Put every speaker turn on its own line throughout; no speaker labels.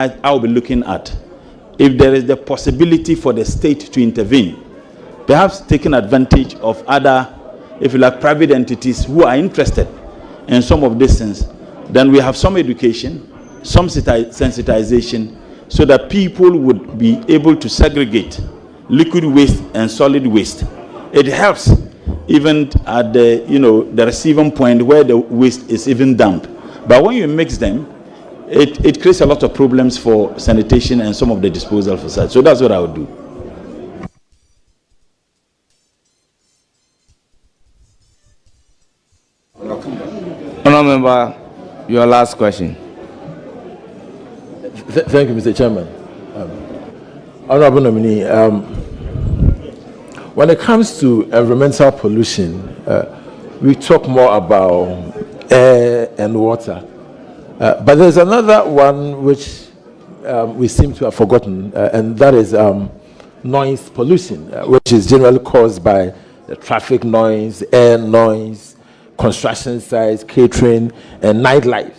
I'll be looking at. If there is the possibility for the state to intervene, perhaps taking advantage of other, if you like, private entities who are interested in some of these things, then we have some education, some sensitization, so that people would be able to segregate liquid waste and solid waste. It helps even at the, the receiving point where the waste is even dumped. But when you mix them, it creates a lot of problems for sanitation and some of the disposal facilities. So that's what I would do.
Honourable Member, your last question.
Thank you, Mr. Chairman. Honourable Nominee, when it comes to environmental pollution, we talk more about air and water. But there's another one which we seem to have forgotten, and that is noise pollution, which is generally caused by the traffic noise, air noise, construction sites, catering, and nightlife,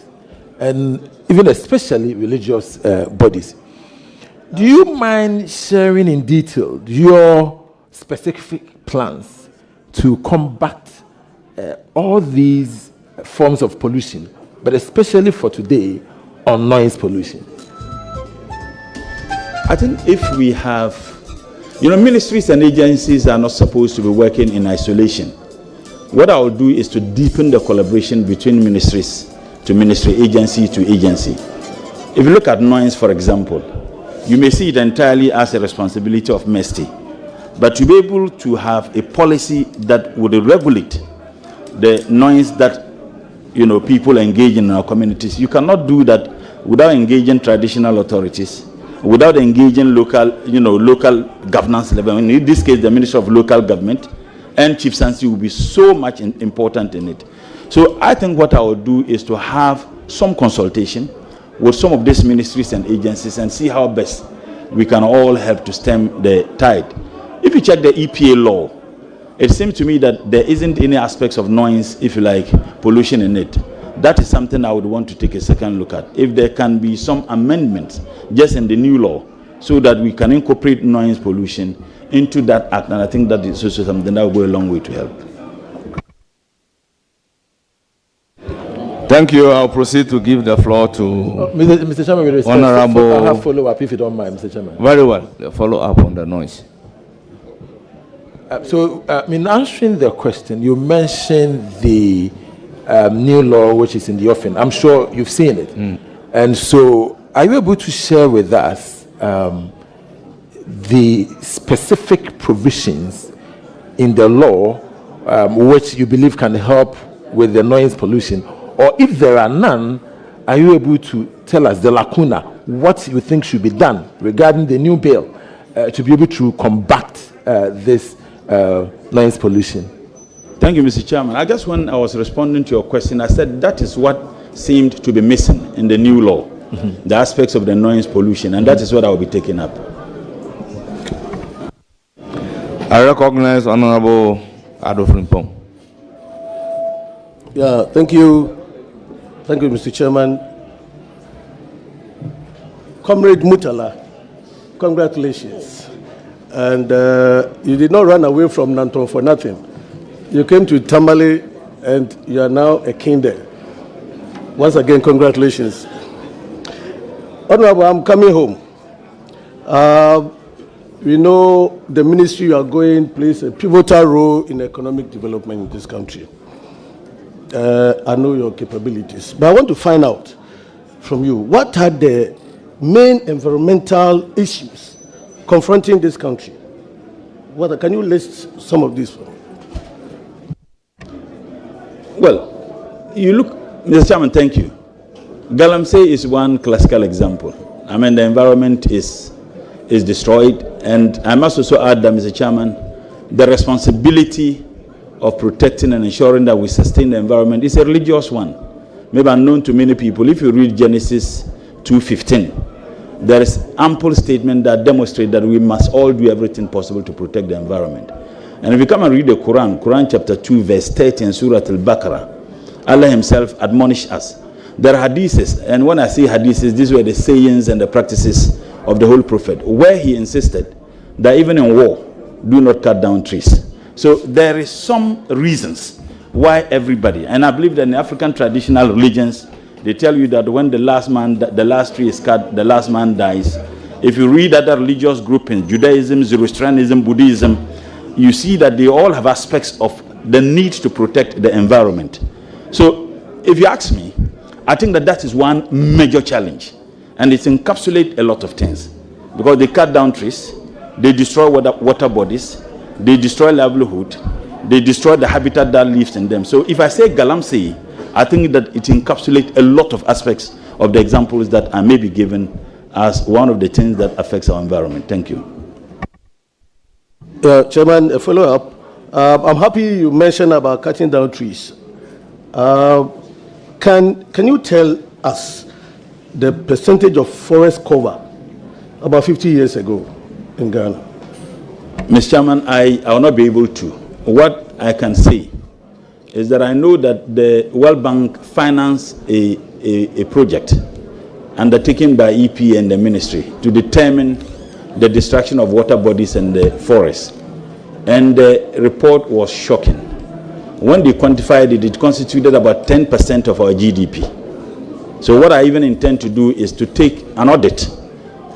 and even especially religious bodies. Do you mind sharing in detail your specific plans to combat all these forms of pollution, but especially for today on noise pollution?
I think if we have, ministries and agencies are not supposed to be working in isolation. What I will do is to deepen the collaboration between ministries to ministry, agency to agency. If you look at noise, for example, you may see it entirely as a responsibility of MESTI. But to be able to have a policy that would regulate the noise that people engage in our communities, you cannot do that without engaging traditional authorities, without engaging local governance level. In this case, the Ministry of Local Government and Chief Sansi will be so much important in it. So I think what I will do is to have some consultation with some of these ministries and agencies and see how best we can all help to stem the tide. If you check the EPA law, it seems to me that there isn't any aspects of noise, if you like, pollution in it. That is something I would want to take a second look at. If there can be some amendments just in the new law so that we can incorporate noise pollution into that act, and I think that is also something that will go a long way to help.
Thank you. I'll proceed to give the floor to
Mr. Chairman, with respect,
Honorable.
I have follow-up if you don't mind, Mr. Chairman.
Very well. The follow-up on the noise.
In answering the question, you mentioned the new law which is in the offing. I'm sure you've seen it. And so, are you able to share with us the specific provisions in the law which you believe can help with the noise pollution? Or if there are none, are you able to tell us the lacuna, what you think should be done regarding the new bill to be able to combat this noise pollution?
Thank you, Mr. Chairman. I guess when I was responding to your question, I said that is what seemed to be missing in the new law, the aspects of the noise pollution, and that is what I will be taking up.
I recognize Honorable Adolfo.
Yeah, thank you. Thank you, Mr. Chairman. Comrade Mutala, congratulations. And you did not run away from Nanton for nothing. You came to Tamale and you are now a king there. Once again, congratulations. Honorable, I'm coming home. We know the ministry you are going plays a pivotal role in economic development in this country. I know your capabilities, but I want to find out from you, what are the main environmental issues confronting this country? Can you list some of these for me?
Well, you look, Mr. Chairman, thank you. Galamsey is one classical example. I mean, the environment is destroyed, and I must also add that, Mr. Chairman, the responsibility of protecting and ensuring that we sustain the environment is a religious one, maybe unknown to many people. If you read Genesis 2:15, there is ample statement that demonstrates that we must all do everything possible to protect the environment. And if you come and read the Quran chapter 2, verse 30 in Surah Al-Baqarah, Allah himself admonished us There are hadiths, and when I say hadiths, these were the sayings and the practices of the Holy Prophet, where he insisted that even in war, do not cut down trees. So there is some reasons why everybody, and I believe that in African traditional religions, they tell you that when the last tree is cut, the last man dies. If you read other religious groupings, Judaism, Zoroastrianism, Buddhism, you see that they all have aspects of the need to protect the environment. So if you ask me, I think that is one major challenge, and it encapsulates a lot of things, because they cut down trees, they destroy water bodies, they destroy livelihood, they destroy the habitat that lives in them. So if I say Galamsey, I think that it encapsulates a lot of aspects of the examples that I may be given as one of the things that affects our environment. Thank you.
Chairman, a follow-up. I'm happy you mentioned about cutting down trees. Can you tell us the percentage of forest cover about 50 years ago in Ghana?
Mr. Chairman, I will not be able to. What I can say is that I know that the World Bank financed a project undertaken by EP and the ministry to determine the destruction of water bodies and the forests. And the report was shocking. When they quantified it, it constituted about 10% of our GDP. So what I even intend to do is to take an audit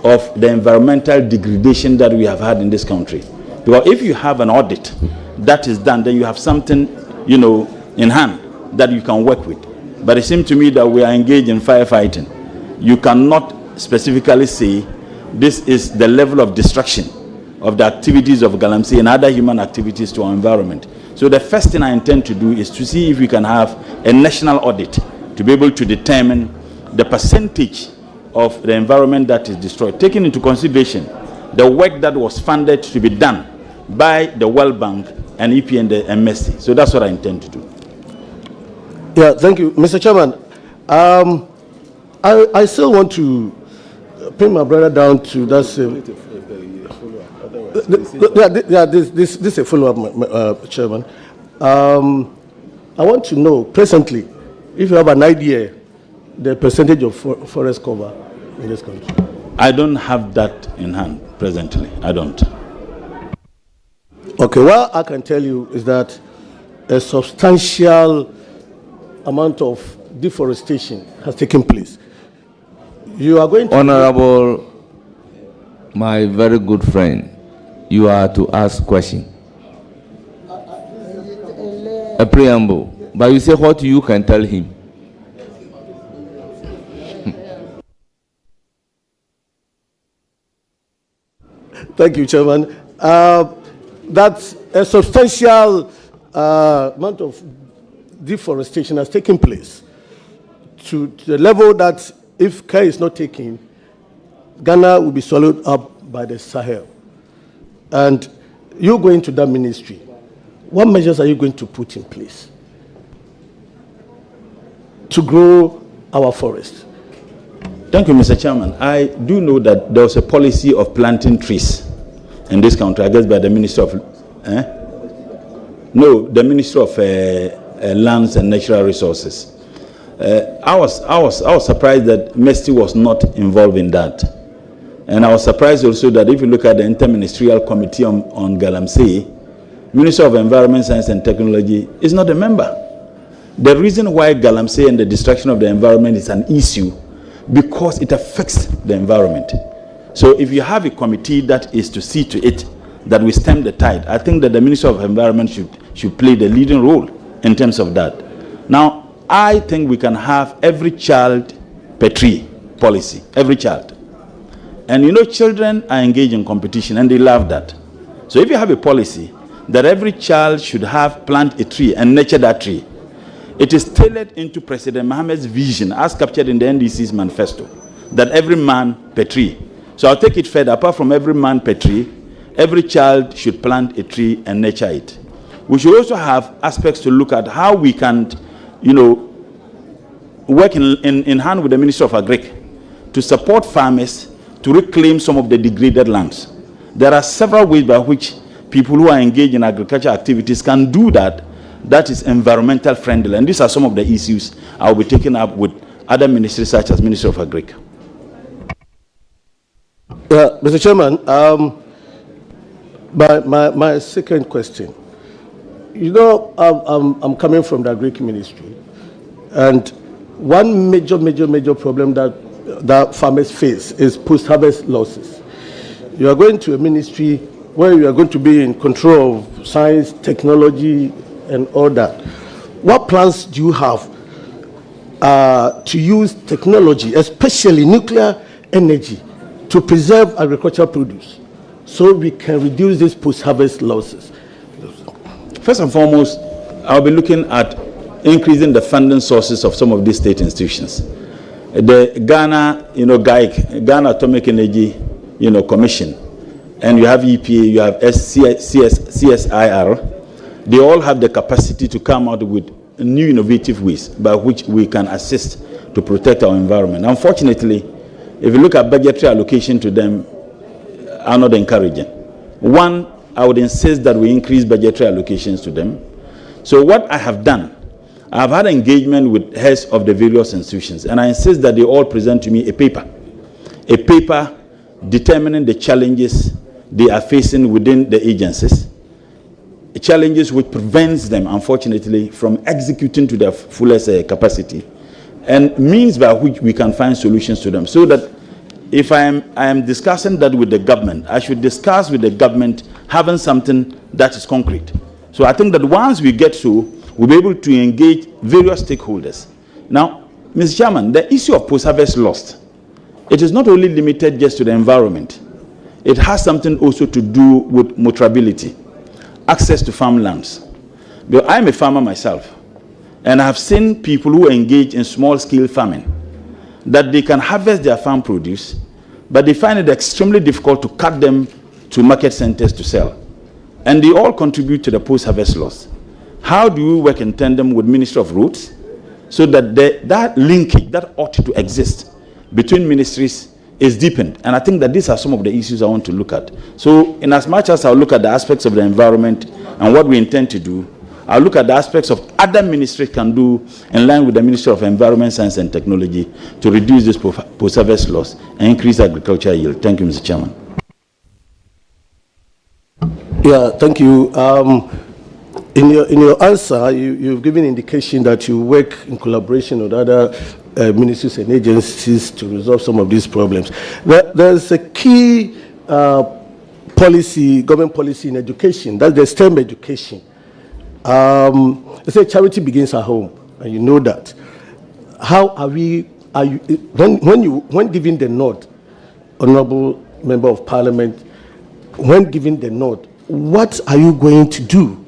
of the environmental degradation that we have had in this country. Because if you have an audit that is done, then you have something, in hand that you can work with. But it seems to me that we are engaged in firefighting. You cannot specifically say this is the level of destruction of the activities of Galamsey and other human activities to our environment. So the first thing I intend to do is to see if we can have a national audit to be able to determine the percentage of the environment that is destroyed, taking into consideration the work that was funded to be done by the World Bank and EP and the MSC. So that's what I intend to do.
Yeah, thank you, Mr. Chairman. I still want to pin my brother down to that same. This is a follow-up, Chairman. I want to know presently if you have an idea the percentage of forest cover in this country.
I don't have that in hand presently. I don't.
Okay, what I can tell you is that a substantial amount of deforestation has taken place. You are going to...
Honorable, my very good friend, you are to ask question. A preamble. But you say what you can tell him.
Thank you, Chairman. That's a substantial amount of deforestation has taken place to the level that if care is not taken, Ghana will be swallowed up by the Sahel. And you go into that ministry, what measures are you going to put in place to grow our forests?
Thank you, Mr. Chairman. I do know that there was a policy of planting trees in this country, I guess by the Ministry of... No, the Ministry of Lands and Natural Resources. I was surprised that MESTI was not involved in that. And I was surprised also that if you look at the Interministerial Committee on Galamsey, Minister of Environment, Science and Technology is not a member. The reason why Galamsey and the destruction of the environment is an issue because it affects the environment. So if you have a committee that is to see to it that we stem the tide, I think that the Minister of Environment should play the leading role in terms of that. Now, I think we can have every child per tree policy, every child. And children are engaged in competition and they love that. So if you have a policy that every child should plant a tree and nurture that tree, it is tailored into President Mohammed's vision as captured in the NDC's manifesto, that every man per tree. So I'll take it further. Apart from every man per tree, every child should plant a tree and nurture it. We should also have aspects to look at how we can, work in hand with the Ministry of Agric to support farmers to reclaim some of the degraded lands. There are several ways by which people who are engaged in agricultural activities can do that is environmental friendly. And these are some of the issues I will be taking up with other ministries such as Ministry of Agric.
Mr. Chairman, my second question. You know, I'm coming from the Agric Ministry, and one major problem that farmers face is post-harvest losses. You are going to a ministry where you are going to be in control of science, technology, and all that. What plans do you have to use technology, especially nuclear energy, to preserve agricultural produce so we can reduce these post-harvest losses?
First and foremost, I'll be looking at increasing the funding sources of some of these state institutions. The Ghana, Ghana Atomic Energy, Commission, and you have EPA, you have CSIR. They all have the capacity to come out with new innovative ways by which we can assist to protect our environment. Unfortunately, if you look at budgetary allocation to them, are not encouraging. One, I would insist that we increase budgetary allocations to them. So what I have done, I've had engagement with heads of the various institutions, and I insist that they all present to me a paper determining the challenges they are facing within the agencies, challenges which prevents them, unfortunately, from executing to their fullest capacity, and means by which we can find solutions to them. So that if I am discussing that with the government, I should discuss with the government having something that is concrete. So I think that once we get to, we'll be able to engage various stakeholders. Now, Mr. Chairman, the issue of post-harvest loss, it is not only limited just to the environment. It has something also to do with motorability, access to farmlands. Because I'm a farmer myself, and I have seen people who engage in small-scale farming, that they can harvest their farm produce, but they find it extremely difficult to cut them to market centers to sell. And they all contribute to the post-harvest loss. How do we work in tandem with Ministry of Roads so that that linkage that ought to exist between ministries is deepened? And I think that these are some of the issues I want to look at. So in as much as I'll look at the aspects of the environment and what we intend to do, I'll look at the aspects of other ministries can do in line with the Ministry of Environment, Science and Technology to reduce this post-harvest loss and increase agricultural yield. Thank you, Mr. Chairman.
Yeah, thank you. In your answer, you've given indication that you work in collaboration with other ministries and agencies to resolve some of these problems. There's a key government policy in education, that's the STEM education. They say charity begins at home, and you know that. How when giving the nod, Honorable Member of Parliament, when giving the nod, what are you going to do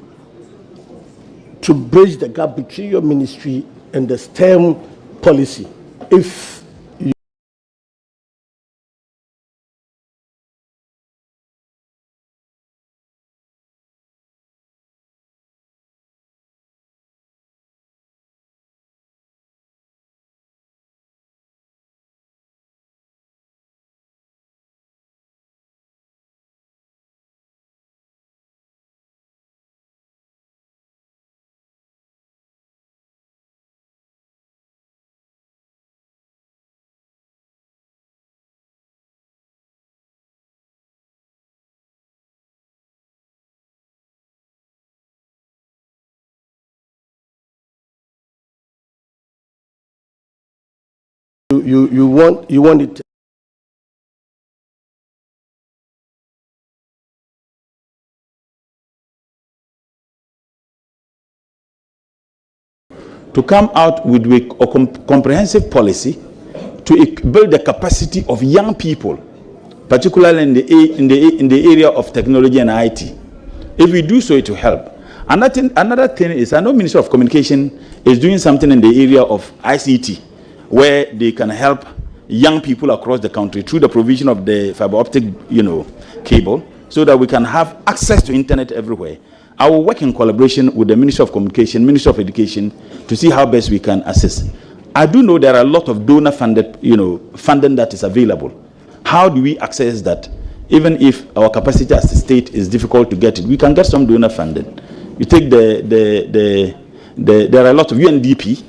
to bridge the gap between your ministry and the STEM policy? If you want it
to come out with a comprehensive policy to build the capacity of young people, particularly in the area of technology and IT. If we do so, it will help. Another thing is, I know Ministry of Communication is doing something in the area of ICT, where they can help young people across the country through the provision of the fiber optic, cable, so that we can have access to internet everywhere. I will work in collaboration with the Ministry of Communication, Ministry of Education, to see how best we can assist. I do know there are a lot of donor-funded, funding that is available. How do we access that? Even if our capacity as a state is difficult to get it, we can get some donor funding. You take there are a lot of UNDP.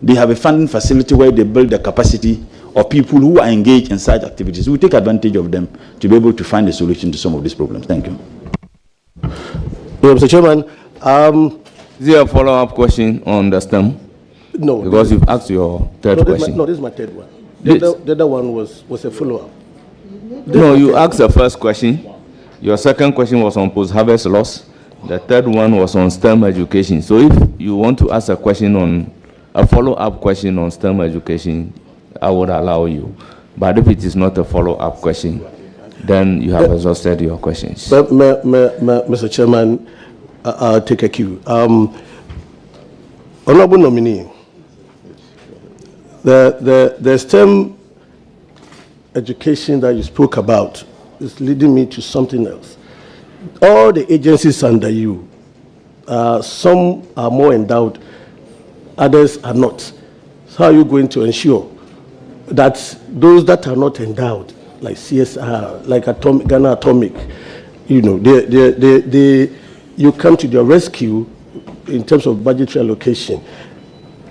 They have a funding facility where they build the capacity of people who are engaged in such activities. We take advantage of them to be able to find a solution to some of these problems. Thank you.
Mr. Chairman,
Is there a follow-up question on the STEM?
no.
Because you've asked your third question.
This is my third one.
This-
The other one was a follow-up.
No, you asked the first question. Your second question was on post-harvest loss. The third one was on STEM education. So if you want to ask a question on a follow-up question on STEM education, I would allow you. But if it is not a follow-up question, then you have exhausted your questions.
But, Mr. Chairman, I'll take a cue. Honorable nominee, the STEM education that you spoke about is leading me to something else. All the agencies under you, some are more endowed, others are not. So how are you going to ensure that those that are not endowed, like CSR, like Ghana Atomic, you know, you come to their rescue in terms of budgetary allocation,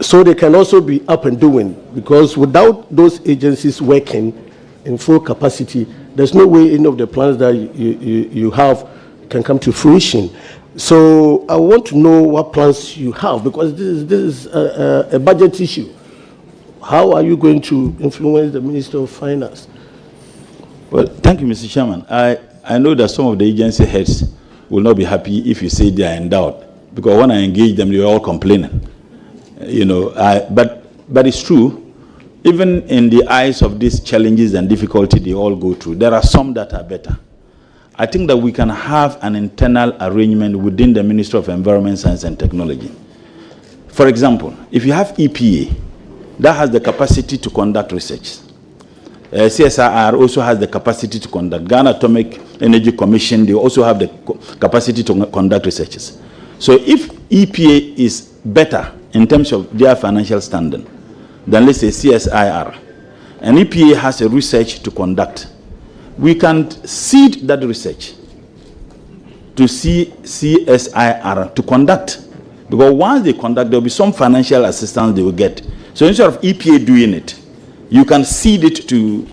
so they can also be up and doing? Because without those agencies working in full capacity, there's no way any of the plans that you have can come to fruition. So I want to know what plans you have, because this is a budget issue. How are you going to influence the Minister of Finance?
Well, thank you, Mr. Chairman. I know that some of the agency heads will not be happy if you say they are endowed, because when I engage them, they are all complaining. You know, but it's true. Even in the eyes of these challenges and difficulty they all go through, there are some that are better. I think that we can have an internal arrangement within the Ministry of Environment, Science and Technology. For example, if you have EPA, that has the capacity to conduct research. CSIR also has the capacity to conduct. Ghana Atomic Energy Commission, they also have the capacity to conduct researches. So if EPA is better in terms of their financial standing than, let's say, CSIR, and EPA has a research to conduct, we can seed that research to CSIR to conduct. Because once they conduct, there will be some financial assistance they will get. So instead of EPA doing it, you can seed it to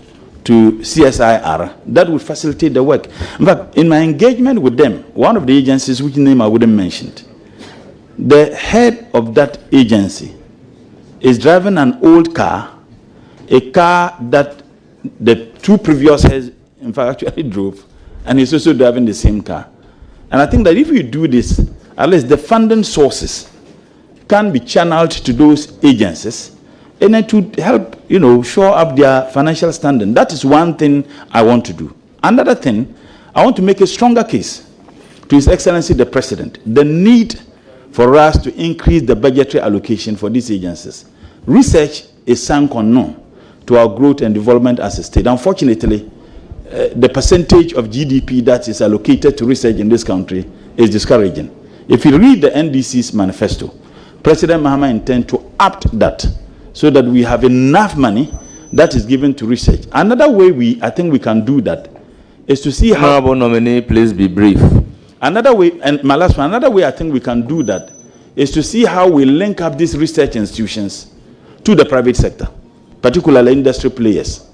CSIR. That would facilitate the work. In fact, in my engagement with them, one of the agencies, which name I wouldn't mention, the head of that agency is driving an old car, a car that the two previous heads, in fact, actually drove, and he's also driving the same car. And I think that if you do this, at least the funding sources can be channeled to those agencies, and then to help, you know, shore up their financial standing. That is one thing I want to do. Another thing, I want to make a stronger case to His Excellency the President, the need for us to increase the budgetary allocation for these agencies. Research is sunk on no to our growth and development as a state. Unfortunately, the percentage of GDP that is allocated to research in this country is discouraging. If you read the NDC's manifesto, President Mahama intends to up that so that we have enough money that is given to research. Another way I think we can do that is to see how...
Honorable nominee, please be brief.
Another way, and my last one, another way I think we can do that is to see how we link up these research institutions to the private sector, particularly industry players,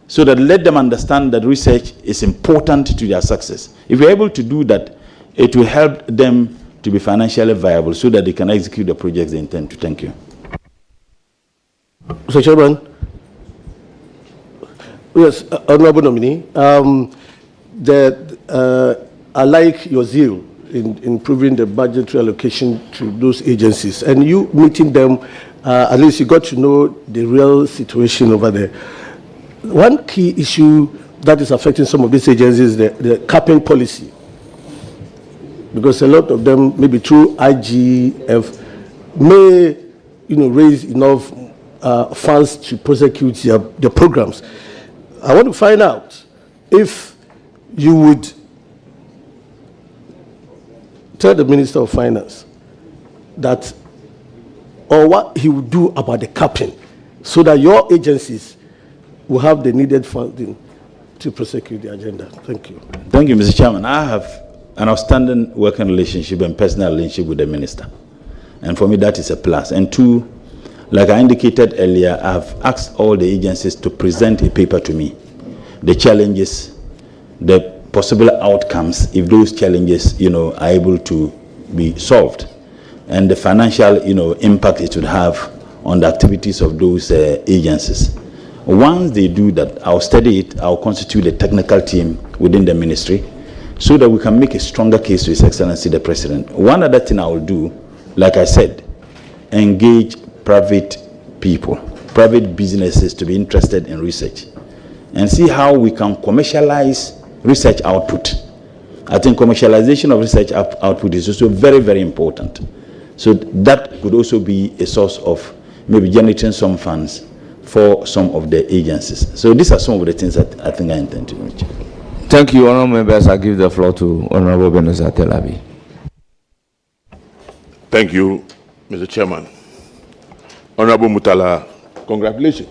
so that let them understand that research is important to their success. If we're able to do that, it will help them to be financially viable so that they can execute the projects they intend to. Thank you.
Mr. Chairman, yes, Honorable Nominee, I like your zeal in improving the budgetary allocation to those agencies, and you meeting them, at least you got to know the real situation over there. One key issue that is affecting some of these agencies is the capping policy, because a lot of them, maybe through IGF, may, you know, raise enough funds to prosecute their programs. I want to find out if you would tell the Minister of Finance that, or what he would do about the capping, so that your agencies will have the needed funding to prosecute the agenda. Thank you.
Thank you, Mr. Chairman. I have an outstanding working relationship and personal relationship with the minister. And for me, that is a plus. And two, Like I indicated earlier, I've asked all the agencies to present a paper to me. The challenges, the possible outcomes, if those challenges, are able to be solved, and the financial, impact it would have on the activities of those agencies. Once they do that, I'll study it, I'll constitute a technical team within the ministry so that we can make a stronger case to His Excellency the President. One other thing I will do, like I said, engage private people, private businesses to be interested in research and see how we can commercialize research output. I think commercialization of research output is also very, very important. So that could also be a source of maybe generating some funds for some of the agencies. So these are some of the things that I think I intend to do.
Thank you, honorable members. I give the floor to Honorable Benazir Telabi.
Thank you, Mr. Chairman. Honorable Mutala, congratulations.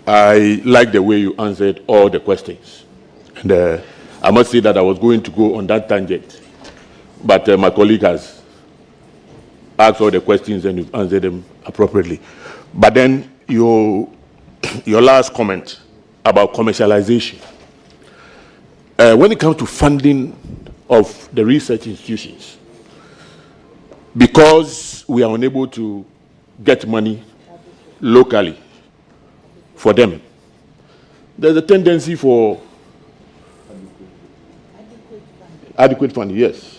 I like the way you answered all the questions. And I must say that I was going to go on that tangent, but my colleague has asked all the questions and you've answered them appropriately. But then your last comment about commercialization. When it comes to funding of the research institutions, because we are unable to get money locally for them, there's a tendency for adequate funding, yes.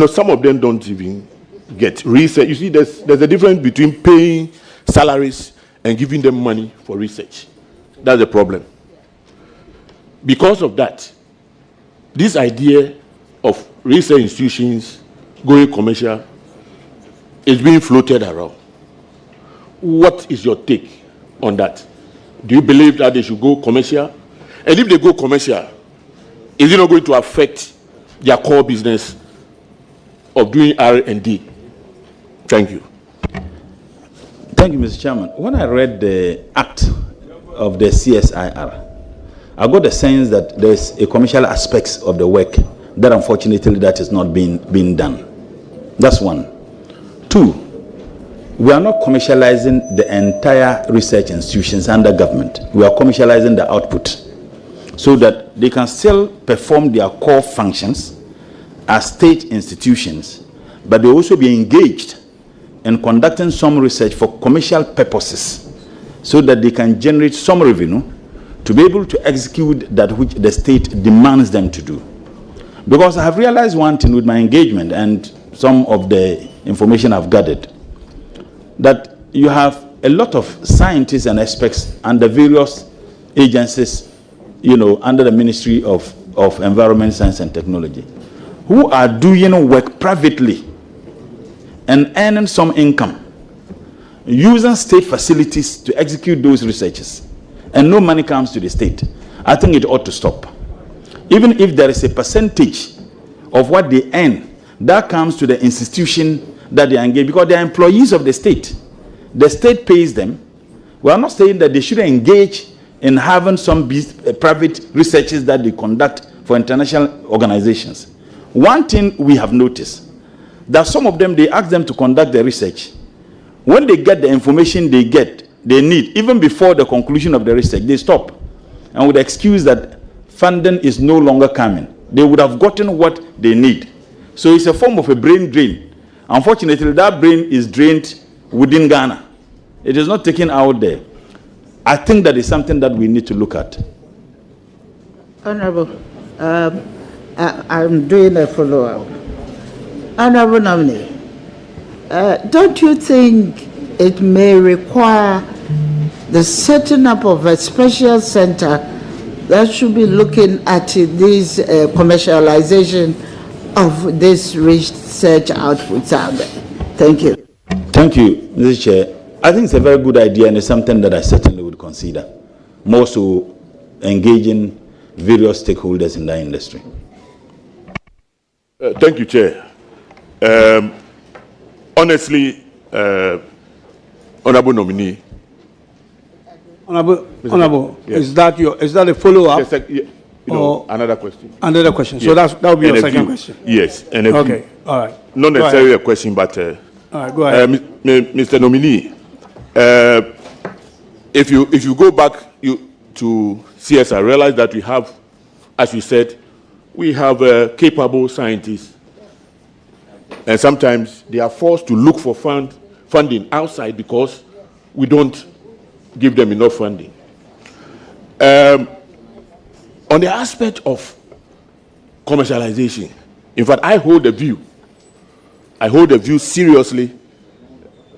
Some of them don't even get research. You see, there's a difference between paying salaries and giving them money for research. That's the problem. Because of that, this idea of research institutions going commercial is being floated around. What is your take on that? Do you believe that they should go commercial? And if they go commercial, is it not going to affect their core business of doing R&D? Thank you.
Thank you, Mr. Chairman. When I read the act of the CSIR, I got the sense that there's a commercial aspects of the work that unfortunately that is not being done. That's one. Two, we are not commercializing the entire research institutions under government. We are commercializing the output so that they can still perform their core functions as state institutions, but they also be engaged in conducting some research for commercial purposes so that they can generate some revenue to be able to execute that which the state demands them to do. Because I have realized one thing with my engagement and some of the information I've gathered, that you have a lot of scientists and experts under various agencies, under the Ministry of Environment, Science and Technology, who are doing work privately and earning some income, using state facilities to execute those researches, and no money comes to the state. I think it ought to stop. Even if there is a percentage of what they earn that comes to the institution that they engage, because they are employees of the state. The state pays them. We are not saying that they should engage in having some private researches that they conduct for international organizations. One thing we have noticed, that some of them, they ask them to conduct the research. When they get the information they need, even before the conclusion of the research, they stop. And with the excuse that funding is no longer coming. They would have gotten what they need. So it's a form of a brain drain. Unfortunately, that brain is drained within Ghana. It is not taken out there. I think that is something that we need to look at.
Honorable, I'm doing a follow-up. Honorable nominee, don't you think it may require the setting up of a special center that should be looking at this commercialization of this research outputs out there? Thank you.
Thank you, Mr. Chair. I think it's a very good idea and it's something that I certainly would consider. More so engaging various stakeholders in the industry.
Thank you, Chair. Honestly, Honorable Nominee.
Honorable,
Yes.
is that a follow-up?
Another question.
Another question.
Yes.
So that will be your
And a
second
view.
question.
Yes. And a view.
Okay. All right.
not necessarily a question, but
All right, go ahead.
Mr. Nominee, if you go back to CSI, realize that we have, as you said, we have capable scientists, and sometimes they are forced to look for funding outside because we don't give them enough funding. On the aspect of commercialization, in fact, I hold a view seriously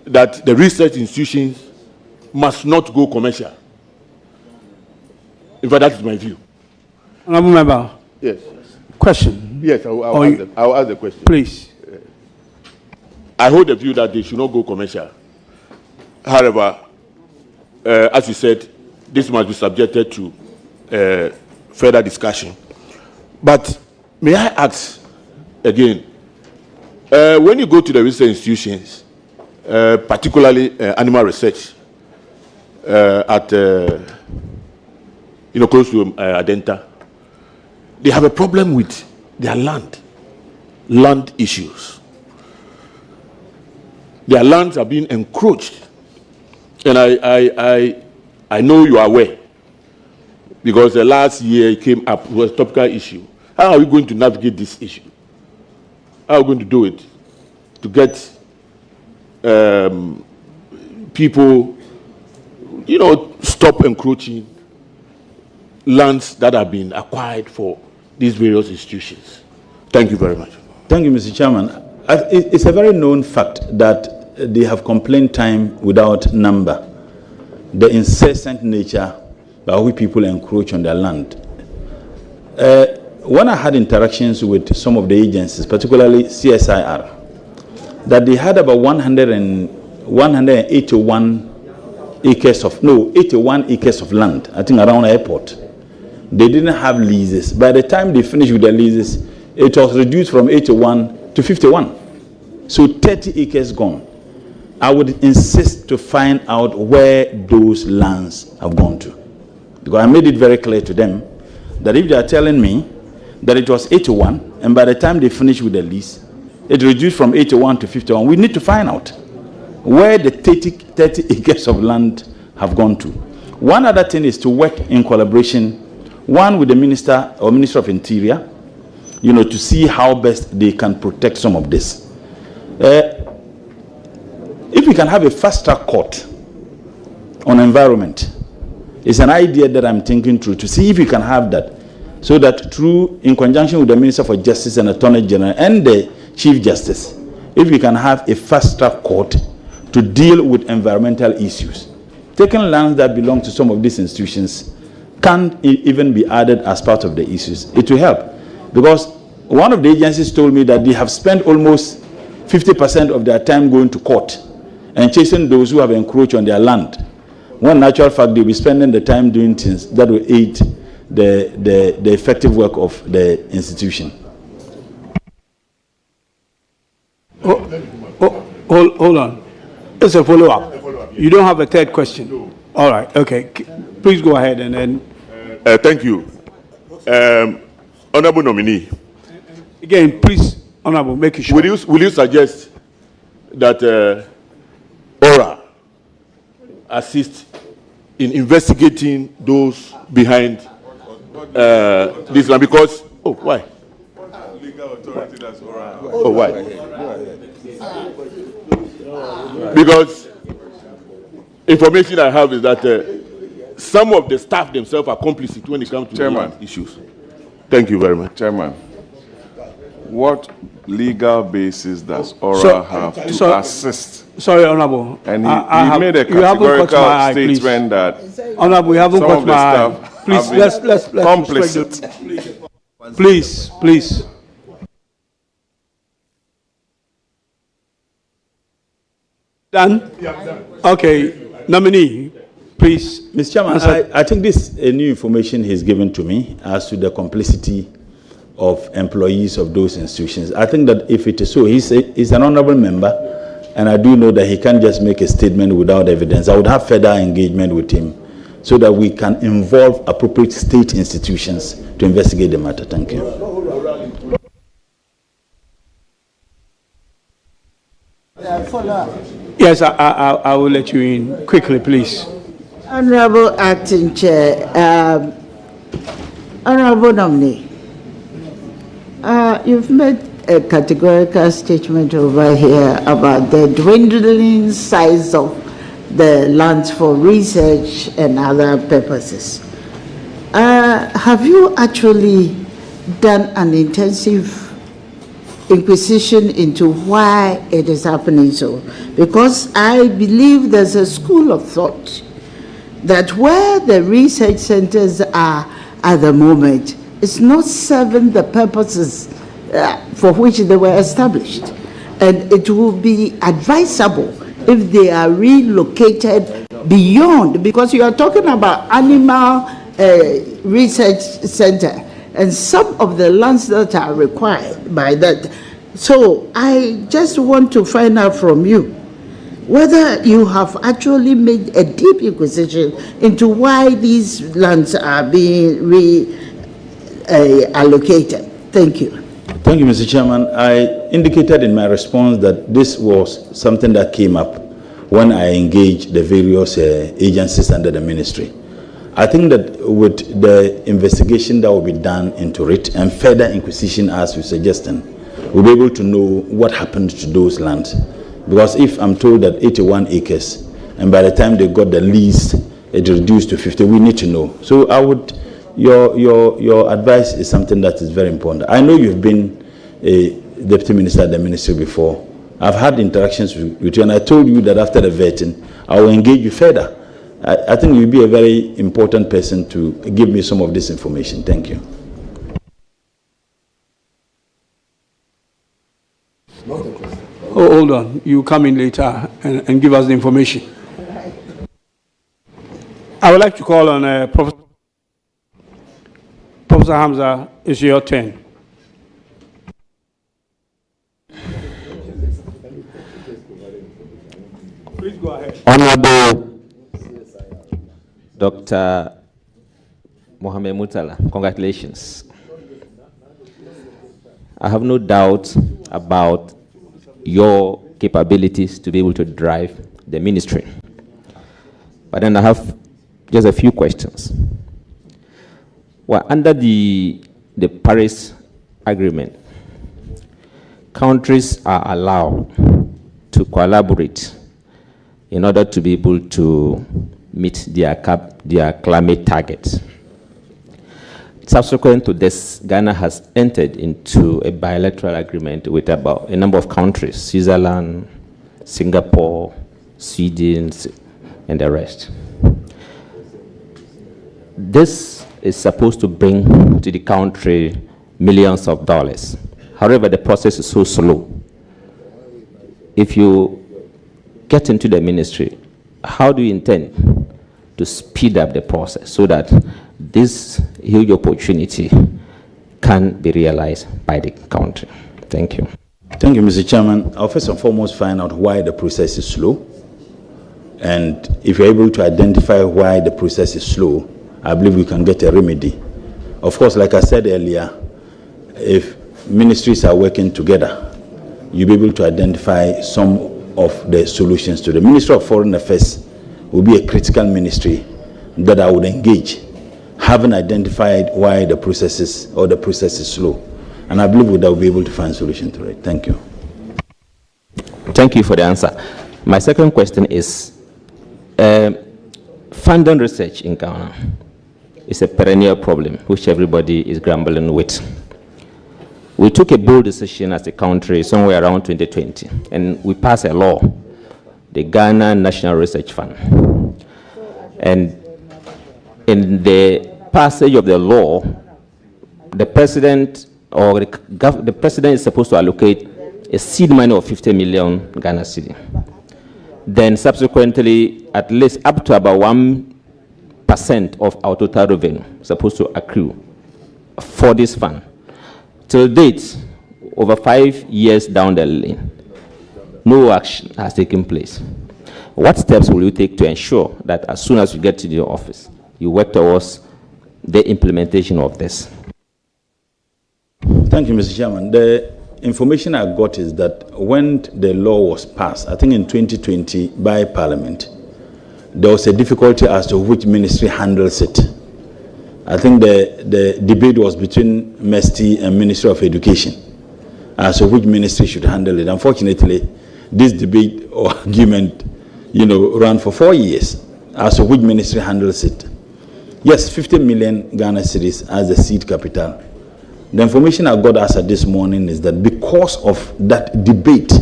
that the research institutions must not go commercial. In fact, that is my view.
Honorable member.
Yes.
Question.
Yes, I'll ask the question.
Please.
I hold the view that they should not go commercial. However, as you said, this must be subjected to further discussion. But may I ask again, when you go to the research institutions, particularly animal research at close to Adenta, they have a problem with their land issues. Their lands are being encroached, and I know you are aware because the last year it came up was a topical issue. How are we going to navigate this issue? How are we going to do it to get people, stop encroaching lands that have been acquired for these various institutions? Thank you very much.
Thank you, Mr. Chairman. It's a very known fact that they have complaint time without number. The incessant nature by which people encroach on their land. When I had interactions with some of the agencies, particularly CSIR, that they had about 181 acres of land, I think around the airport. They didn't have leases. By the time they finished with their leases, it was reduced from 81 to 51. So 30 acres gone. I would insist to find out where those lands have gone to. Because I made it very clear to them that if they are telling me that it was 81, and by the time they finish with the lease, it reduced from 81 to 51, we need to find out where the 30 acres of land have gone to. One other thing is to work in collaboration, one with the Minister or Minister of Interior, to see how best they can protect some of this. If we can have a fast-track court on environment, it's an idea that I'm thinking through to see if we can have that, so that through, in conjunction with the Minister for Justice and Attorney General and the Chief Justice, if we can have a fast-track court to deal with environmental issues. Taking lands that belong to some of these institutions can't even be added as part of the issues. It will help. Because one of the agencies told me that they have spent almost 50% of their time going to court and chasing those who have encroached on their land. One natural fact, they'll be spending the time doing things that will aid the effective work of the institution.
Hold on. It's a follow-up. You don't have a third question? No. All right, okay. Please go ahead and then...
Thank you. Honorable Nominee.
Again, please, Honorable, make it sure.
Will you suggest that ORA assist in investigating those behind this land? Because, why? Legal authority, that's ORA. Why? Because information I have is that some of the staff themselves are complicit when it comes to land issues. Thank you very much.
Chairman, what legal basis does ORA have to assist?
Sorry, Honorable.
And he made a categorical statement that
Honorable, you haven't got my eye. Please, let's
complicit.
Please. Done?
Yeah, done.
Okay, nominee, please.
Mr. Chairman, I think this is a new information he's given to me as to the complicity of employees of those institutions. I think that if it is so, he's an honorable member, and I do know that he can't just make a statement without evidence. I would have further engagement with him so that we can involve appropriate state institutions to investigate the matter. Thank you.
Yes, I will let you in quickly, please.
Honorable Acting Chair, Honorable Nominee, you've made a categorical statement over here about the dwindling size of the lands for research and other purposes. Have you actually done an intensive inquisition into why it is happening so? Because I believe there's a school of thought that where the research centers are at the moment, it's not serving the purposes for which they were established. And it will be advisable if they are relocated beyond, because you are talking about animal research center and some of the lands that are required by that. So I just want to find out from you whether you have actually made a deep inquisition into why these lands are being reallocated. Thank you.
Thank you, Mr. Chairman. I indicated in my response that this was something that came up when I engaged the various agencies under the ministry. I think that with the investigation that will be done into it and further inquisition as you're suggesting, we'll be able to know what happened to those lands. Because if I'm told that 81 acres, and by the time they got the lease, it reduced to 50, we need to know. So I would, your advice is something that is very important. I know you've been a deputy minister at the ministry before. I've had interactions with you, and I told you that after the vetting, I will engage you further. I think you'll be a very important person to give me some of this information. Thank you.
Oh, hold on. You come in later and give us the information. I would like to call on Professor Hamza. It's your turn. Please go ahead.
Honorable Dr. Mohamed Mutala, congratulations. I have no doubt about your capabilities to be able to drive the ministry. But then I have just a few questions. Well, under the Paris Agreement, countries are allowed to collaborate in order to be able to meet their climate targets. Subsequent to this, Ghana has entered into a bilateral agreement with about a number of countries, Switzerland, Singapore, Sweden, and the rest. This is supposed to bring to the country millions of dollars. However, the process is so slow. If you get into the ministry, how do you intend to speed up the process so that this huge opportunity can be realized by the country? Thank you.
Thank you, Mr. Chairman. I'll first and foremost find out why the process is slow. And if you're able to identify why the process is slow, I believe we can get a remedy. Of course, like I said earlier, if ministries are working together, you'll be able to identify some of the solutions to the Ministry of Foreign Affairs will be a critical ministry that I would engage, having identified why the process is slow. And I believe that we'll be able to find a solution to it. Thank you.
Thank you for the answer. My second question is, funding research in Ghana is a perennial problem which everybody is grappling with. We took a bold decision as a country somewhere around 2020, and we passed a law, the Ghana National Research Fund. And in the passage of the law, the president or the president is supposed to allocate a seed money of 50 million Ghana cedi. Then subsequently, at least up to about 1% of our total revenue supposed to accrue for this fund. Till date, over 5 years down the lane, no action has taken place. What steps will you take to ensure that as soon as you get to the office, you work towards the implementation of this?
Thank you, Mr. Chairman. The information I got is that when the law was passed, I think in 2020 by Parliament, there was a difficulty as to which ministry handles it. I think the debate was between MESTI and Ministry of Education as to which ministry should handle it. Unfortunately, this debate or argument, ran for 4 years as to which ministry handles it. Yes, 50 million Ghana cedis as the seed capital. The information I got as of this morning is that because of that debate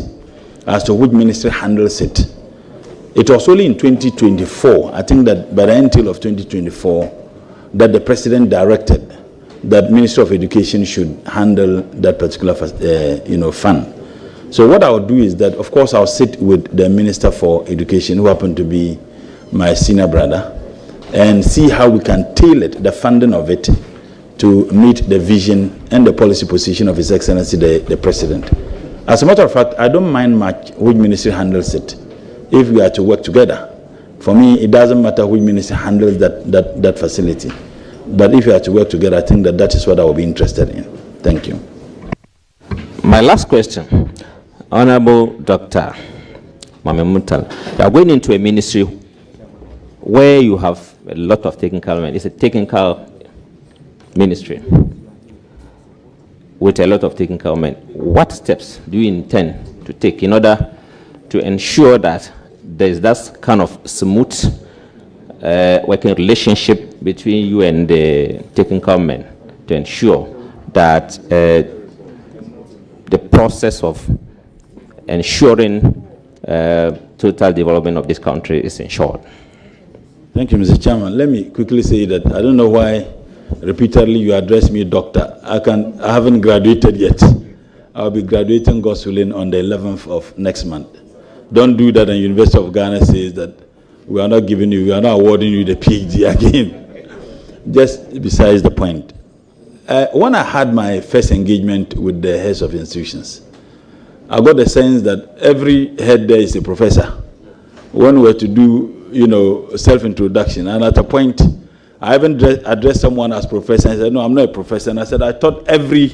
as to which ministry handles it, it was only in 2024, I think that by the end of 2024, that the president directed that Ministry of Education should handle that particular, fund. So what I'll do is that, of course, I'll sit with the Minister for Education, who happened to be my senior brother, and see how we can tailor the funding of it to meet the vision and the policy position of His Excellency the President. As a matter of fact, I don't mind much which ministry handles it if we are to work together. For me, it doesn't matter which ministry handles that facility. But if we are to work together, I think that is what I will be interested in. Thank you.
My last question, Honorable Dr. Mamemutal, you are going into a ministry where you have a lot of technical men. It's a technical ministry with a lot of technical men. What steps do you intend to take in order to ensure that there is that kind of smooth working relationship between you and the technical men to ensure that the process of ensuring total development of this country is ensured?
Thank you, Mr. Chairman. Let me quickly say that I don't know why repeatedly you address me doctor. I haven't graduated yet. I'll be graduating, God's willing, on the 11th of next month. Don't do that, and University of Ghana says that we are not awarding you the PhD again. Just besides the point. When I had my first engagement with the heads of institutions, I got the sense that every head there is a professor. When we were to do, self-introduction, and at a point, I even addressed someone as professor, and I said, no, I'm not a professor. And I said, I thought every,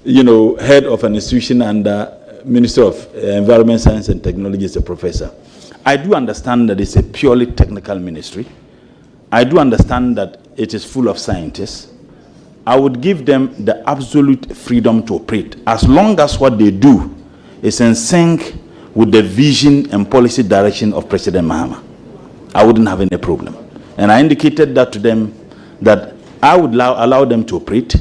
head of an institution under Minister of Environment, Science and Technology is a professor. I do understand that it's a purely technical ministry. I do understand that it is full of scientists. I would give them the absolute freedom to operate, as long as what they do is in sync with the vision and policy direction of President Mahama. I wouldn't have any problem. And I indicated that to them, that I would allow them to operate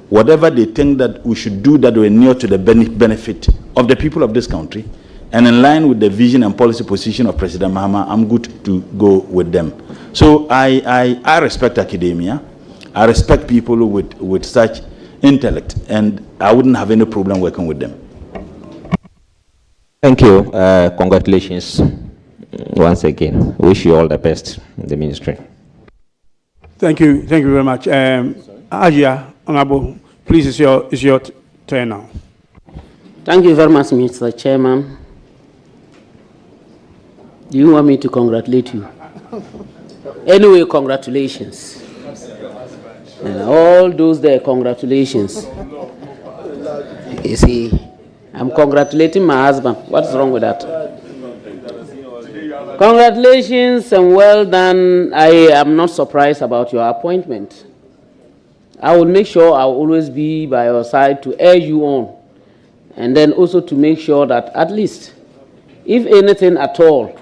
whatever they think that we should do that will near to the benefit of the people of this country, and in line with the vision and policy position of President Mahama. I'm good to go with them. So I respect academia. I respect people with such intellect, and I wouldn't have any problem working with them.
Thank you. Congratulations once again. Wish you all the best in the ministry.
Thank you very much. Ajia, Honorable, please, it's your turn now.
Thank you very much, Mr. Chairman. Do you want me to congratulate you? Anyway, congratulations. And all those there, congratulations. You see, I'm congratulating my husband. What's wrong with that? Congratulations and well done. I am not surprised about your appointment. I will make sure I will always be by your side to urge you on, and then also to make sure that at least, if anything at all,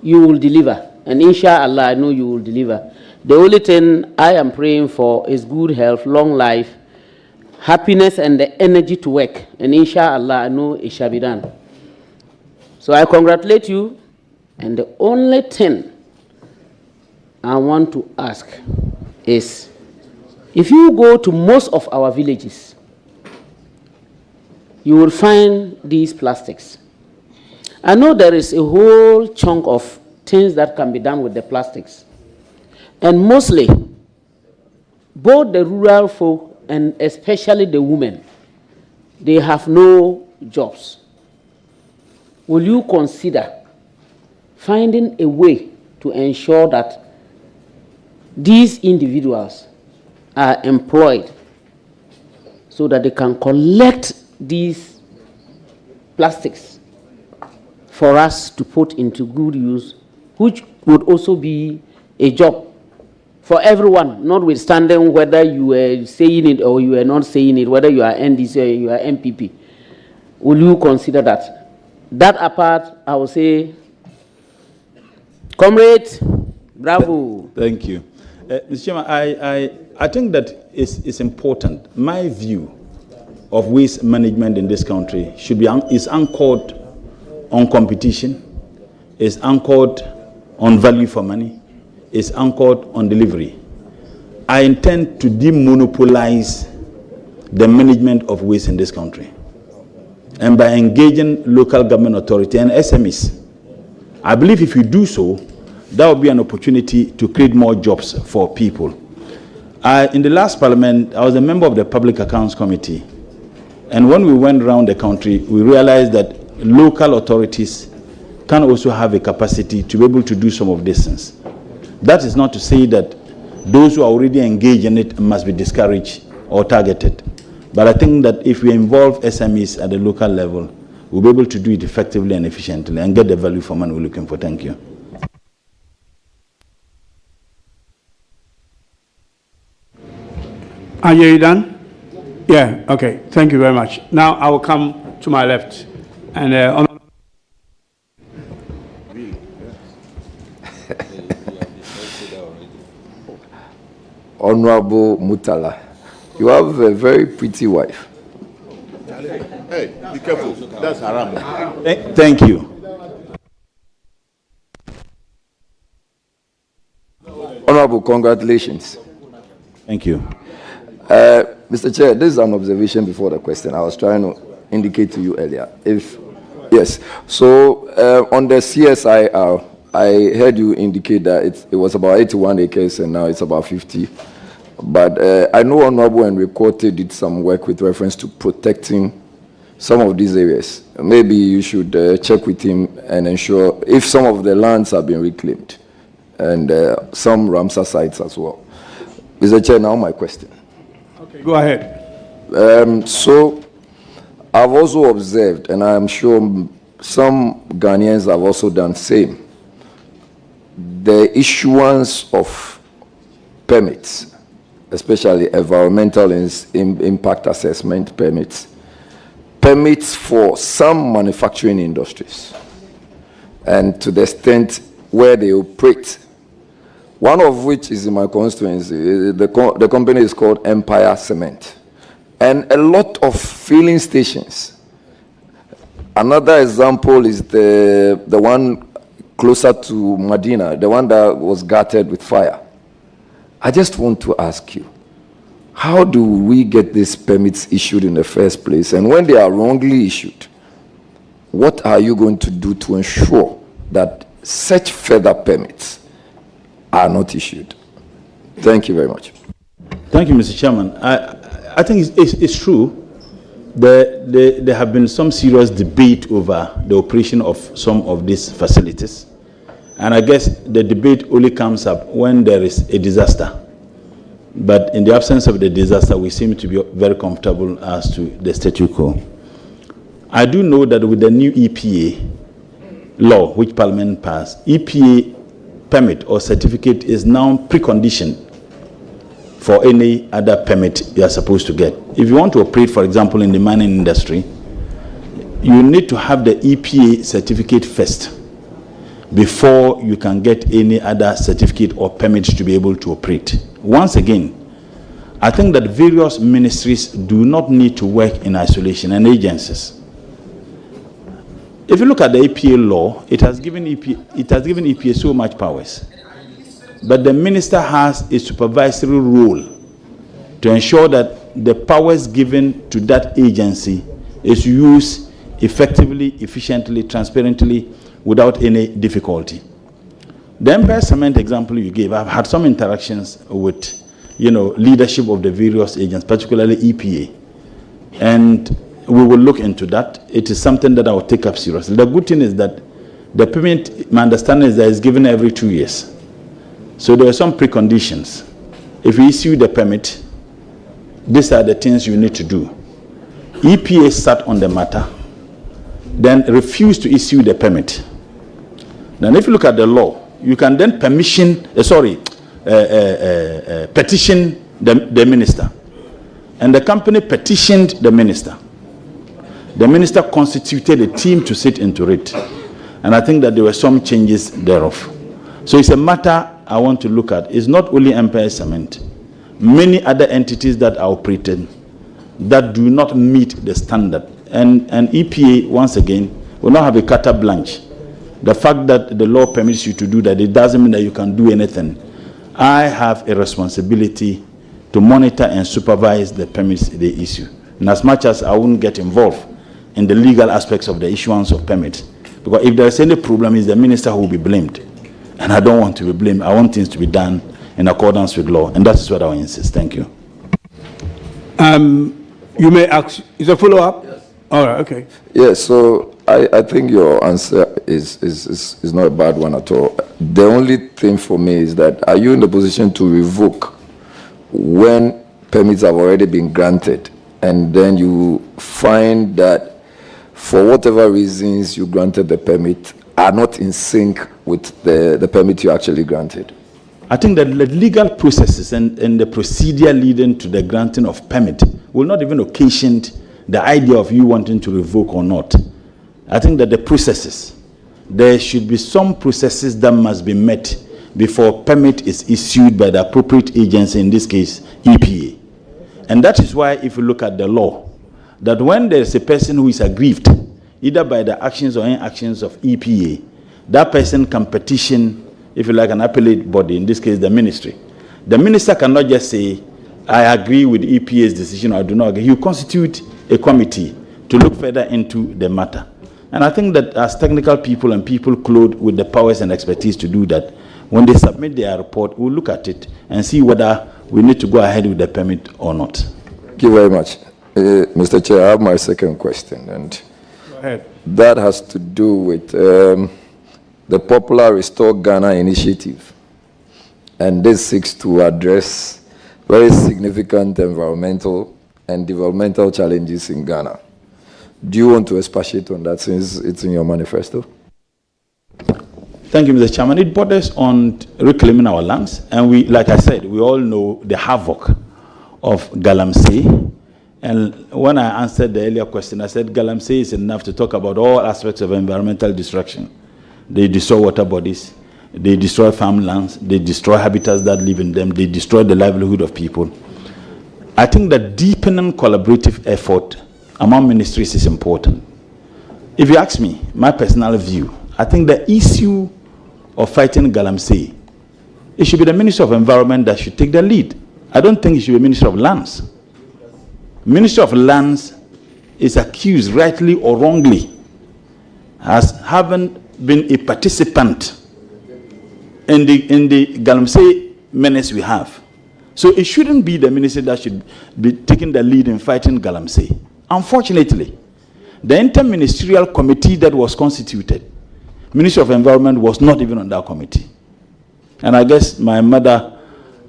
you will deliver. And inshallah, I know you will deliver. The only thing I am praying for is good health, long life, happiness, and the energy to work. And inshallah, I know it shall be done. So I congratulate you. And the only thing I want to ask is, if you go to most of our villages, you will find these plastics. I know there is a whole chunk of things that can be done with the plastics. And mostly, both the rural folk and especially the women, they have no jobs. Will you consider finding a way to ensure that these individuals are employed so that they can collect these plastics for us to put into good use, which would also be a job for everyone, notwithstanding whether you are saying it or you are not saying it, whether you are NDC or you are MPP. Will you consider that? That apart, I will say, comrade, bravo.
Thank you. Mr. Chairman, I think that it's important. My view of waste management in this country is anchored on competition, is anchored on value for money, is anchored on delivery. I intend to demonopolize the management of waste in this country. And by engaging local government authority and SMEs, I believe if you do so, that will be an opportunity to create more jobs for people. In the last parliament, I was a member of the Public Accounts Committee. And when we went around the country, we realized that local authorities can also have a capacity to be able to do some of these things. That is not to say that those who are already engaged in it must be discouraged or targeted. But I think that if we involve SMEs at the local level, we'll be able to do it effectively and efficiently and get the value for money we're looking for. Thank you.
Are you done? Yeah, okay. Thank you very much. Now I will come to my left. And
Honorable Mutala, you have a very pretty wife.
Hey, be careful. That's haram.
Thank you.
Honorable, congratulations.
Thank you.
Mr. Chair, this is an observation before the question. I was trying to indicate to you earlier. Yes. So on the CSIR, I heard you indicate that it was about 81 acres and now it's about 50. But I know Honorable Henry Korte did some work with reference to protecting some of these areas. Maybe you should check with him and ensure if some of the lands have been reclaimed and some Ramsar sites as well. Mr. Chair, now my question.
okay, go ahead.
So I've also observed, and I'm sure some Ghanaians have also done same, the issuance of permits, especially environmental impact assessment permits for some manufacturing industries, and to the extent where they operate. One of which is in my constituency. The company is called Empire Cement, and a lot of filling stations. Another example is the one closer to Medina, the one that was gutted with fire. I just want to ask you, how do we get these permits issued in the first place? And when they are wrongly issued, what are you going to do to ensure that such further permits are not issued? Thank you very much.
Thank you, Mr. Chairman. I think it's true. There have been some serious debate over the operation of some of these facilities. And I guess the debate only comes up when there is a disaster. But in the absence of the disaster, we seem to be very comfortable as to the statu quo. I do know that with the new EPA law, which Parliament passed, EPA permit or certificate is now precondition for any other permit you are supposed to get. If you want to operate, for example, in the mining industry, you need to have the EPA certificate first before you can get any other certificate or permit to be able to operate. Once again, I think that various ministries do not need to work in isolation, and agencies. If you look at the EPA law, it has given EPA so much powers. But the minister has a supervisory role to ensure that the powers given to that agency is used effectively, efficiently, transparently, without any difficulty. The Empire Cement example you gave, I've had some interactions with, leadership of the various agents, particularly EPA. And we will look into that. It is something that I will take up seriously. The good thing is that the permit, my understanding is that it's given every 2 years. So there are some preconditions. If you issue the permit, these are the things you need to do. EPA sat on the matter, then refused to issue the permit. Then if you look at the law, you can then petition the minister. And the company petitioned the minister. The minister constituted a team to sit into it. And I think that there were some changes thereof. So it's a matter I want to look at. It's not only Empire Cement. Many other entities that are operating that do not meet the standard. And EPA, once again, will not have a carte blanche. The fact that the law permits you to do that, it doesn't mean that you can do anything. I have a responsibility to monitor and supervise the permits they issue. And as much as I won't get involved in the legal aspects of the issuance of permits, because if there is any problem, it's the minister who will be blamed. And I don't want to be blamed. I want things to be done in accordance with law. And that is what I will insist. Thank you.
You may ask, is a follow-up? Yes. All right, okay.
Yes, so I think your answer is not a bad one at all. The only thing for me is that, are you in the position to revoke when permits have already been granted, and then you find that for whatever reasons you granted the permit are not in sync with the permit you actually granted?
I think that the legal processes and the procedure leading to the granting of permit will not even occasion the idea of you wanting to revoke or not. I think that the processes, there should be some processes that must be met before permit is issued by the appropriate agency, in this case, EPA. And that is why, if you look at the law, that when there is a person who is aggrieved, either by the actions or inactions of EPA, that person can petition, if you like, an appellate body, in this case, the ministry. The minister cannot just say, I agree with EPA's decision or I do not agree. You constitute a committee to look further into the matter. And I think that as technical people and people clothed with the powers and expertise to do that, when they submit their report, we'll look at it and see whether we need to go ahead with the permit or not.
Thank you very much. Mr. Chair, I have my second question, and
Go ahead.
that has to do with the popular Restore Ghana initiative. And this seeks to address very significant environmental and developmental challenges in Ghana. Do you want to expatiate on that, since it's in your manifesto?
Thank you, Mr. Chairman. It borders on reclaiming our lands. And we, like I said, we all know the havoc of Galamsey. And when I answered the earlier question, I said Galamsey is enough to talk about all aspects of environmental destruction. They destroy water bodies, they destroy farmlands, they destroy habitats that live in them, they destroy the livelihood of people. I think that deepening collaborative effort among ministries is important. If you ask me, my personal view, I think the issue of fighting Galamsey, it should be the Ministry of Environment that should take the lead. I don't think it should be Ministry of Lands. Ministry of Lands is accused, rightly or wrongly, as having been a participant in the Galamsey menace we have. So it shouldn't be the ministry that should be taking the lead in fighting Galamsey. Unfortunately, the interministerial committee that was constituted, Ministry of Environment was not even on that committee. And I guess my mother,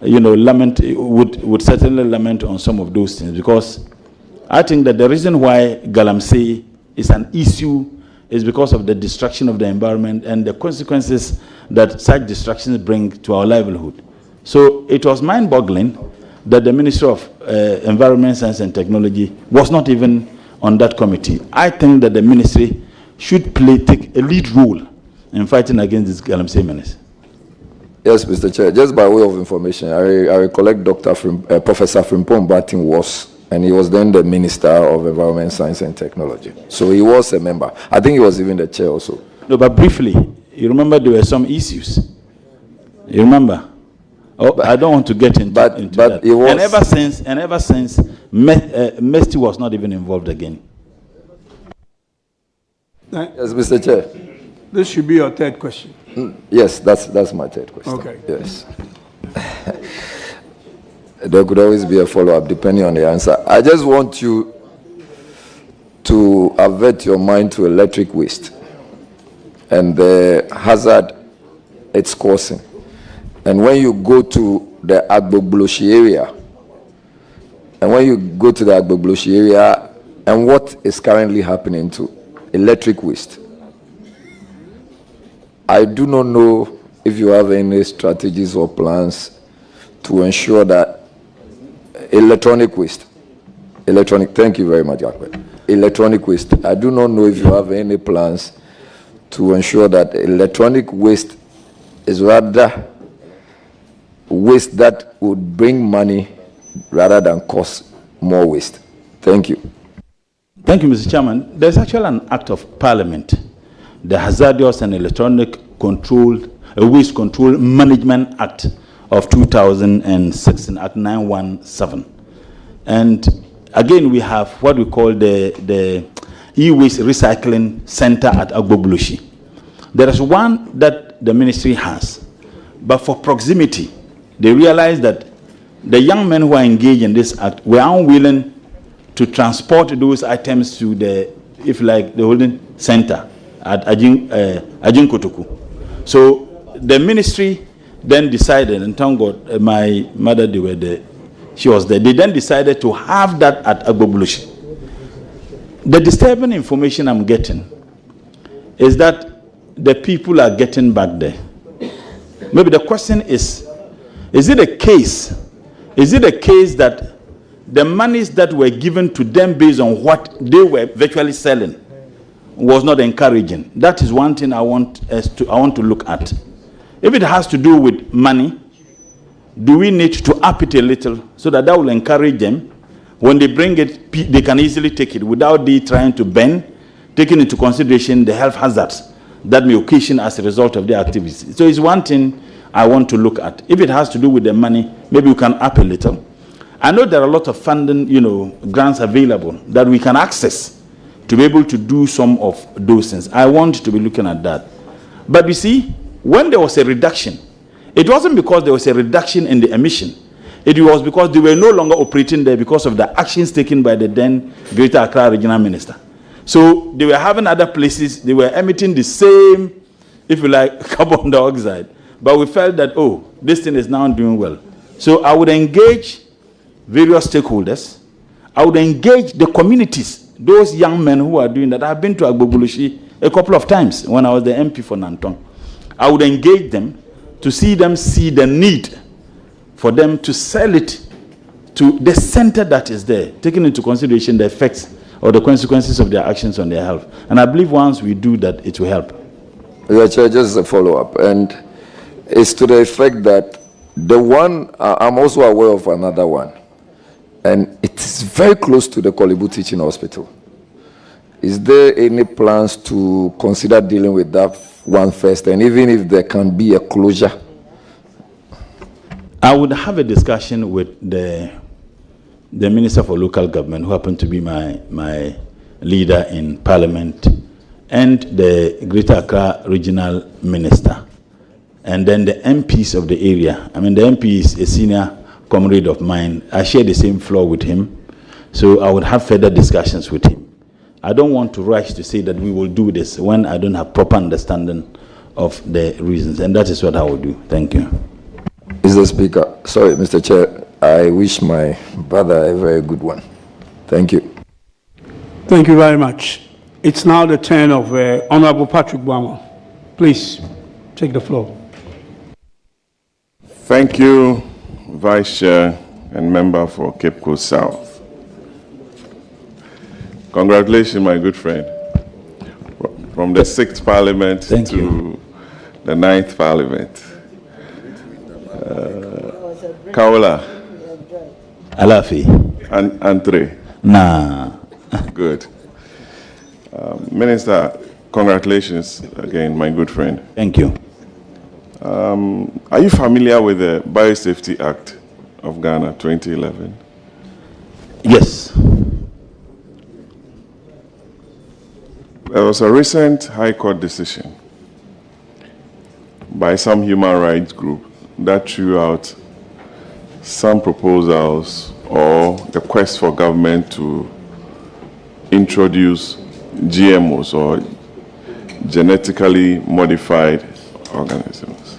would certainly lament on some of those things, because I think that the reason why Galamsey is an issue is because of the destruction of the environment and the consequences that such destructions bring to our livelihood. So it was mind-boggling that the Ministry of Environment, Science and Technology was not even on that committee. I think that the ministry should take a lead role in fighting against this Galamsey menace.
Yes, Mr. Chair. Just by way of information, I recollect Professor Frimpong Batin was, and he was then the Minister of Environment, Science and Technology. So he was a member. I think he was even the chair also.
No, but briefly, you remember there were some issues. You remember? Oh, I don't want to get into that.
It was,
and ever since, Mesty was not even involved again.
Yes, Mr. Chair.
This should be your third question.
Yes, that's my third question.
Okay.
Yes. There could always be a follow-up depending on the answer. I just want you to avert your mind to electric waste and the hazard it's causing. And when you go to the Agbogloshi area, and what is currently happening to electric waste. I do not know if you have any strategies or plans to ensure that electronic waste, thank you very much, Jakwe. Electronic waste, I do not know if you have any plans to ensure that electronic waste is rather waste that would bring money rather than cost more waste. Thank you.
Thank you, Mr. Chairman. There's actually an act of parliament, the Hazardous and Electronic Waste Control Management Act of 2016, Act 917. And again, we have what we call the e-waste recycling center at Agboglushi. There is one that the ministry has, but for proximity, they realized that the young men who are engaged in this act were unwilling to transport those items to the, if like, the holding center at Ajinkotoku. So the ministry then decided, and thank God, my mother, she was there. They then decided to have that at Agboglushi. The disturbing information I'm getting is that the people are getting back there. Maybe the question is it a case that the monies that were given to them based on what they were virtually selling was not encouraging? That is one thing I want to look at. If it has to do with money, do we need to up it a little so that will encourage them? When they bring it, they can easily take it without they trying to bend, taking into consideration the health hazards that may occasion as a result of their activities. So it's one thing I want to look at. If it has to do with the money, maybe we can up a little. I know there are a lot of funding, grants available that we can access to be able to do some of those things. I want to be looking at that. But you see, when there was a reduction, it wasn't because there was a reduction in the emission. It was because they were no longer operating there because of the actions taken by the then Greater Accra Regional Minister. So they were having other places, they were emitting the same, if you like, carbon dioxide. But we felt that, this thing is now doing well. So I would engage various stakeholders. I would engage the communities, those young men who are doing that. I've been to Agboglushi a couple of times when I was the MP for Nanton. I would engage them to see the need for them to sell it to the center that is there, taking into consideration the effects or the consequences of their actions on their health. And I believe once we do that, it will help.
Your Chair, just a follow-up, and it's to the effect that the one, I'm also aware of another one, and it is very close to the Kolebu Teaching Hospital. Is there any plans to consider dealing with that one first, and even if there can be a closure?
I would have a discussion with the Minister for Local Government, who happened to be my leader in Parliament, and the Greater Accra Regional Minister, and then the MPs of the area. I mean, the MP is a senior comrade of mine. I share the same floor with him, so I would have further discussions with him. I don't want to rush to say that we will do this when I don't have proper understanding of the reasons, and that is what I will do. Thank you.
Mr. Speaker, sorry, Mr. Chair, I wish my brother a very good one. Thank you.
Thank you very much. It's now the turn of Honorable Patrick Bwama. Please take the floor.
Thank you, Vice Chair and Member for Cape Coast South. Congratulations, my good friend. From the 6th Parliament to the 9th Parliament. Kaola.
Alafi.
Andre.
Nah.
Good. Minister, congratulations again, my good friend.
Thank you.
Are you familiar with the Biosafety Act of Ghana 2011?
Yes.
There was a recent High Court decision by some human rights group that threw out some proposals or the quest for government to introduce GMOs or genetically modified organisms.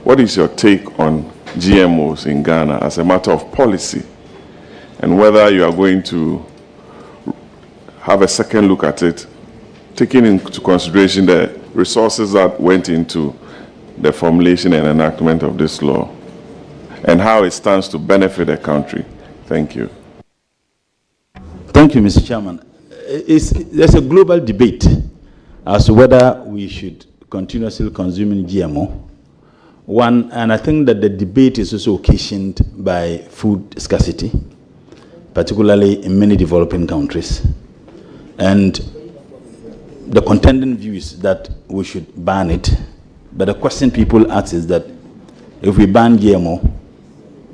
What is your take on GMOs in Ghana as a matter of policy, and whether you are going to have a second look at it, taking into consideration the resources that went into the formulation and enactment of this law and how it stands to benefit the country. Thank you.
Thank you, Mr. Chairman. There's a global debate as to whether we should continuously consuming GMO. One, and I think that the debate is also occasioned by food scarcity, particularly in many developing countries. And the contending view is that we should ban it. But the question people ask is that if we ban GMO,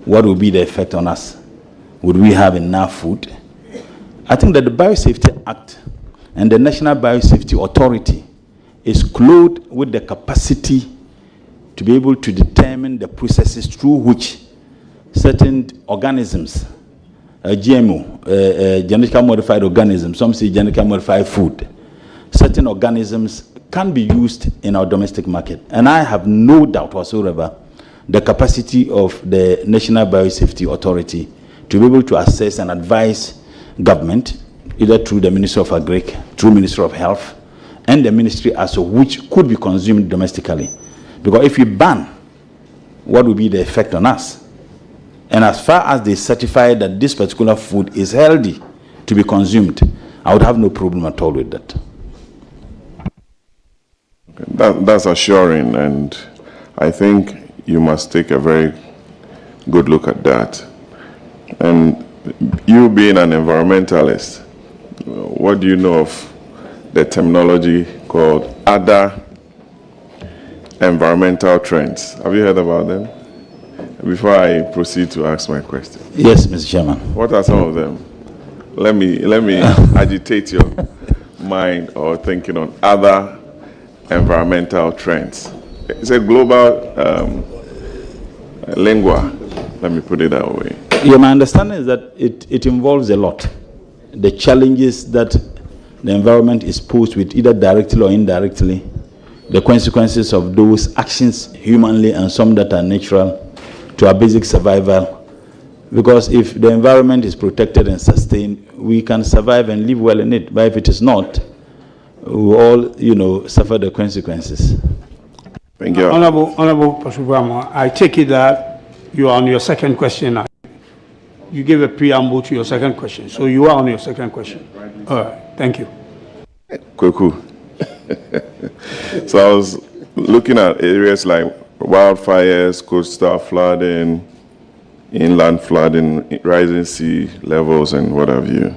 what will be the effect on us? Would we have enough food? I think that the Biosafety Act and the National Biosafety Authority is clothed with the capacity to be able to determine the processes through which certain organisms, GMO, genetically modified organisms, some say genetically modified food, certain organisms can be used in our domestic market. And I have no doubt whatsoever the capacity of the National Biosafety Authority to be able to assess and advise government, either through the Ministry of Agri, through Ministry of Health, and the ministry as to which could be consumed domestically. Because if we ban, what will be the effect on us? And as far as they certify that this particular food is healthy to be consumed, I would have no problem at all with that.
That's assuring, and I think you must take a very good look at that. And you being an environmentalist, what do you know of the terminology called other environmental trends? Have you heard about them? Before I proceed to ask my question.
Yes, Mr. Chairman.
What are some of them? Let me agitate your mind or thinking on other environmental trends. It's a global lingua, let me put it that way.
Yeah, my understanding is that it involves a lot. The challenges that the environment is posed with, either directly or indirectly, the consequences of those actions humanly and some that are natural to our basic survival. Because if the environment is protected and sustained, we can survive and live well in it. But if it is not, we all, suffer the consequences.
Thank you.
Honorable Pasubama, I take it that you are on your second question now. You gave a preamble to your second question, so you are on your second question. All right, thank you.
Kweku. So I was looking at areas like wildfires, coastal flooding, inland flooding, rising sea levels, and what have you.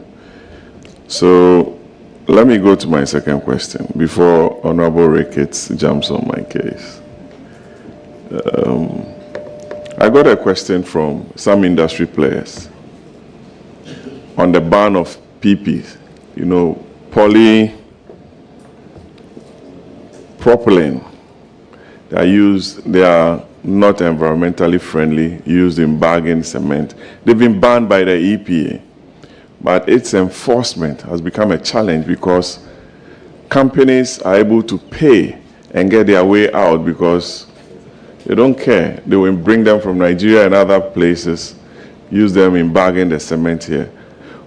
So let me go to my second question before Honorable Ricketts jumps on my case. I got a question from some industry players on the ban of PPs. Polypropylene. They are not environmentally friendly, used in bagging cement. They've been banned by the EPA. But its enforcement has become a challenge because companies are able to pay and get their way out because they don't care. They will bring them from Nigeria and other places, use them in bagging the cement here.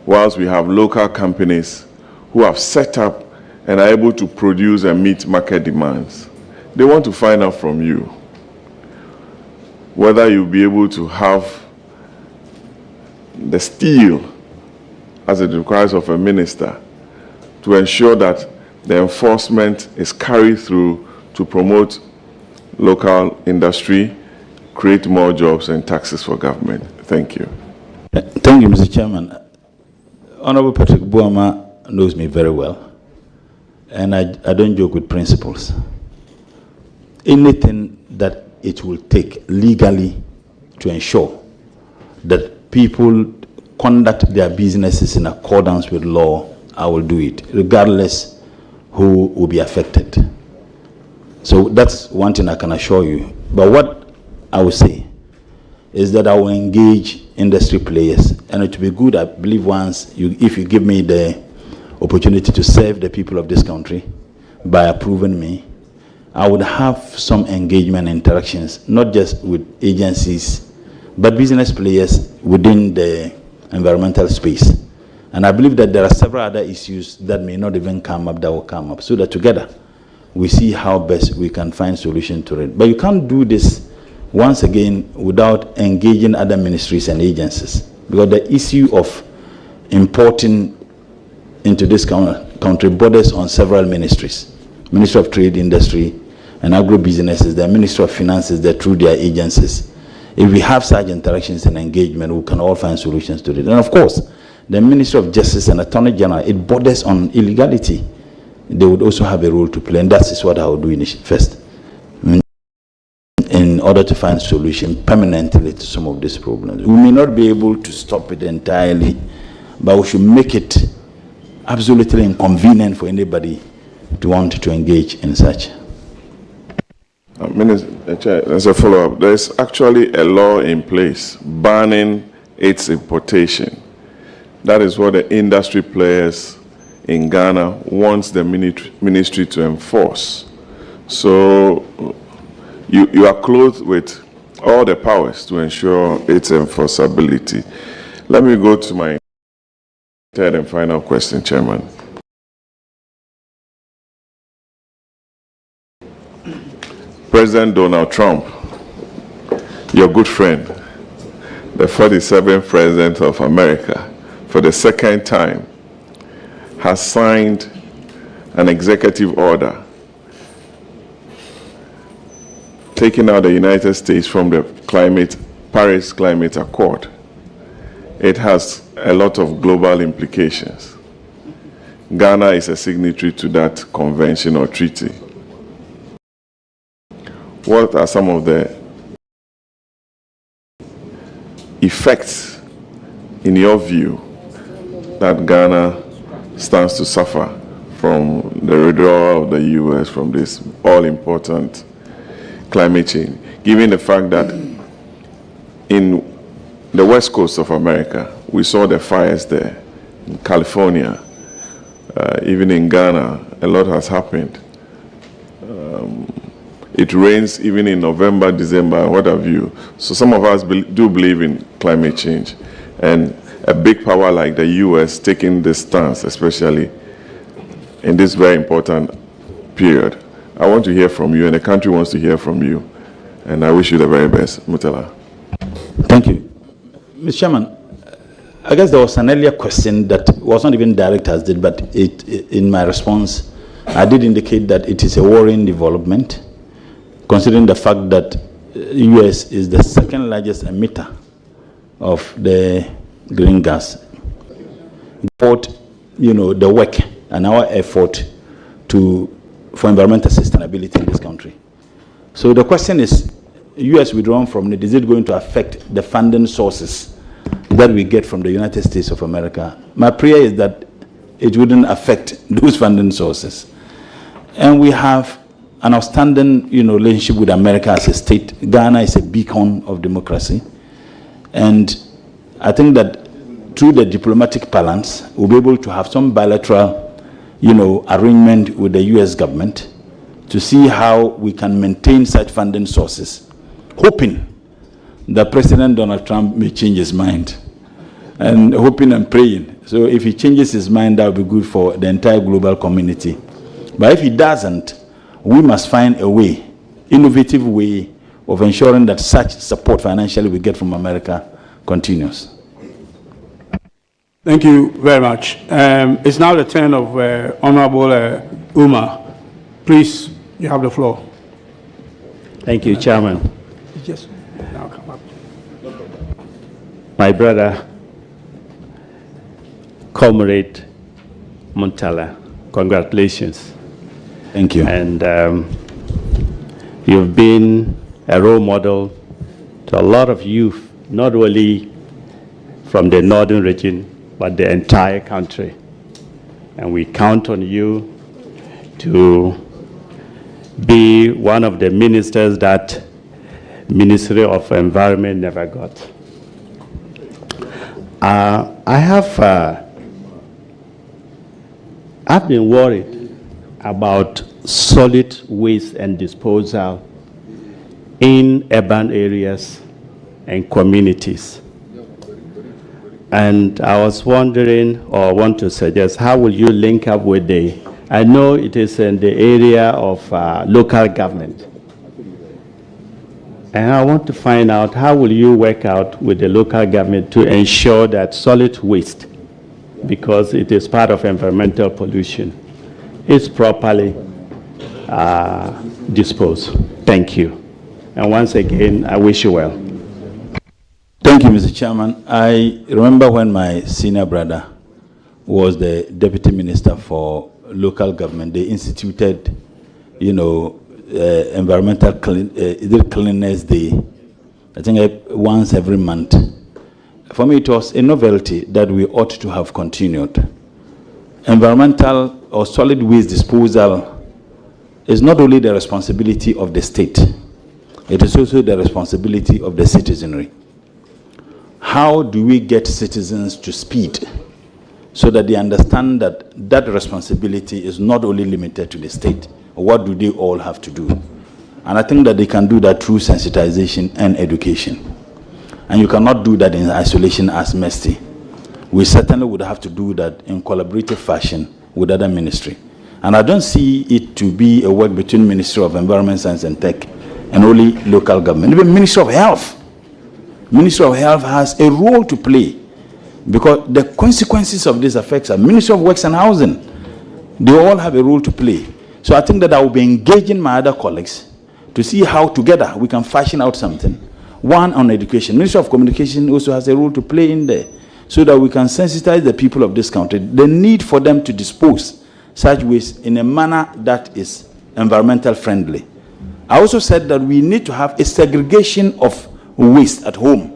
Whilst we have local companies who have set up and are able to produce and meet market demands. They want to find out from you whether you'll be able to have the steel as it requires of a minister to ensure that the enforcement is carried through to promote local industry, create more jobs and taxes for government. Thank you.
Thank you, Mr. Chairman. Honorable Patrick Buama knows me very well, and I don't joke with principles. Anything that it will take legally to ensure that people conduct their businesses in accordance with law, I will do it, regardless who will be affected. So that's one thing I can assure you. But what I will say is that I will engage industry players, and it will be good, I believe, if you give me the opportunity to serve the people of this country by approving me, I would have some engagement and interactions, not just with agencies, but business players within the environmental space. And I believe that there are several other issues that may not even come up that will come up, so that together we see how best we can find solution to it. But you can't do this once again without engaging other ministries and agencies, because the issue of importing into this country borders on several ministries. Ministry of Trade, Industry, and Agro-Businesses, the Ministry of Finances, they're through their agencies. If we have such interactions and engagement, we can all find solutions to it. And of course, the Ministry of Justice and Attorney General, it borders on illegality. They would also have a role to play, and that is what I will do first, in order to find solution permanently to some of these problems. We may not be able to stop it entirely, but we should make it absolutely inconvenient for anybody to want to engage in such.
Minister, as a follow-up, there's actually a law in place banning its importation. That is what the industry players in Ghana wants the ministry to enforce. So you are clothed with all the powers to ensure its enforceability. Let me go to my third and final question, Chairman. President Donald Trump, your good friend, the 47th President of America, for the second time, has signed an executive order taking out the United States from the Paris Climate Accord. It has a lot of global implications. Ghana is a signatory to that convention or treaty. What are some of the effects, in your view, that Ghana stands to suffer from the withdrawal of the U.S. from this all-important climate change, given the fact that in the west coast of America, we saw the fires there, in California, even in Ghana, a lot has happened. It rains even in November, December, what have you. So some of us do believe in climate change. And a big power like the U.S. taking this stance, especially in this very important period. I want to hear from you, and the country wants to hear from you. And I wish you the very best. Mutala.
Thank you. Mr. Chairman, I guess there was an earlier question that was not even direct as did, but in my response, I did indicate that it is a worrying development, considering the fact that U.S. is the second largest emitter of the green gas. Both, the work and our effort for environmental sustainability in this country. So the question is, U.S. withdrawing from it, is it going to affect the funding sources that we get from the United States of America? My prayer is that it wouldn't affect those funding sources. And we have an outstanding, relationship with America as a state. Ghana is a beacon of democracy. And I think that through the diplomatic balance, we'll be able to have some bilateral, arrangement with the U.S. government to see how we can maintain such funding sources, hoping that President Donald Trump may change his mind, and hoping and praying. So if he changes his mind, that will be good for the entire global community. But if he doesn't, we must find a way, innovative way of ensuring that such support financially we get from America continues.
Thank you very much. It's now the turn of Honorable Umar. Please, you have the floor.
Thank you, Chairman.
Yes. Now come up.
My brother, Comrade Montala, congratulations.
Thank you.
And you've been a role model to a lot of youth, not only from the northern region, but the entire country. And we count on you to be one of the ministers that Ministry of Environment never got. I've been worried about solid waste and disposal in urban areas and communities. And I was wondering, or want to suggest, how will you link up with I know it is in the area of local government. And I want to find out how will you work out with the local government to ensure that solid waste, because it is part of environmental pollution, is properly disposed. Thank you. And once again, I wish you well.
Thank you, Mr. Chairman. I remember when my senior brother was the Deputy Minister for Local Government, they instituted, environmental cleanliness day, I think once every month. For me, it was a novelty that we ought to have continued. Environmental or solid waste disposal is not only the responsibility of the state, it is also the responsibility of the citizenry. How do we get citizens to speed so that they understand that that responsibility is not only limited to the state? What do they all have to do? And I think that they can do that through sensitization and education. And you cannot do that in isolation as MESTI. We certainly would have to do that in collaborative fashion with other ministry. And I don't see it to be a work between Ministry of Environment, Science and Tech and only local government. Even Ministry of Health. Ministry of Health has a role to play because the consequences of this affects are Ministry of Works and Housing. They all have a role to play. So I think that I will be engaging my other colleagues to see how together we can fashion out something. One on education. Ministry of Communication also has a role to play in there so that we can sensitize the people of this country, the need for them to dispose such waste in a manner that is environmental friendly. I also said that we need to have a segregation of waste at home.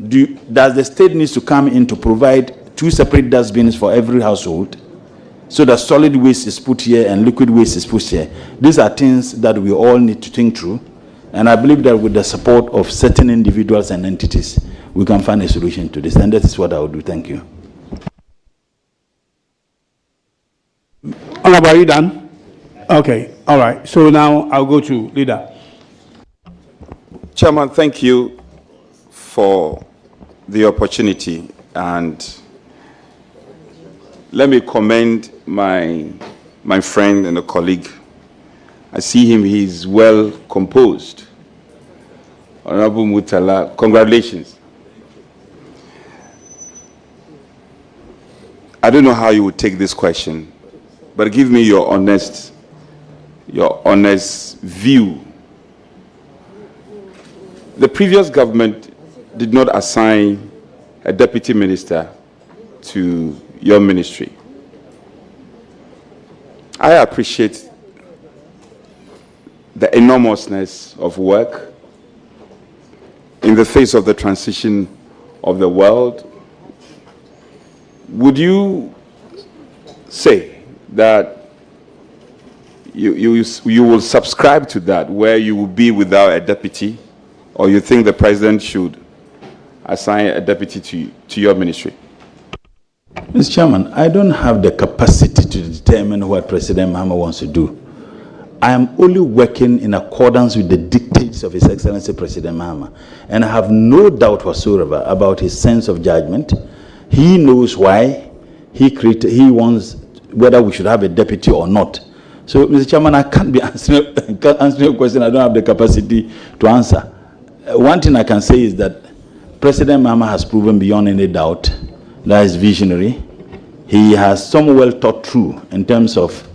Does the state needs to come in to provide 2 separate dustbins for every household so that solid waste is put here and liquid waste is put here? These are things that we all need to think through. And I believe that with the support of certain individuals and entities, we can find a solution to this. And that is what I will do. Thank you.
Honorable, are you done? Okay, all right. So now I'll go to Leader.
Chairman, thank you for the opportunity. And let me commend my friend and a colleague. I see him, he's well composed. Honorable Mutala, congratulations. I don't know how you would take this question, but give me your honest view. The previous government did not assign a deputy minister to your ministry. I appreciate the enormousness of work in the face of the transition of the world. Would you say that you will subscribe to that, where you will be without a deputy, or you think the president should assign a deputy to your ministry?
Mr. Chairman, I don't have the capacity to determine what President Mahama wants to do. I am only working in accordance with the dictates of His Excellency President Mahama. And I have no doubt whatsoever about his sense of judgment. He knows why he wants whether we should have a deputy or not. So, Mr. Chairman, I can't be answering your question. I don't have the capacity to answer. One thing I can say is that President Mahama has proven beyond any doubt that he's visionary. He has some well thought through in terms of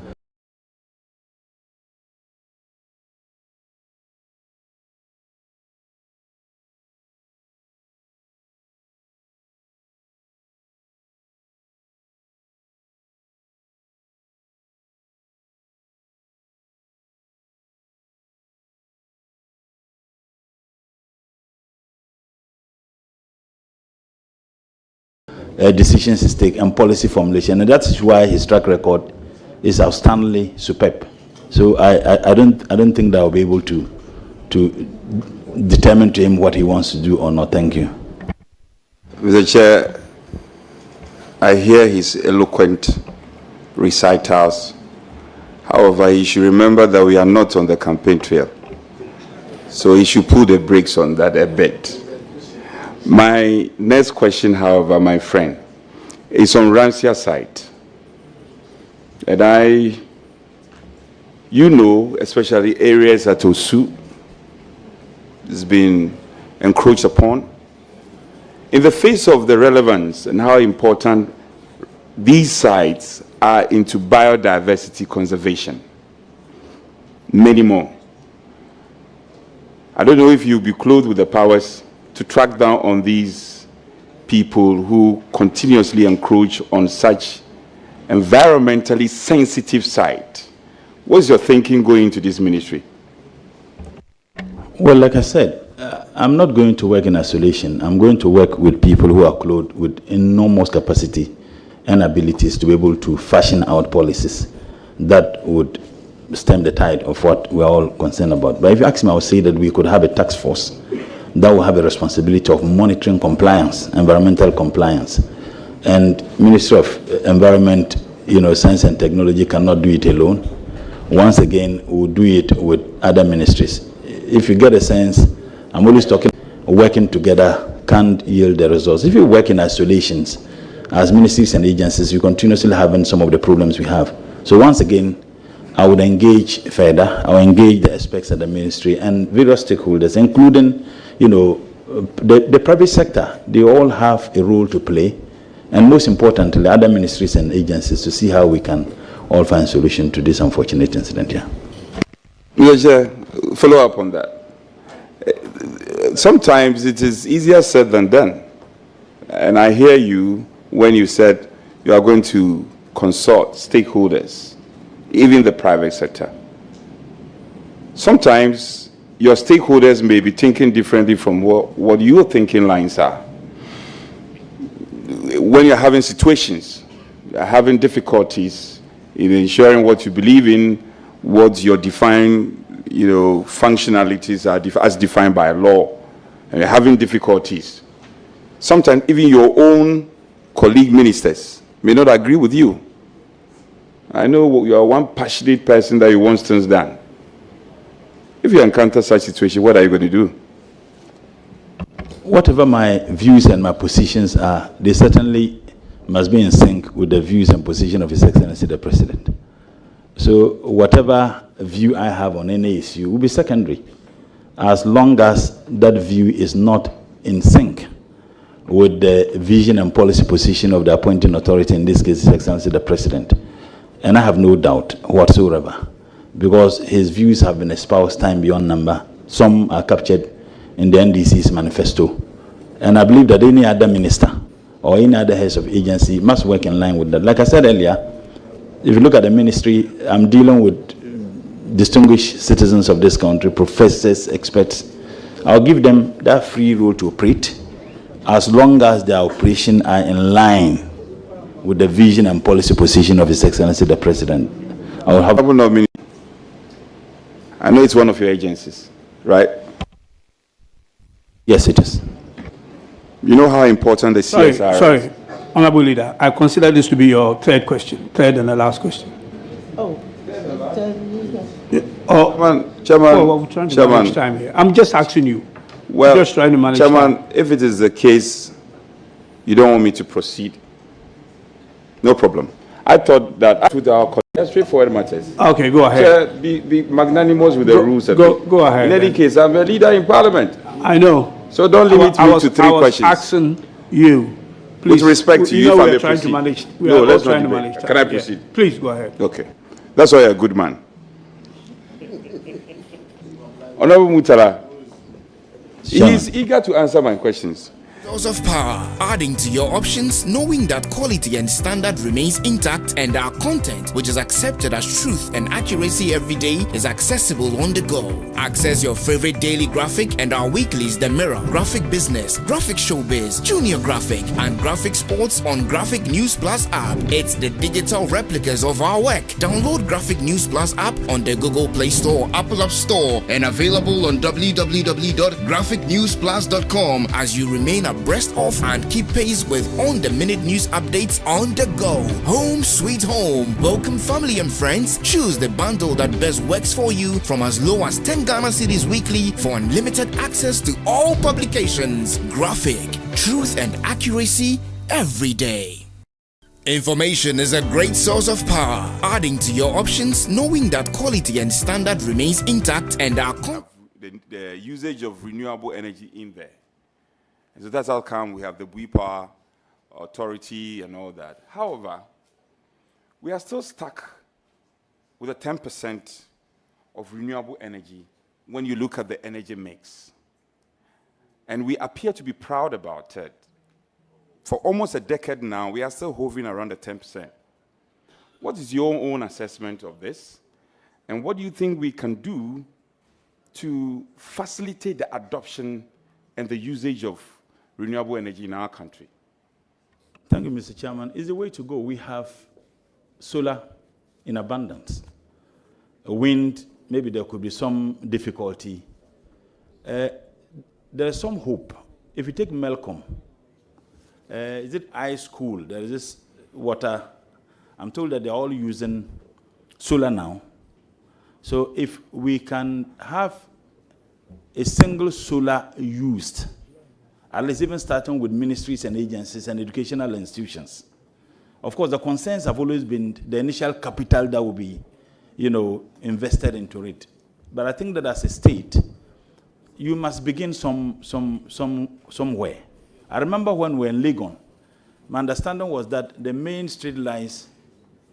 decisions is taken and policy formulation, and that is why his track record is outstandingly superb. So I don't think that I'll be able to determine to him what he wants to do or not. Thank you.
Mr. Chair, I hear his eloquent recitals. However, he should remember that we are not on the campaign trail. So he should pull the brakes on that a bit. My next question, however, my friend, is on Ransia side. And you know, especially areas at Osu, has been encroached upon. In the face of the relevance and how important these sites are into biodiversity conservation, many more. I don't know if you'll be clothed with the powers to track down on these people who continuously encroach on such environmentally sensitive site. What's your thinking going into this ministry?
Well, like I said, I'm not going to work in isolation. I'm going to work with people who are clothed with enormous capacity and abilities to be able to fashion out policies that would stem the tide of what we're all concerned about. But if you ask me, I would say that we could have a task force that will have a responsibility of monitoring compliance, environmental compliance. And Ministry of Environment, Science and Technology cannot do it alone. Once again, we'll do it with other ministries. If you get a sense, I'm always talking, working together can't yield the results. If you work in isolations, as ministries and agencies, you continuously having some of the problems we have. So once again, I would engage further. I will engage the experts at the ministry and various stakeholders, including, the private sector. They all have a role to play, and most importantly, other ministries and agencies, to see how we can all find a solution to this unfortunate incident here.
Follow up on that. Sometimes it is easier said than done. And I hear you when you said you are going to consult stakeholders, even the private sector. Sometimes your stakeholders may be thinking differently from what your thinking lines are. When you're having situations, you're having difficulties in ensuring what you believe in, what your defined functionalities are as defined by law, and you're having difficulties. Sometimes even your own colleague ministers may not agree with you. I know you are one passionate person that you want things done. If you encounter such situation, what are you going to do?
Whatever my views and my positions are, they certainly must be in sync with the views and position of His Excellency the President. So whatever view I have on any issue will be secondary, as long as that view is not in sync with the vision and policy position of the appointing authority, in this case His Excellency the President. And I have no doubt whatsoever, because his views have been espoused time beyond number. Some are captured in the NDC's manifesto. And I believe that any other minister or any other heads of agency must work in line with that. Like I said earlier, if you look at the ministry, I'm dealing with distinguished citizens of this country, professors, experts. I'll give them that free role to operate, as long as their operation are in line with the vision and policy position of His Excellency the President. I will have.
I know it's one of your agencies, right?
Yes, it is.
You know how important the CSR is.
Sorry, Honorable Leader, I consider this to be your third and the last question.
Chairman,
we're trying to manage time here. I'm just asking you.
Well,
just trying to manage
Chairman,
time.
if it is the case, you don't want me to proceed, no problem. I thought that with our straightforward matters.
Okay, go ahead.
Be magnanimous with the rules.
Go ahead.
In any case, I'm a leader in Parliament.
I know.
So don't limit me to three questions.
I was asking you, please.
With respect to you, if I may
trying
proceed.
to manage. We
No,
are
let's
trying
not
to
debate.
manage.
Can I
time.
proceed?
Yeah. Please go ahead.
Okay. That's why you're a good man. Honorable Mutala, he is eager to answer my questions.
Source of power, adding to your options, knowing that quality and standard remains intact, and our content, which is accepted as truth and accuracy every day, is accessible on the go. Access your favorite daily graphic and our weeklies The Mirror, Graphic Business, Graphic Showbiz, Junior Graphic, and Graphic Sports on Graphic News Plus app. It's the digital replicas of our work. Download Graphic News Plus app on the Google Play Store, Apple App Store, and available on www.graphicnewsplus.com as you remain abreast abreast of and keep pace with on-the-minute news updates on the go. Home sweet home. Welcome family and friends. Choose the bundle that best works for you from as low as 10 Ghana cedis weekly for unlimited access to all publications. Graphic, truth and accuracy every day. Information is a great source of power. Adding to your options, knowing that quality and standard remains intact and our
the usage of renewable energy in there. And so that's how come we have the WIPA authority and all that. However, we are still stuck with a 10% of renewable energy when you look at the energy mix. And we appear to be proud about it. For almost a decade now, we are still hovering around the 10%. What is your own assessment of this? And what do you think we can do to facilitate the adoption and the usage of renewable energy in our country?
Thank you, Mr. Chairman. It's the way to go. We have solar in abundance. Wind, maybe there could be some difficulty. There's some hope. If you take Melcom, is it ice cool? There is this water. I'm told that they're all using solar now. So if we can have a single solar used, at least even starting with ministries and agencies and educational institutions. Of course, the concerns have always been the initial capital that will be, invested into it. But I think that as a state, you must begin somewhere. I remember when we were in Legon, my understanding was that the main street lines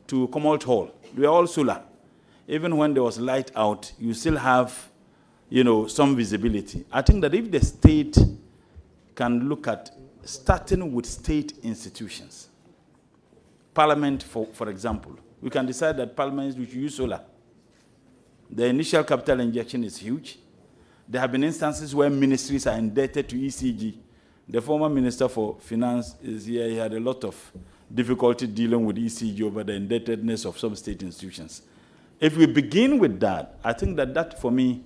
to Commonwealth Hall, they were all solar. Even when there was light out, you still have, some visibility. I think that if the state can look at starting with state institutions, Parliament, for example, we can decide that parliaments which use solar. The initial capital injection is huge. There have been instances where ministries are indebted to ECG. The former Minister for Finance is here. He had a lot of difficulty dealing with ECG over the indebtedness of some state institutions. If we begin with that, I think that for me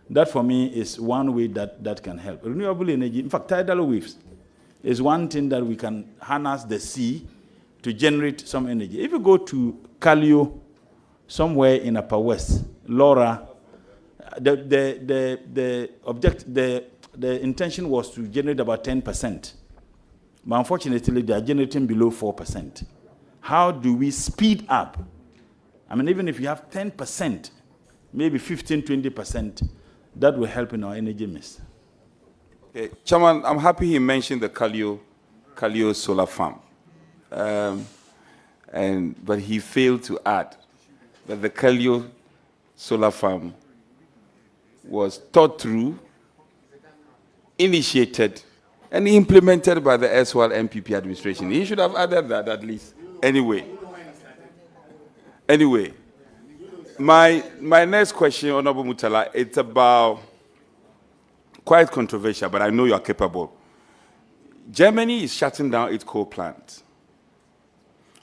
is one way that can help. Renewable energy, in fact, tidal waves is one thing that we can harness the sea to generate some energy. If you go to Kalio, somewhere in Upper West, Laura, the intention was to generate about 10%. But unfortunately, they are generating below 4%. How do we speed up? I mean, even if you have 10%, maybe 15, 20%, that will help in our energy mix.
Okay. Chairman, I'm happy he mentioned the Kalio solar farm. But he failed to add that the Kalio solar farm was thought through, initiated, and implemented by the erstwhile MPP administration. He should have added that at least. Anyway, my next question, Honorable Mutala, it's about quite controversial, but I know you are capable. Germany is shutting down its coal plants.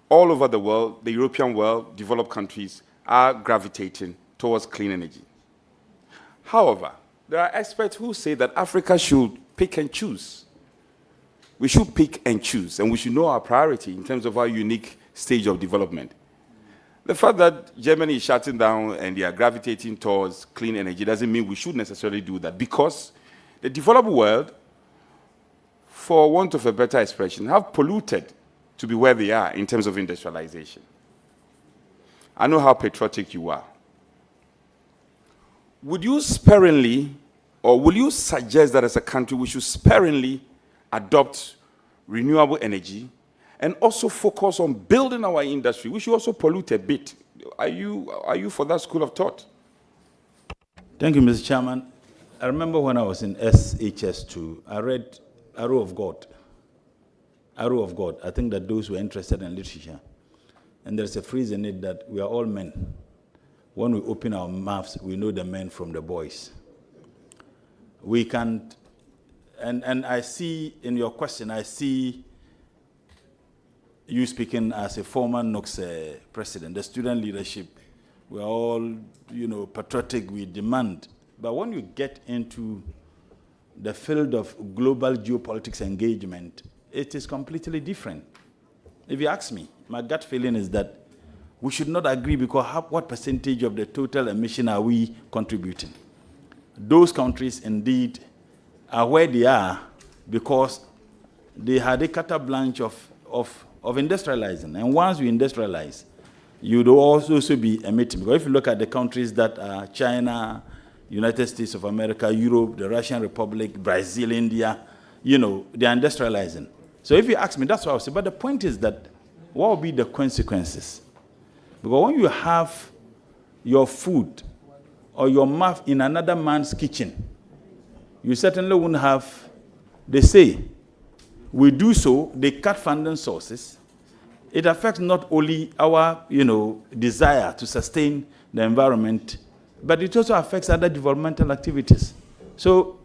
All over the world, the European world, developed countries are gravitating towards clean energy. However, there are experts who say that Africa should pick and choose. We should pick and choose, and we should know our priority in terms of our unique stage of development. The fact that Germany is shutting down and they are gravitating towards clean energy doesn't mean we should necessarily do that, because the developed world, for want of a better expression, have polluted to be where they are in terms of industrialization. I know how patriotic you are. Would you sparingly, or will you suggest that as a country we should sparingly adopt renewable energy and also focus on building our industry? We should also pollute a bit. Are you for that school of thought?
Thank you, Mr. Chairman. I remember when I was in SHS2, I read Arrow of God. Arrow of God. I think that those who are interested in literature. And there's a phrase in it that we are all men. When we open our mouths, we know the men from the boys. We can't, and I see in your question, I see you speaking as a former NOX president, the student leadership. We're all, patriotic, we demand. But when you get into the field of global geopolitics engagement, it is completely different. If you ask me, my gut feeling is that we should not agree because what percentage of the total emission are we contributing? Those countries indeed are where they are because they had a carte blanche of industrializing. And once you industrialize, you would also be emitting. Because if you look at the countries that are China, United States of America, Europe, the Russian Republic, Brazil, India, they are industrializing. So if you ask me, that's what I would say. But the point is that what will be the consequences? Because when you have your food or your mouth in another man's kitchen, you certainly won't have, they say, we do so, they cut funding sources. It affects not only our, desire to sustain the environment, but it also affects other developmental activities. So,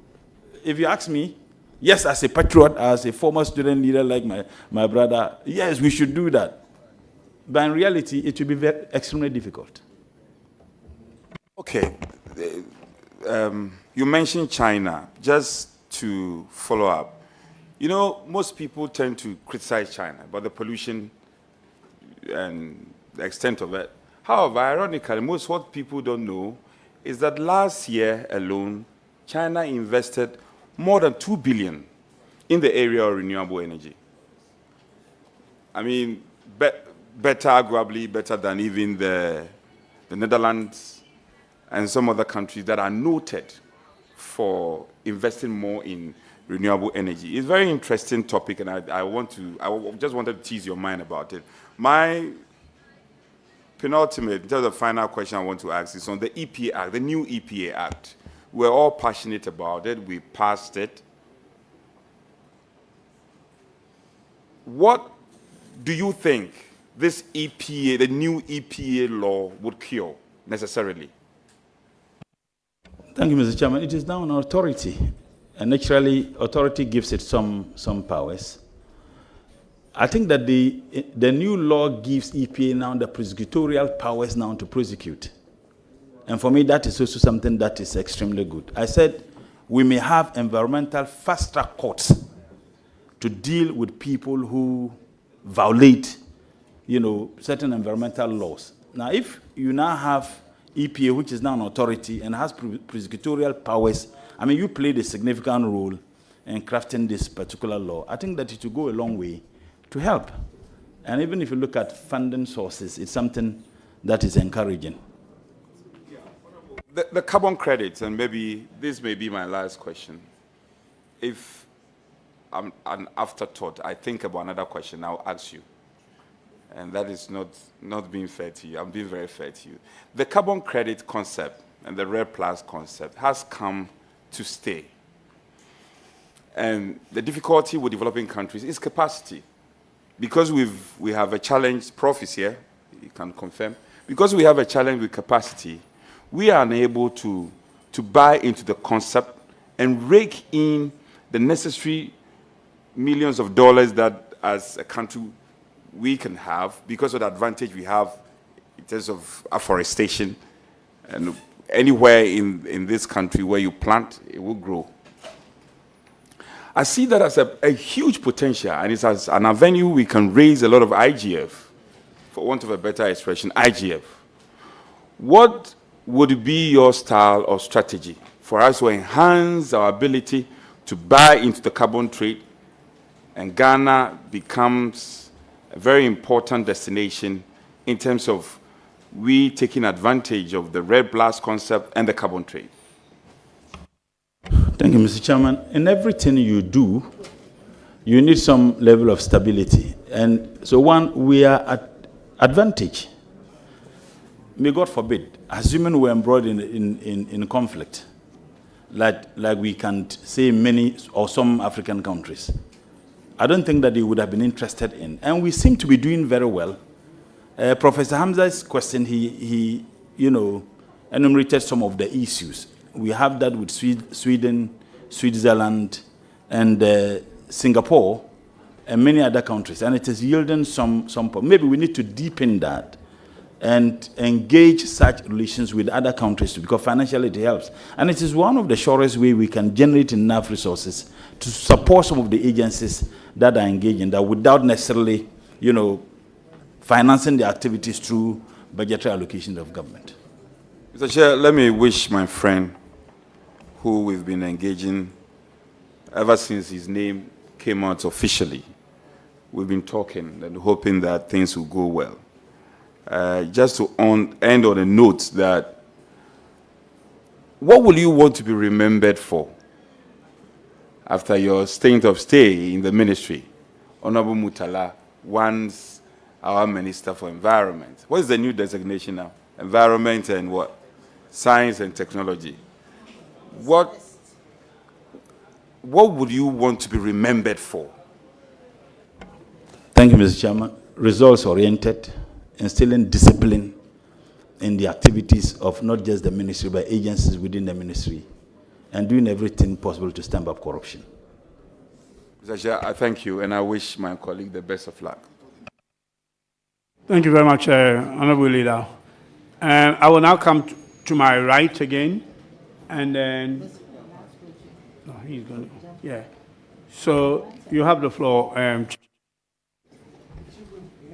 if you ask me, yes, as a patriot, as a former student leader like my brother, yes, we should do that. But in reality, it will be extremely difficult.
Okay. You mentioned China. Just to follow up, most people tend to criticize China about the pollution and the extent of it. However, ironically, what people don't know is that last year alone, China invested more than $2 billion in the area of renewable energy. I mean, arguably better than even the Netherlands and some other countries that are noted for investing more in renewable energy. It's a very interesting topic, and I just wanted to tease your mind about it. My penultimate, in terms of the final question I want to ask is on the EPA Act, the new EPA Act. We're all passionate about it. We passed it. What do you think this EPA, the new EPA law, would cure necessarily?
Thank you, Mr. Chairman. It is now an authority. And naturally, authority gives it some powers. I think that the new law gives EPA now the prosecutorial powers now to prosecute. And for me, that is also something that is extremely good. I said we may have environmental fast-track courts to deal with people who violate, certain environmental laws. Now, if you now have EPA, which is now an authority and has prosecutorial powers, you played a significant role in crafting this particular law. I think that it will go a long way to help. And even if you look at funding sources, it's something that is encouraging.
The carbon credits, and maybe this may be my last question. If I'm an afterthought, I think about another question, I'll ask you. And that is not being fair to you. I'm being very fair to you. The carbon credit concept and the RED Plus concept has come to stay. And the difficulty with developing countries is capacity. Because we have a challenge, Prof is here, he can confirm. Because we have a challenge with capacity, we are unable to buy into the concept and rake in the necessary millions of dollars that, as a country, we can have because of the advantage we have in terms of afforestation. And anywhere in this country where you plant, it will grow. I see that as a huge potential, and it's as an avenue we can raise a lot of IGF, for want of a better expression, IGF. What would be your style or strategy for us to enhance our ability to buy into the carbon trade, and Ghana becomes a very important destination in terms of we taking advantage of the RED Plus concept and the carbon trade?
Thank you, Mr. Chairman. In everything you do, you need some level of stability. And so we are at advantage. May God forbid, assuming we're embroiled in conflict, like we can say many or some African countries, I don't think that they would have been interested in. And we seem to be doing very well. Professor Hamza's question, he enumerated some of the issues. We have that with Sweden, Switzerland, and Singapore, and many other countries, and it is yielding some. Maybe we need to deepen that. and engage such relations with other countries too, because financially it helps. And it is one of the surest way we can generate enough resources to support some of the agencies that are engaged in that without necessarily, financing the activities through budgetary allocation of government.
Mr. Chair, let me wish my friend, who we've been engaging ever since his name came out officially. We've been talking and hoping that things will go well. Just to end on a note that, what will you want to be remembered for after your stint of stay in the ministry? Honorable Mutala, once our Minister for Environment. What is the new designation now? Environment and what? Science and technology. What would you want to be remembered for?
Thank you, Mr. Chairman. Results-oriented, instilling discipline in the activities of not just the ministry, but agencies within the ministry, and doing everything possible to stamp up corruption.
Mr. Chair, I thank you, and I wish my colleague the best of luck.
Thank you very much, Honorable Leader. I will now come to my right again, and then... No, he's going to... Yeah. So, you have the floor.
He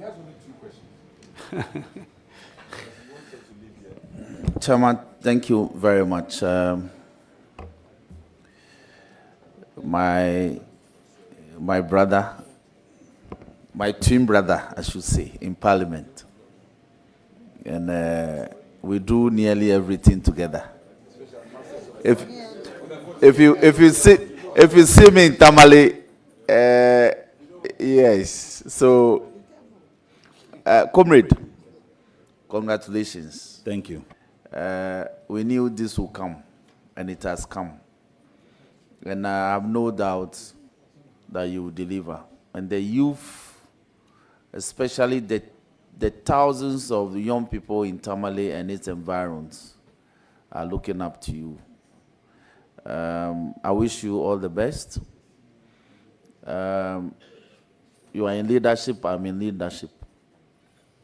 has only 2 questions.
Chairman, thank you very much. My brother, my twin brother, I should say, in Parliament, and we do nearly everything together. If you see me in Tamale, yes. So, comrade, congratulations.
Thank you.
We knew this would come, and it has come. And I have no doubt that you will deliver. And the youth, especially the thousands of young people in Tamale and its environs, are looking up to you. I wish you all the best. You are in leadership, I'm in leadership.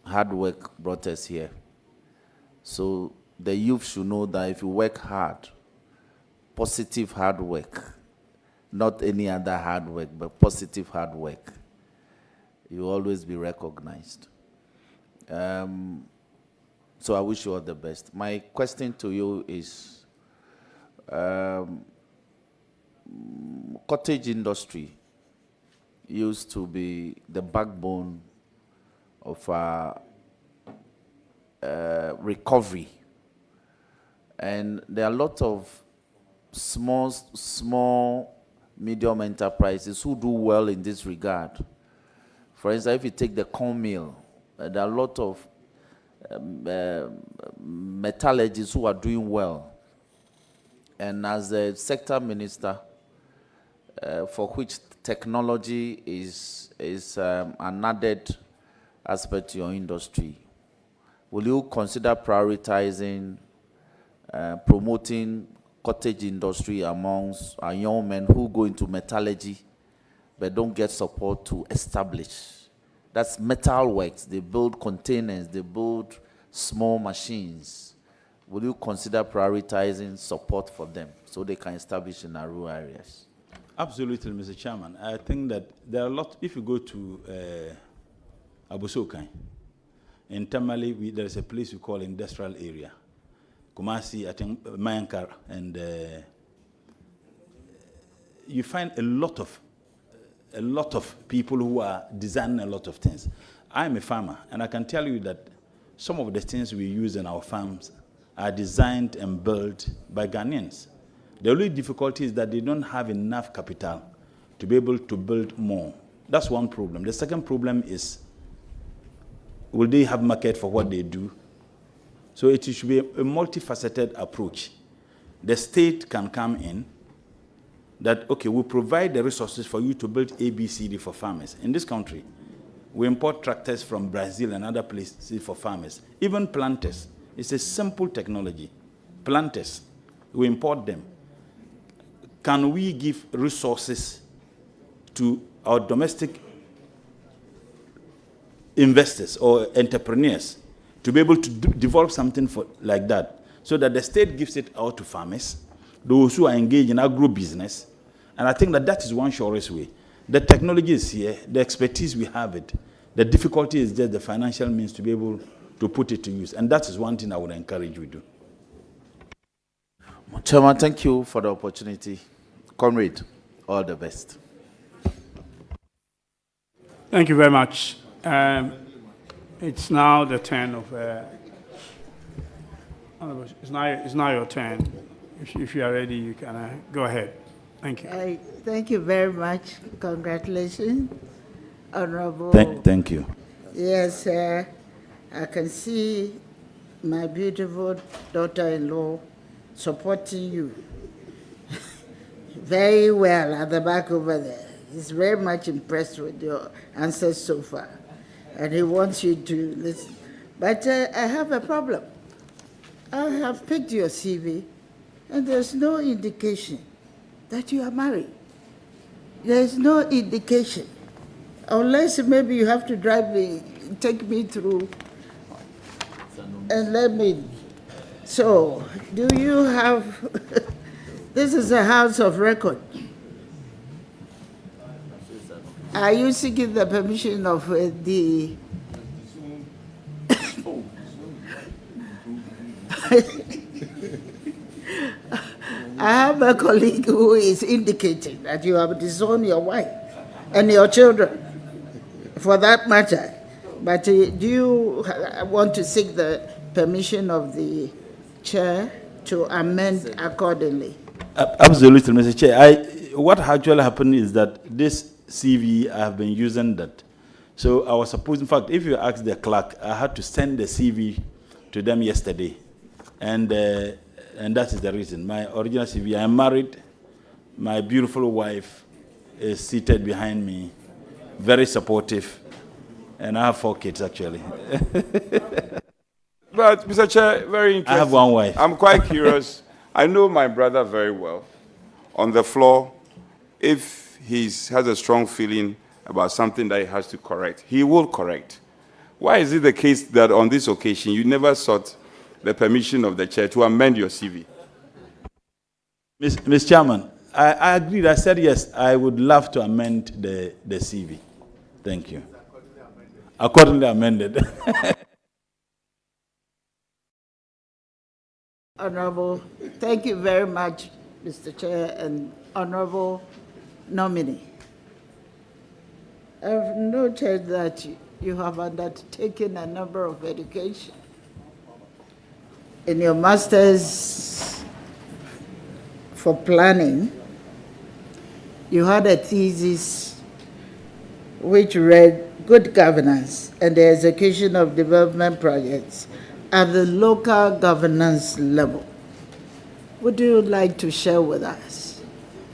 Hard work brought us here. So the youth should know that if you work hard, positive hard work, not any other hard work, but positive hard work, you will always be recognized. So I wish you all the best. My question to you is, cottage industry used to be the backbone of our recovery. And there are a lot of small, medium enterprises who do well in this regard. For instance, if you take the corn mill, there are a lot of metallurgists who are doing well. And as a sector minister, for which technology is an added aspect to your industry, will you consider prioritizing promoting cottage industry amongst our young men who go into metallurgy but don't get support to establish? That's metal works. They build containers, they build small machines. Will you consider prioritizing support for them so they can establish in our rural areas?
Absolutely, Mr. Chairman. I think that there are a lot. If you go to Abusokai, in Tamale, there is a place we call industrial area. Kumasi, I think Mayankar, and you find a lot of people who are designing a lot of things. I'm a farmer, and I can tell you that some of the things we use in our farms are designed and built by Ghanaians. The only difficulty is that they don't have enough capital to be able to build more. That's one problem. The second problem is, will they have market for what they do? So it should be a multifaceted approach. The state can come in, that, okay, we provide the resources for you to build ABCD for farmers. In this country, we import tractors from Brazil and other places for farmers. Even planters. It's a simple technology. Planters, we import them. Can we give resources to our domestic investors or entrepreneurs to be able to develop something like that, so that the state gives it out to farmers, those who are engaged in agro-business. And I think that is one surest way. The technology is here, the expertise, we have it. The difficulty is just the financial means to be able to put it to use. And that is one thing I would encourage we do.
Chairman, thank you for the opportunity. Comrade, all the best.
Thank you very much. It's now the turn of... it's now your turn. If you are ready, you can go ahead. Thank you.
Thank you very much. Congratulations, Honorable.
Thank you.
Yes, I can see my beautiful daughter-in-law supporting you very well at the back over there. He's very much impressed with your answers so far, and he wants you to listen. But I have a problem. I have picked your CV, and there's no indication that you are married. There's no indication, unless maybe you have to drive me, take me through, and let me. So, do you have? This is a house of record. Are you seeking the permission of the? I have a colleague who is indicating that you have disowned your wife and your children, for that matter. But do you want to seek the permission of the chair to amend accordingly?
Absolutely, Mr. Chair. What actually happened is that this CV, I have been using that. So I was supposed, in fact, if you ask the clerk, I had to send the CV to them yesterday. And that is the reason. My original CV, I am married. My beautiful wife is seated behind me, very supportive. And I have 4 kids, actually.
But, Mr. Chair, very interesting.
I have 1 wife.
I'm quite curious. I know my brother very well. On the floor, if he has a strong feeling about something that he has to correct, he will correct. Why is it the case that on this occasion you never sought the permission of the chair to amend your CV?
Mr. Chairman, I agreed. I said yes, I would love to amend the CV. Thank you. Accordingly amended.
Honorable, thank you very much, Mr. Chair and Honorable Nominee. I've noted that you have undertaken a number of education. In your master's for planning, you had a thesis which read good governance and the execution of development projects at the local governance level. Would you like to share with us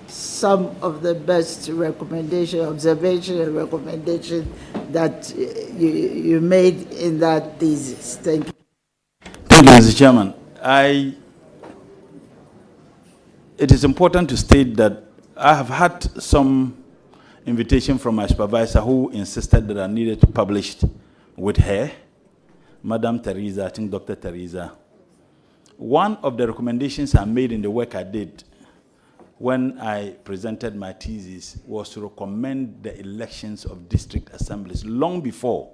some of the best observation and recommendation that you made in that thesis? Thank you.
Thank you, Mr. Chairman. It is important to state that I have had some invitation from my supervisor who insisted that I needed to publish with her, Madam Teresa, I think Dr. Teresa. One of the recommendations I made in the work I did when I presented my thesis was to recommend the elections of district assemblies long before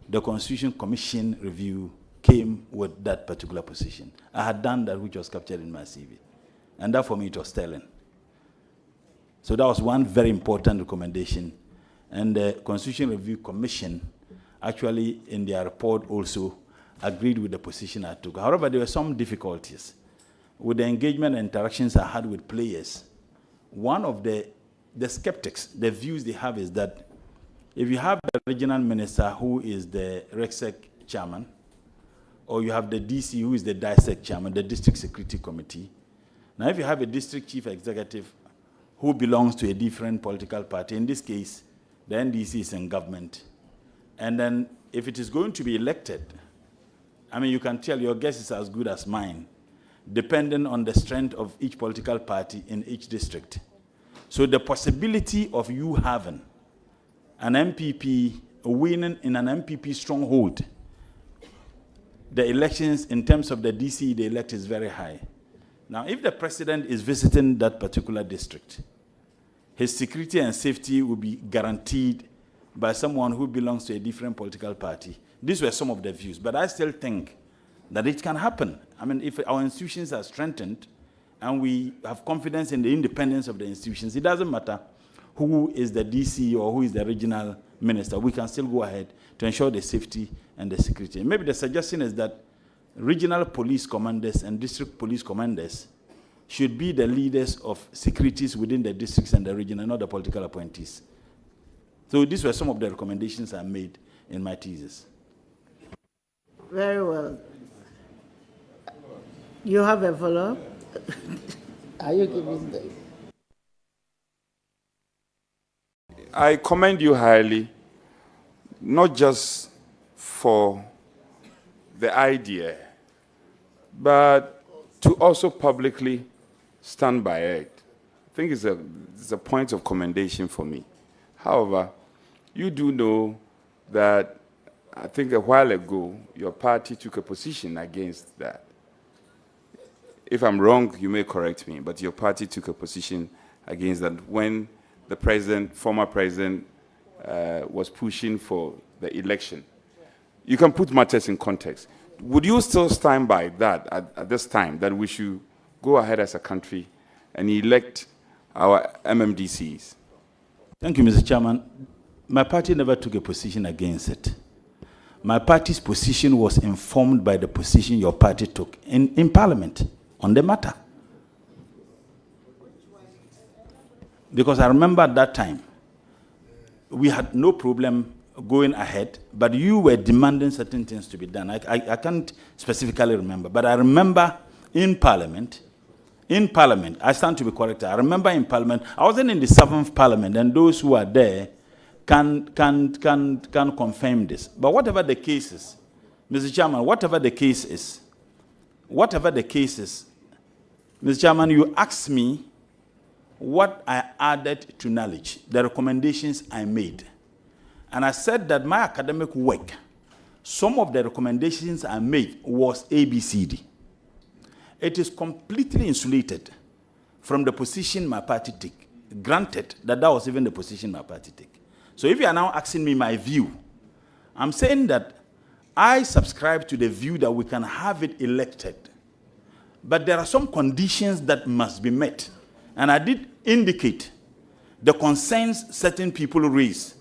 the Constitution Commission review came with that particular position. I had done that, which was captured in my CV. And that for me, it was telling. So that was one very important recommendation. And the Constitution Review Commission actually, in their report also, agreed with the position I took. However, there were some difficulties. With the engagement and interactions I had with players, one of the skeptics, the views they have is that if you have the regional minister who is the RECSEC chairman, or you have the DC who is the DISEC chairman, the District Security Committee. Now, if you have a district chief executive who belongs to a different political party, in this case, the NDC is in government, and then if it is going to be elected, I mean, you can tell your guess is as good as mine, depending on the strength of each political party in each district. So the possibility of you having an MPP winning in an MPP stronghold the elections in terms of the DC they elect is very high. Now, if the president is visiting that particular district, his security and safety will be guaranteed by someone who belongs to a different political party. These were some of the views, but I still think that it can happen. I mean, if our institutions are strengthened and we have confidence in the independence of the institutions, it doesn't matter who is the DC or who is the regional minister, we can still go ahead to ensure the safety and the security. And maybe the suggestion is that regional police commanders and district police commanders should be the leaders of securities within the districts and the region, and not the political appointees. So these were some of the recommendations I made in my thesis.
Very well. You have a follow-up? Are you giving the...
I commend you highly, not just for the idea, but to also publicly stand by it. I think it's a point of commendation for me. However, you do know that I think a while ago, your party took a position against that. If I'm wrong, you may correct me, but your party took a position against that when the president, former president, was pushing for the election. You can put matters in context. Would you still stand by that at this time, that we should go ahead as a country and elect our MMDCs?
Thank you, Mr. Chairman. My party never took a position against it. My party's position was informed by the position your party took in Parliament on the matter. Because I remember at that time, we had no problem going ahead, but you were demanding certain things to be done. I can't specifically remember, but I remember in Parliament, I stand to be corrected, I remember in Parliament, I wasn't in the 7th Parliament, and those who are there can confirm this. But whatever the case is, Mr. Chairman, whatever the case is, Mr. Chairman, you asked me what I added to knowledge, the recommendations I made. And I said that my academic work, some of the recommendations I made was ABCD. It is completely insulated from the position my party took. Granted that was even the position my party took. So if you are now asking me my view, I'm saying that I subscribe to the view that we can have it elected. But there are some conditions that must be met. And I did indicate the concerns certain people raise.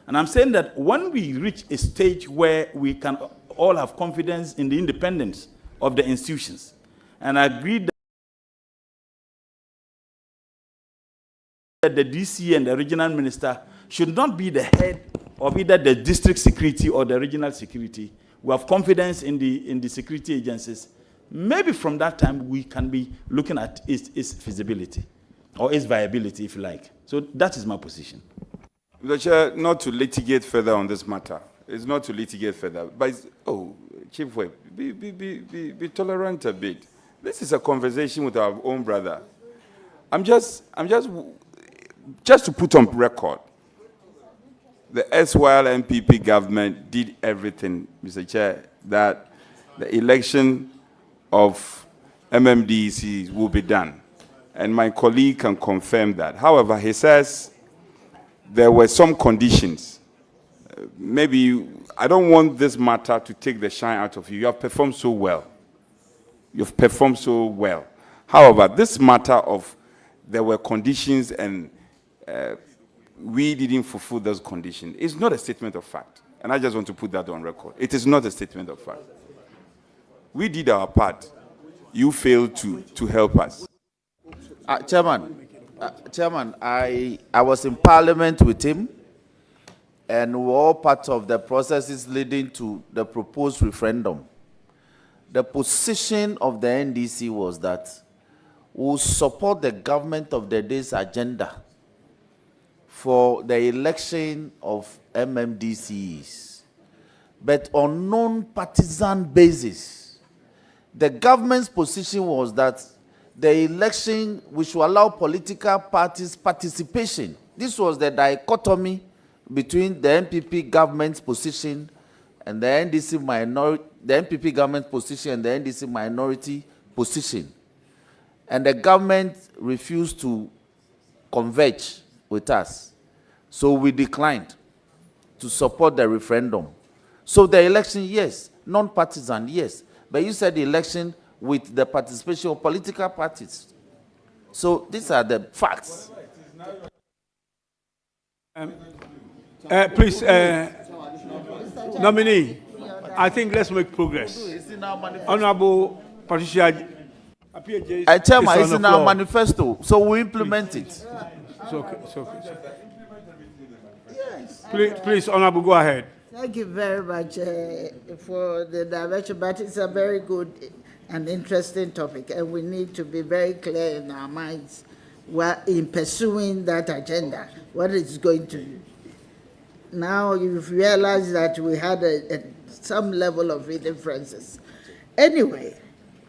And I'm saying that when we reach a stage where we can all have confidence in the independence of the institutions, and I agreed that the DC and the regional minister should not be the head of either the district security or the regional security. We have confidence in the security agencies. Maybe from that time we can be looking at its feasibility or its viability, if you like. So that is my position.
Mr. Chair, not to litigate further on this matter. It's not to litigate further. But, Chief Whip, be tolerant a bit. This is a conversation with our own brother. I'm just to put on record, the erstwhile MPP government did everything, Mr. Chair, that the election of MMDCs will be done. And my colleague can confirm that. However, he says there were some conditions. Maybe I don't want this matter to take the shine out of you. You have performed so well. You've performed so well. However, this matter of there were conditions and we didn't fulfill those conditions is not a statement of fact. And I just want to put that on record. It is not a statement of fact. We did our part. You failed to help us.
Chairman, I was in Parliament with him, and we were all part of the processes leading to the proposed referendum. The position of the NDC was that we will support the government of the day's agenda for the election of MMDCs, but on non-partisan basis. The government's position was that the election, which will allow political parties participation. This was the dichotomy between the NPP government's position and the NDC minority, the NPP government position and the NDC minority position. And the government refused to converge with us. So we declined to support the referendum. So the election, yes. Non-partisan, yes. But you said the election with the participation of political parties. So these are the facts.
Please, nominee, I think let's make progress. Honorable Patricia,
I tell my, it's in our manifesto, so we implement it.
It's okay, it's okay. Yes. Please, Honorable, go ahead.
Thank you very much for the direction, but it's a very good and interesting topic, and we need to be very clear in our minds in pursuing that agenda, what it's going to do. Now you've realized that we had some level of differences. Anyway,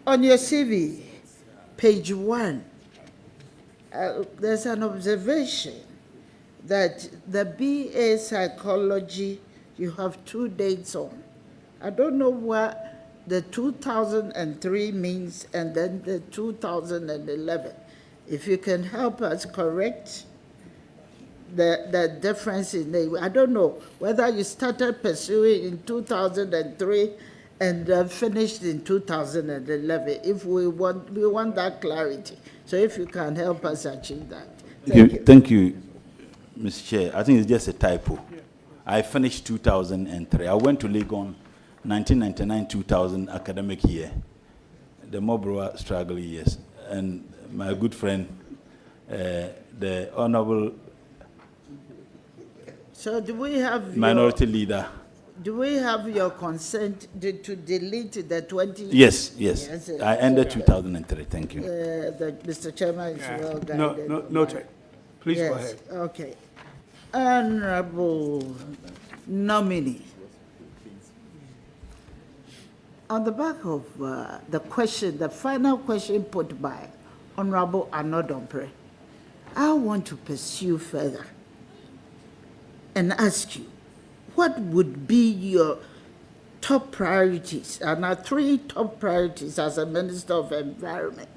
on your CV, page 1, there's an observation that the BA Psychology, you have 2 dates on. I don't know what the 2003 means and then the 2011. If you can help us correct the difference in the, I don't know whether you started pursuing in 2003 and finished in 2011. If we want that clarity. So if you can help us achieve that.
Thank you, Mr. Chair. I think it's just a typo. I finished 2003. I went to Legon 1999-2000 academic year, the Mobroa struggle years, and my good friend, the Honorable
So do we have
Minority Leader.
Do we have your consent to delete the 20?
Yes, yes. I ended 2003. Thank you.
Mr. Chairman is well guided.
No, noted. Please
yes.
Go ahead.
Okay. Honorable nominee. On the back of the question, the final question put by Honorable Anodompre, I want to pursue further and ask you, what would be your top priorities? And our 3 top priorities as a Minister of Environment.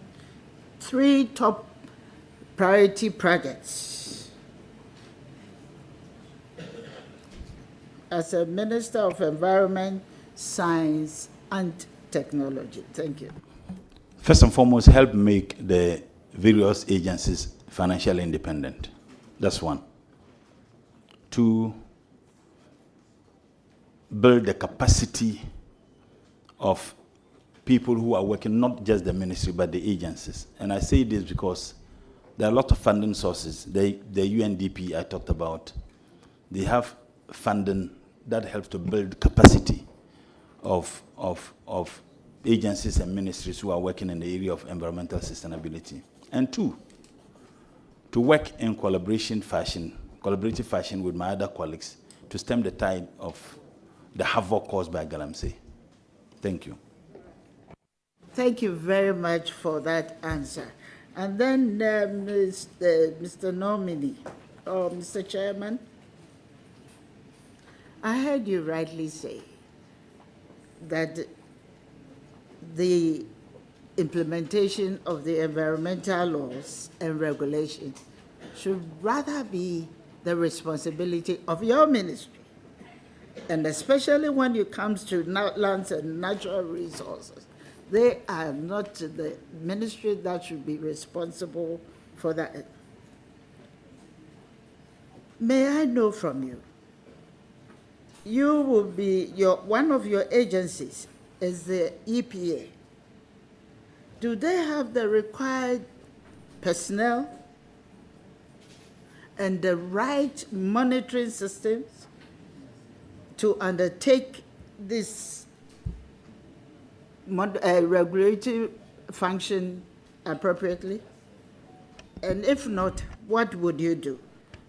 3 top priority projects. As a Minister of Environment, Science and Technology. Thank you.
First and foremost, help make the various agencies financially independent. That's 1. 2, build the capacity of people who are working, not just the ministry, but the agencies. And I say this because there are a lot of funding sources. The UNDP I talked about, they have funding that helps to build capacity of agencies and ministries who are working in the area of environmental sustainability. And 2, to work in collaborative fashion with my other colleagues to stem the tide of the havoc caused by Galamsey. Thank you.
Thank you very much for that answer. And then Mr. Nominee, or Mr. Chairman, I heard you rightly say that the implementation of the environmental laws and regulations should rather be the responsibility of your ministry. And especially when it comes to lands and natural resources, they are not the ministry that should be responsible for that. May I know from you, you will be, one of your agencies is the EPA. Do they have the required personnel and the right monitoring systems to undertake this regulatory function appropriately? And if not, what would you do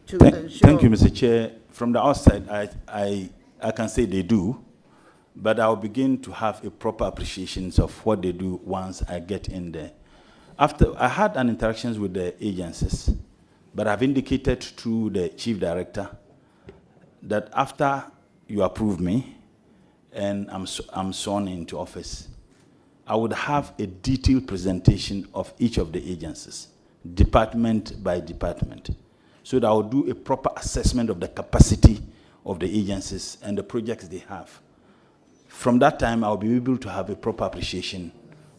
to ensure?
Thank you, Mr. Chair. From the outside, I can say they do, but I'll begin to have a proper appreciation of what they do once I get in there. After I had an interactions with the agencies, but I've indicated to the Chief Director that after you approve me, and I'm sworn into office, I would have a detailed presentation of each of the agencies, department by department, so that I will do a proper assessment of the capacity of the agencies and the projects they have. From that time, I'll be able to have a proper appreciation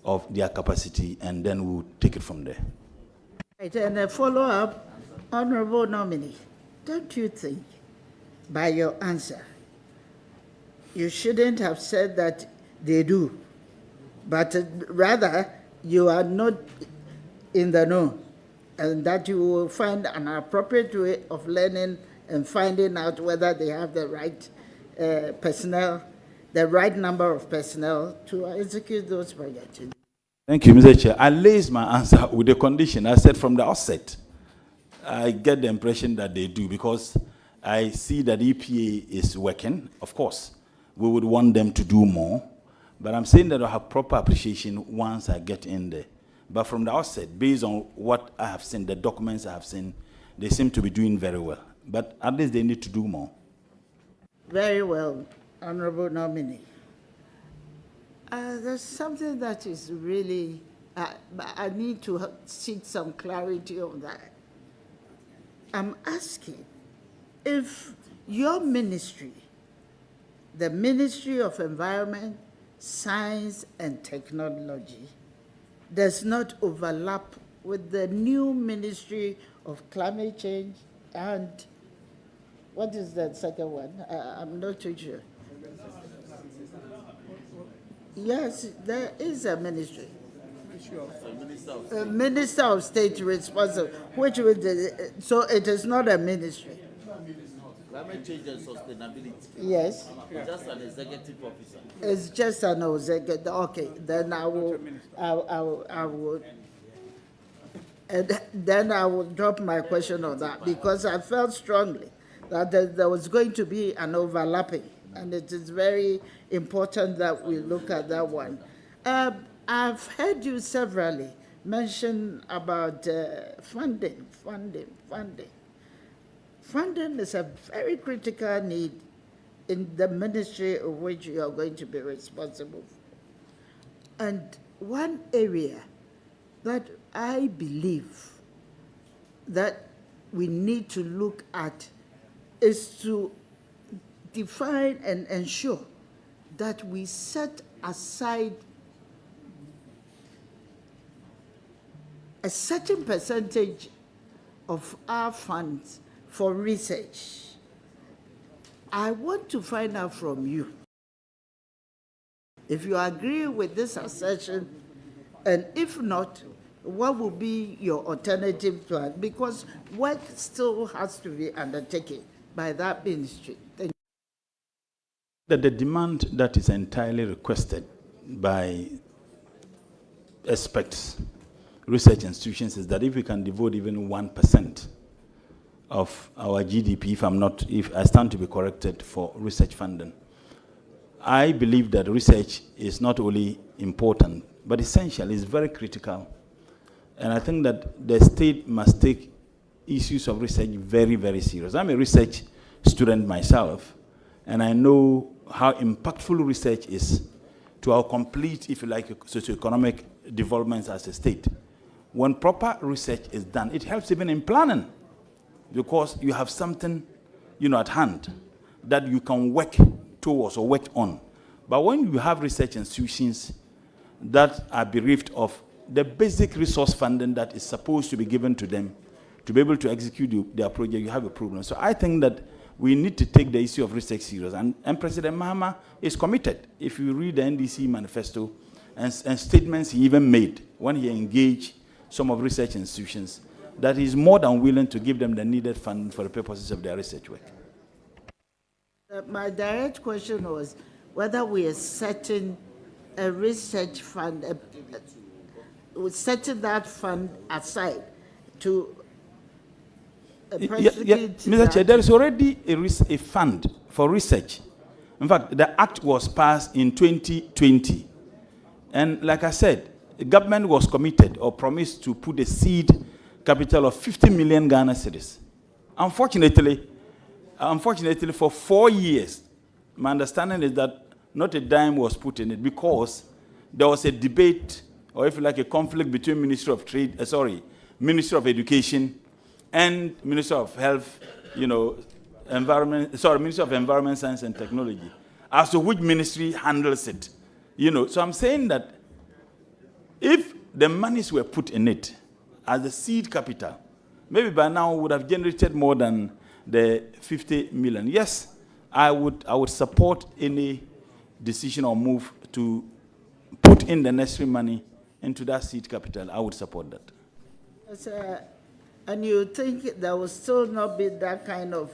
of their capacity, and then we'll take it from there.
Right, and a follow-up, honorable nominee, don't you think, by your answer, you shouldn't have said that they do, but rather you are not in the know, and that you will find an appropriate way of learning and finding out whether they have the right personnel, the right number of personnel to execute those projects?
Thank you, Mr. Chair. I laced my answer with the condition. I said from the outset, I get the impression that they do, because I see that EPA is working. Of course, we would want them to do more, but I'm saying that I have proper appreciation once I get in there. But from the outset, based on what I have seen, the documents I have seen, they seem to be doing very well. But at least they need to do more.
Very well, honorable nominee. There's something that is really, I need to seek some clarity on that. I'm asking if your ministry, the Ministry of Environment, Science and Technology, does not overlap with the new Ministry of Climate Change and what is the second one? I'm not too sure. Yes, there is a ministry. A Minister of State responsible, which would, so it is not a ministry.
Climate change and sustainability.
Yes.
Just an executive officer.
It's just an executive. Okay, then I will, and then I will drop my question on that, because I felt strongly that there was going to be an overlapping, and it is very important that we look at that one. I've heard you severally mention about funding. Funding is a very critical need in the ministry of which you are going to be responsible for. And one area that I believe that we need to look at is to define and ensure that we set aside a certain percentage of our funds for research. I want to find out from you if you agree with this assertion, and if not, what will be your alternative plan? Because work still has to be undertaken by that ministry. Thank you.
That the demand that is entirely requested by experts, research institutions, is that if we can devote even 1% of our GDP, if I stand to be corrected, for research funding, I believe that research is not only important, but essential, is very critical. And I think that the state must take issues of research very, very serious. I'm a research student myself, and I know how impactful research is to our complete, if you like, socioeconomic developments as a state. When proper research is done, it helps even in planning, because you have something, at hand that you can work towards or work on. But when you have research institutions that are bereft of the basic resource funding that is supposed to be given to them to be able to execute their project, you have a problem. So I think that we need to take the issue of research serious. And President Mahama is committed. If you read the NDC manifesto and statements he even made when he engaged some of research institutions, that he is more than willing to give them the needed funding for the purposes of their research work.
My direct question was whether we are setting a research fund, setting that fund aside to
Mr. Chair, there is already a fund for research. In fact, the act was passed in 2020. And like I said, the government was committed or promised to put a seed capital of 50 million Ghana cedis. Unfortunately, for 4 years, my understanding is that not a dime was put in it, because there was a debate, or if you like, a conflict between Ministry of Ministry of Education and Ministry of Health, Ministry of Environment, Science and Technology, as to which ministry handles it. So I'm saying that if the monies were put in it as the seed capital, maybe by now we would have generated more than the 50 million. Yes, I would support any decision or move to put in the necessary money into that seed capital. I would support that.
Yes, and you think there will still not be that kind of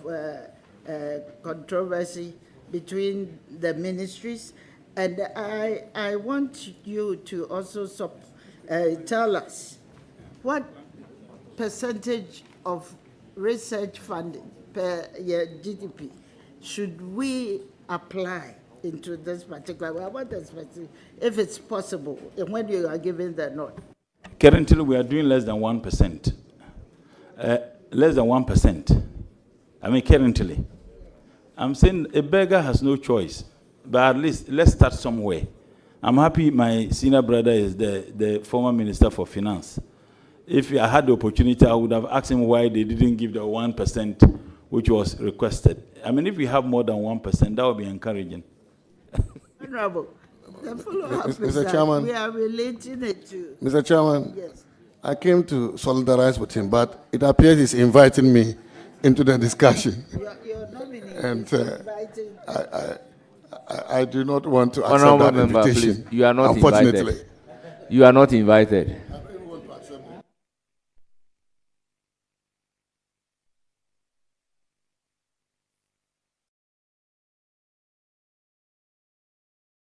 controversy between the ministries? And I want you to also tell us what percentage of research funding per year GDP should we apply into this particular? I want to specific, if it's possible, and when you are giving the nod.
Currently, we are doing less than 1%. Less than 1%. I mean, currently. I'm saying a beggar has no choice, but at least let's start somewhere. I'm happy my senior brother is the former Minister for Finance. If I had the opportunity, I would have asked him why they didn't give the 1% which was requested. I mean, if we have more than 1%, that would be encouraging.
Honorable, the follow-up is
Mr.
that
Chairman,
we are relating it to...
Mr. Chairman,
yes.
I came to solidarize with him, but it appears he's inviting me into the discussion.
You're nominating.
And I do not want to accept
Honorable
that
member,
invitation.
please, you are not
unfortunately.
invited. You are not invited.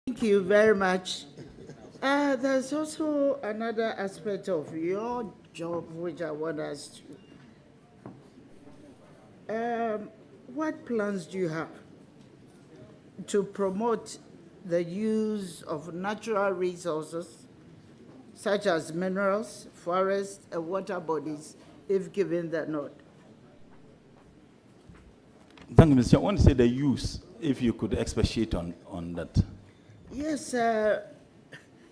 Thank you very much. There's also another aspect of your job which I want us to. What plans do you have to promote the use of natural resources such as minerals, forests, and water bodies, if given the nod?
Thank you, Mr. Chair. I want to say the use, if you could expatiate on that.
Yes,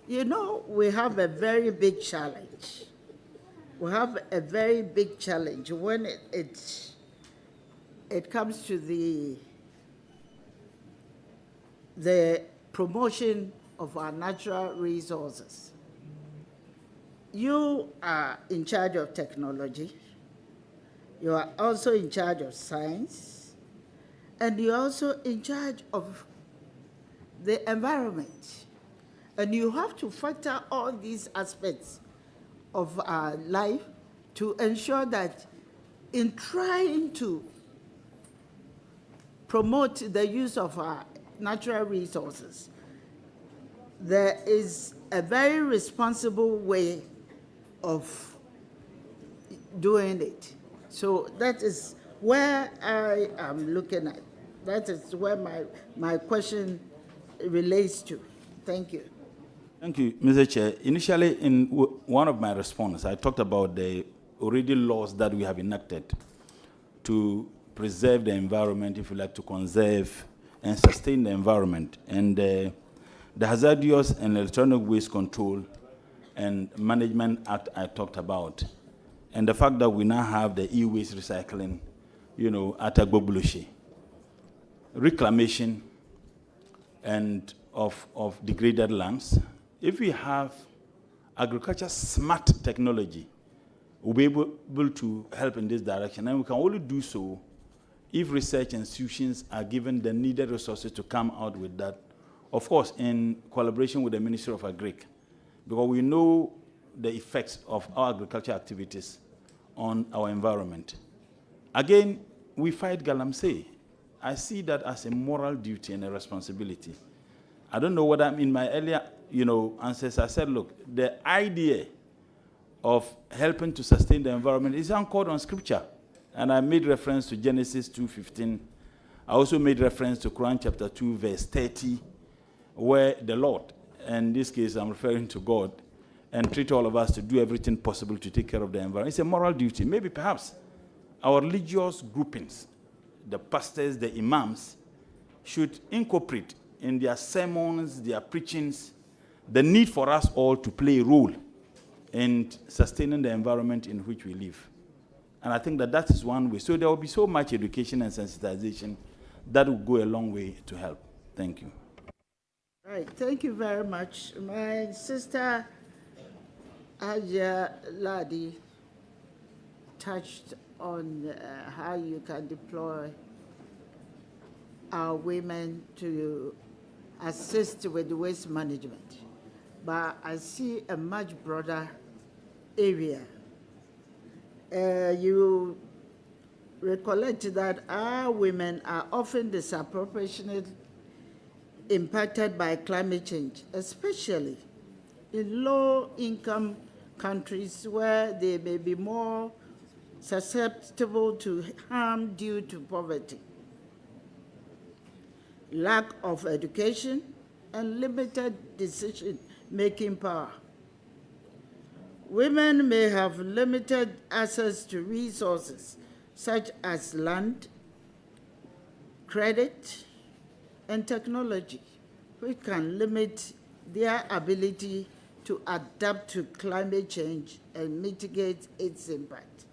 we have a very big challenge. We have a very big challenge when it comes to the promotion of our natural resources. You are in charge of technology. You are also in charge of science. And you're also in charge of the environment. And you have to factor all these aspects of our life to ensure that in trying to promote the use of our natural resources, there is a very responsible way of doing it. So that is where I am looking at. That is where my question relates to. Thank you.
Thank you, Mr. Chair. Initially, in one of my responses, I talked about the already laws that we have enacted to preserve the environment, if you like, to conserve and sustain the environment. And the Hazardous and Electronic Waste Control and Management Act I talked about. And the fact that we now have the e-waste recycling, at Agbobulushi. Reclamation and of degraded lands. If we have agriculture smart technology, we'll be able to help in this direction. And we can only do so if research institutions are given the needed resources to come out with that. Of course, in collaboration with the Ministry of Agric, because we know the effects of our agriculture activities on our environment. Again, we fight galamsey. I see that as a moral duty and a responsibility. I don't know what I mean. My earlier, answers, I said, look, the idea of helping to sustain the environment is anchored on Scripture. And I made reference to Genesis 2:15. I also made reference to Quran chapter 2, verse 30, where the Lord, in this case I'm referring to God, entreat all of us to do everything possible to take care of the environment. It's a moral duty. Maybe perhaps our religious groupings, the pastors, the imams, should incorporate in their sermons, their preachings, the need for us all to play a role in sustaining the environment in which we live. And I think that that is one way. So there will be so much education and sensitization that will go a long way to help. Thank you.
Right, thank you very much. My sister Aja Ladi touched on how you can deploy our women to assist with waste management. But I see a much broader area. You recollect that our women are often disproportionately impacted by climate change, especially in low-income countries where they may be more susceptible to harm due to poverty, lack of education, and limited decision-making power. Women may have limited access to resources such as land, credit, and technology, which can limit their ability to adapt to climate change and mitigate its impact.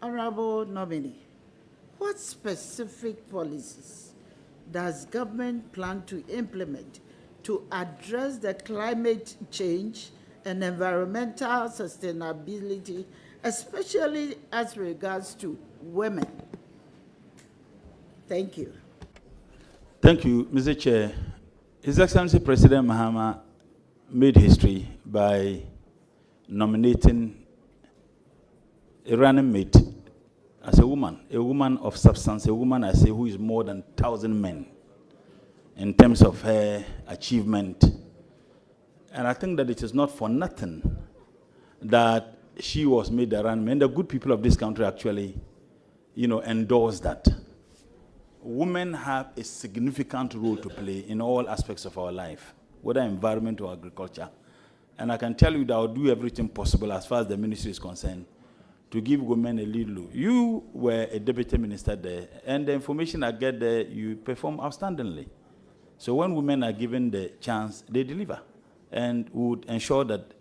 Honorable nominee, what specific policies does government plan to implement to address the climate change and environmental sustainability, especially as regards to women? Thank you.
Thank you, Mr. Chair. His Excellency President Mahama made history by nominating a running mate as a woman of substance, a woman, I say, who is more than 1,000 men in terms of her achievement. And I think that it is not for nothing that she was made the running mate. And the good people of this country actually, endorse that. Women have a significant role to play in all aspects of our life, whether environment or agriculture. And I can tell you that I'll do everything possible as far as the ministry is concerned to give women a lead role. You were a deputy minister there, and the information I get there, you perform outstandingly. So when women are given the chance, they deliver, and would ensure that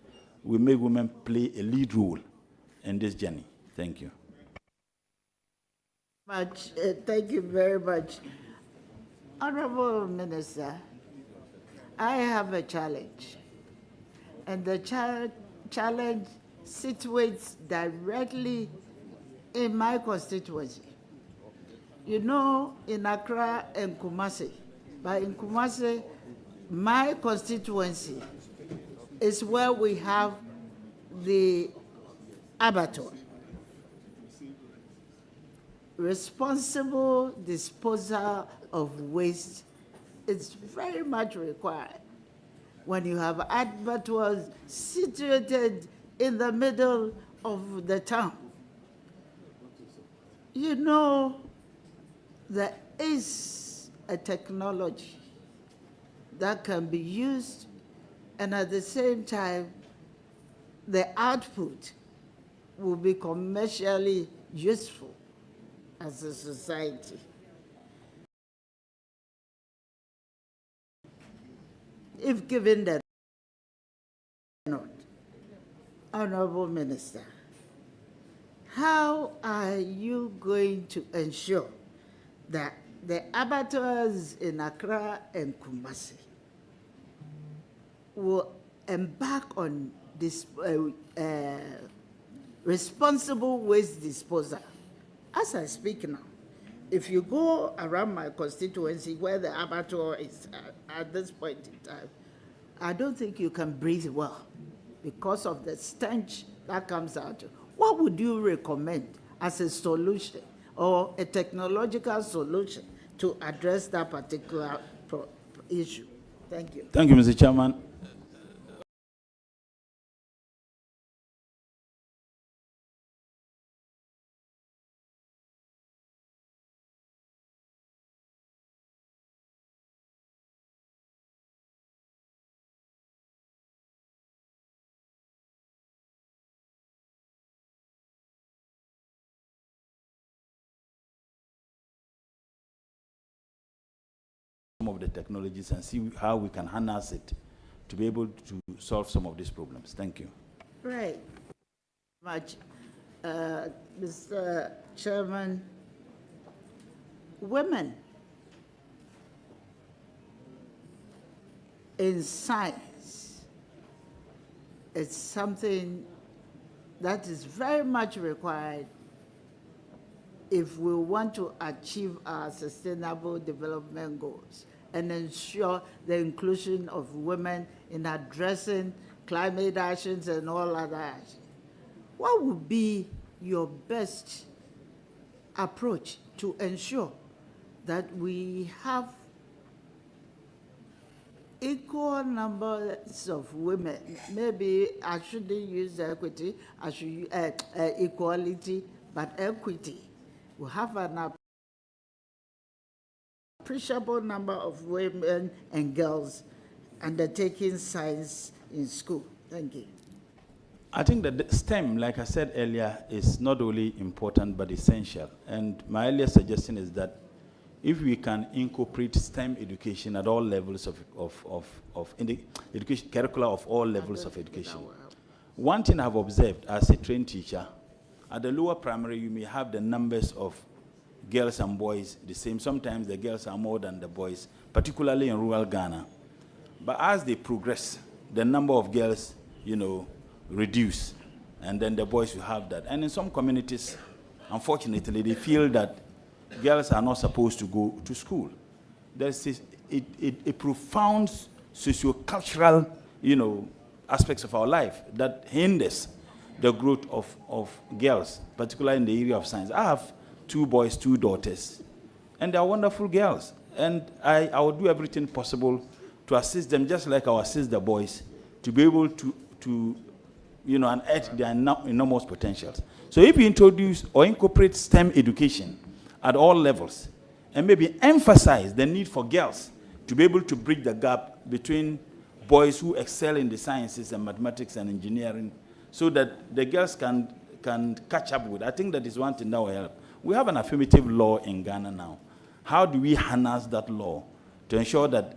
we make women play a lead role in this journey. Thank you.
Thank you very much. Honorable Minister, I have a challenge, and the challenge situates directly in my constituency. You know, in Accra and Kumasi, but in Kumasi, my constituency is where we have the abattoir. Responsible disposal of waste is very much required when you have abattoirs situated in the middle of the town. You know, there is a technology that can be used, and at the same time, the output will be commercially useful as a society. If given that, not. Honorable Minister, how are you going to ensure that the abattoirs in Accra and Kumasi will embark on this responsible waste disposal? As I speak now, if you go around my constituency where the abattoir is at this point in time, I don't think you can breathe well because of the stench that comes out. What would you recommend as a solution or a technological solution to address that particular issue? Thank you.
Thank you, Mr. Chairman. of the technologies and see how we can harness it to be able to solve some of these problems. Thank you.
Right. Much, Mr. Chairman. Women in science is something that is very much required if we want to achieve our sustainable development goals and ensure the inclusion of women in addressing climate actions and all other actions. What would be your best approach to ensure that we have equal numbers of women? Maybe I shouldn't use equity, I should use equality, but equity. We have an appreciable number of women and girls undertaking science in school. Thank you.
I think that the STEM, like I said earlier, is not only important but essential. And my earlier suggestion is that if we can incorporate STEM education at all levels in the education curricula of all levels of education. One thing I've observed as a trained teacher, at the lower primary, you may have the numbers of girls and boys the same. Sometimes the girls are more than the boys, particularly in rural Ghana. But as they progress, the number of girls, reduce, and then the boys will have that. And in some communities, unfortunately, they feel that girls are not supposed to go to school. There's a profound socio-cultural, aspects of our life that hinders the growth of girls, particularly in the area of science. I have 2 boys, 2 daughters, and they are wonderful girls. And I will do everything possible to assist them, just like I assist the boys, to be able to unearth their enormous potentials. So if you introduce or incorporate STEM education at all levels, and maybe emphasize the need for girls to be able to bridge the gap between boys who excel in the sciences and mathematics and engineering, so that the girls can catch up with. I think that is one thing that will help. We have an affirmative law in Ghana now. How do we harness that law to ensure that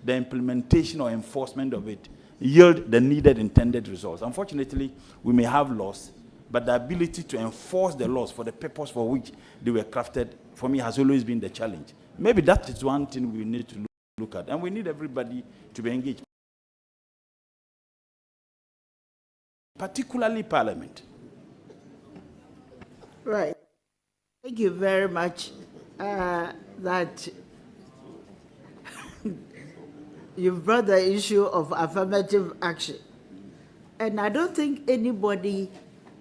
the implementation or enforcement of it yield the needed intended results? Unfortunately, we may have laws, but the ability to enforce the laws for the purpose for which they were crafted, for me, has always been the challenge. Maybe that is one thing we need to look at, and we need everybody to be engaged, particularly Parliament.
Right. Thank you very much. That you've brought the issue of affirmative action. And I don't think anybody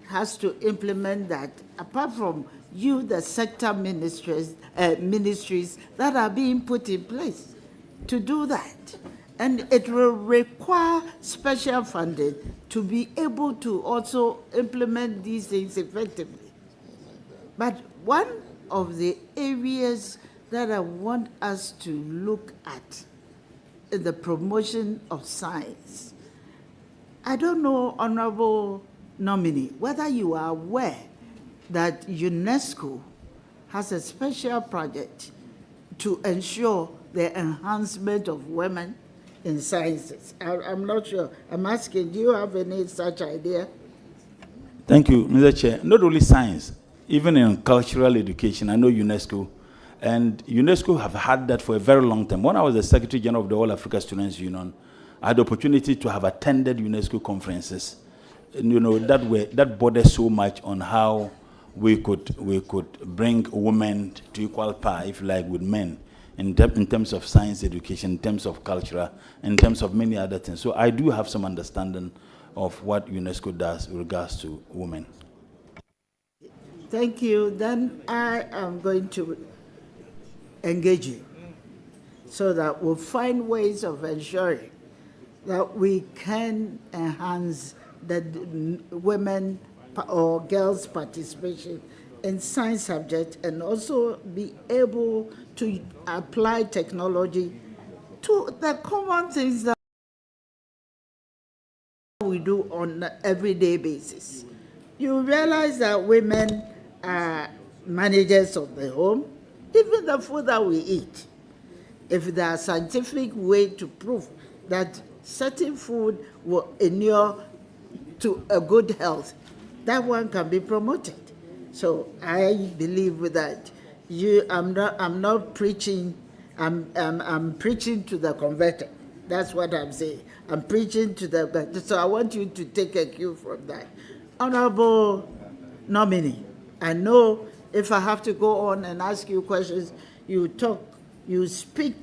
has to implement that, apart from you, the sector ministries that are being put in place to do that. And it will require special funding to be able to also implement these things effectively. But one of the areas that I want us to look at in the promotion of science, I don't know, Honorable Nominee, whether you are aware that UNESCO has a special project to ensure the enhancement of women in sciences. I'm not sure. I'm asking, do you have any such idea?
Thank you, Mr. Chair. Not only science, even in cultural education, I know UNESCO, and UNESCO have had that for a very long time. When I was the Secretary General of the All Africa Students Union, I had the opportunity to have attended UNESCO conferences, and, that bordered so much on how we could bring women to equal par, if you like, with men, in terms of science education, in terms of culture, in terms of many other things. So I do have some understanding of what UNESCO does with regards to women.
Thank you. Then I am going to engage you so that we'll find ways of ensuring that we can enhance the women or girls' participation in science subjects, and also be able to apply technology to the common things that we do on an everyday basis. You realize that women are managers of the home. Even the food that we eat if there are scientific way to prove that certain food will inure to a good health, that one can be promoted. So I believe that I'm not preaching, I'm preaching to the converted. That's what I'm saying. I'm preaching to the, so I want you to take a cue from that. Honorable nominee, I know if I have to go on and ask you questions, you talk, you speak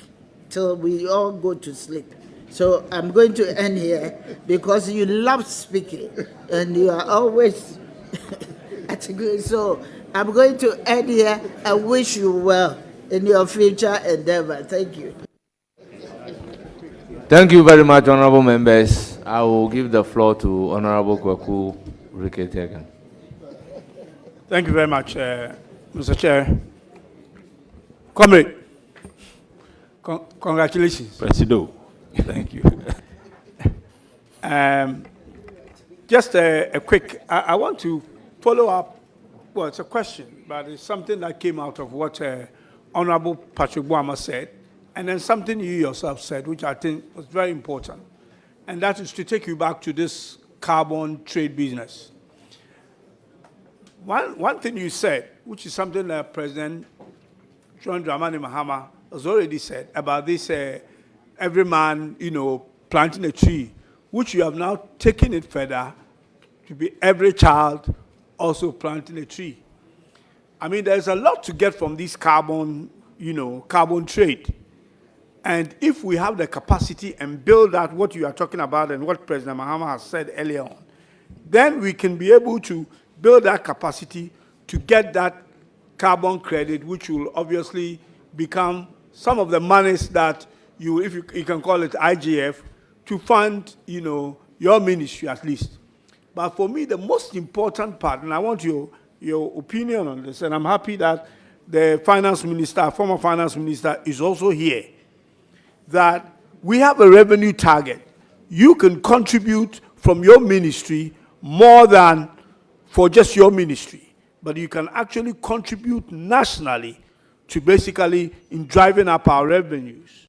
till we all go to sleep. So I'm going to end here because you love speaking and you are always so I'm going to end here and wish you well in your future endeavor. Thank you.
Thank you very much, honorable members. I will give the floor to Honorable Kwaku Riketegen.
Thank you very much, Mr. Chair. Comrade, congratulations.
Presido, thank you.
Just a quick, I want to follow up. Well, it's a question, but it's something that came out of what Honorable Patrick Boama said, and then something you yourself said, which I think was very important, and that is to take you back to this carbon trade business. One thing you said, which is something that President John Dramani Mahama has already said about this every man, planting a tree, which you have now taken it further to be every child also planting a tree. I mean, there's a lot to get from this carbon, carbon trade. And if we have the capacity and build out what you are talking about and what President Mahama has said earlier on, then we can be able to build that capacity to get that carbon credit, which will obviously become some of the monies that if you can call it IGF, to fund, your ministry at least. But for me, the most important part, and I want your opinion on this, and I'm happy that the finance minister, former finance minister, is also here, that we have a revenue target. You can contribute from your ministry more than for just your ministry, but you can actually contribute nationally to basically in driving up our revenues.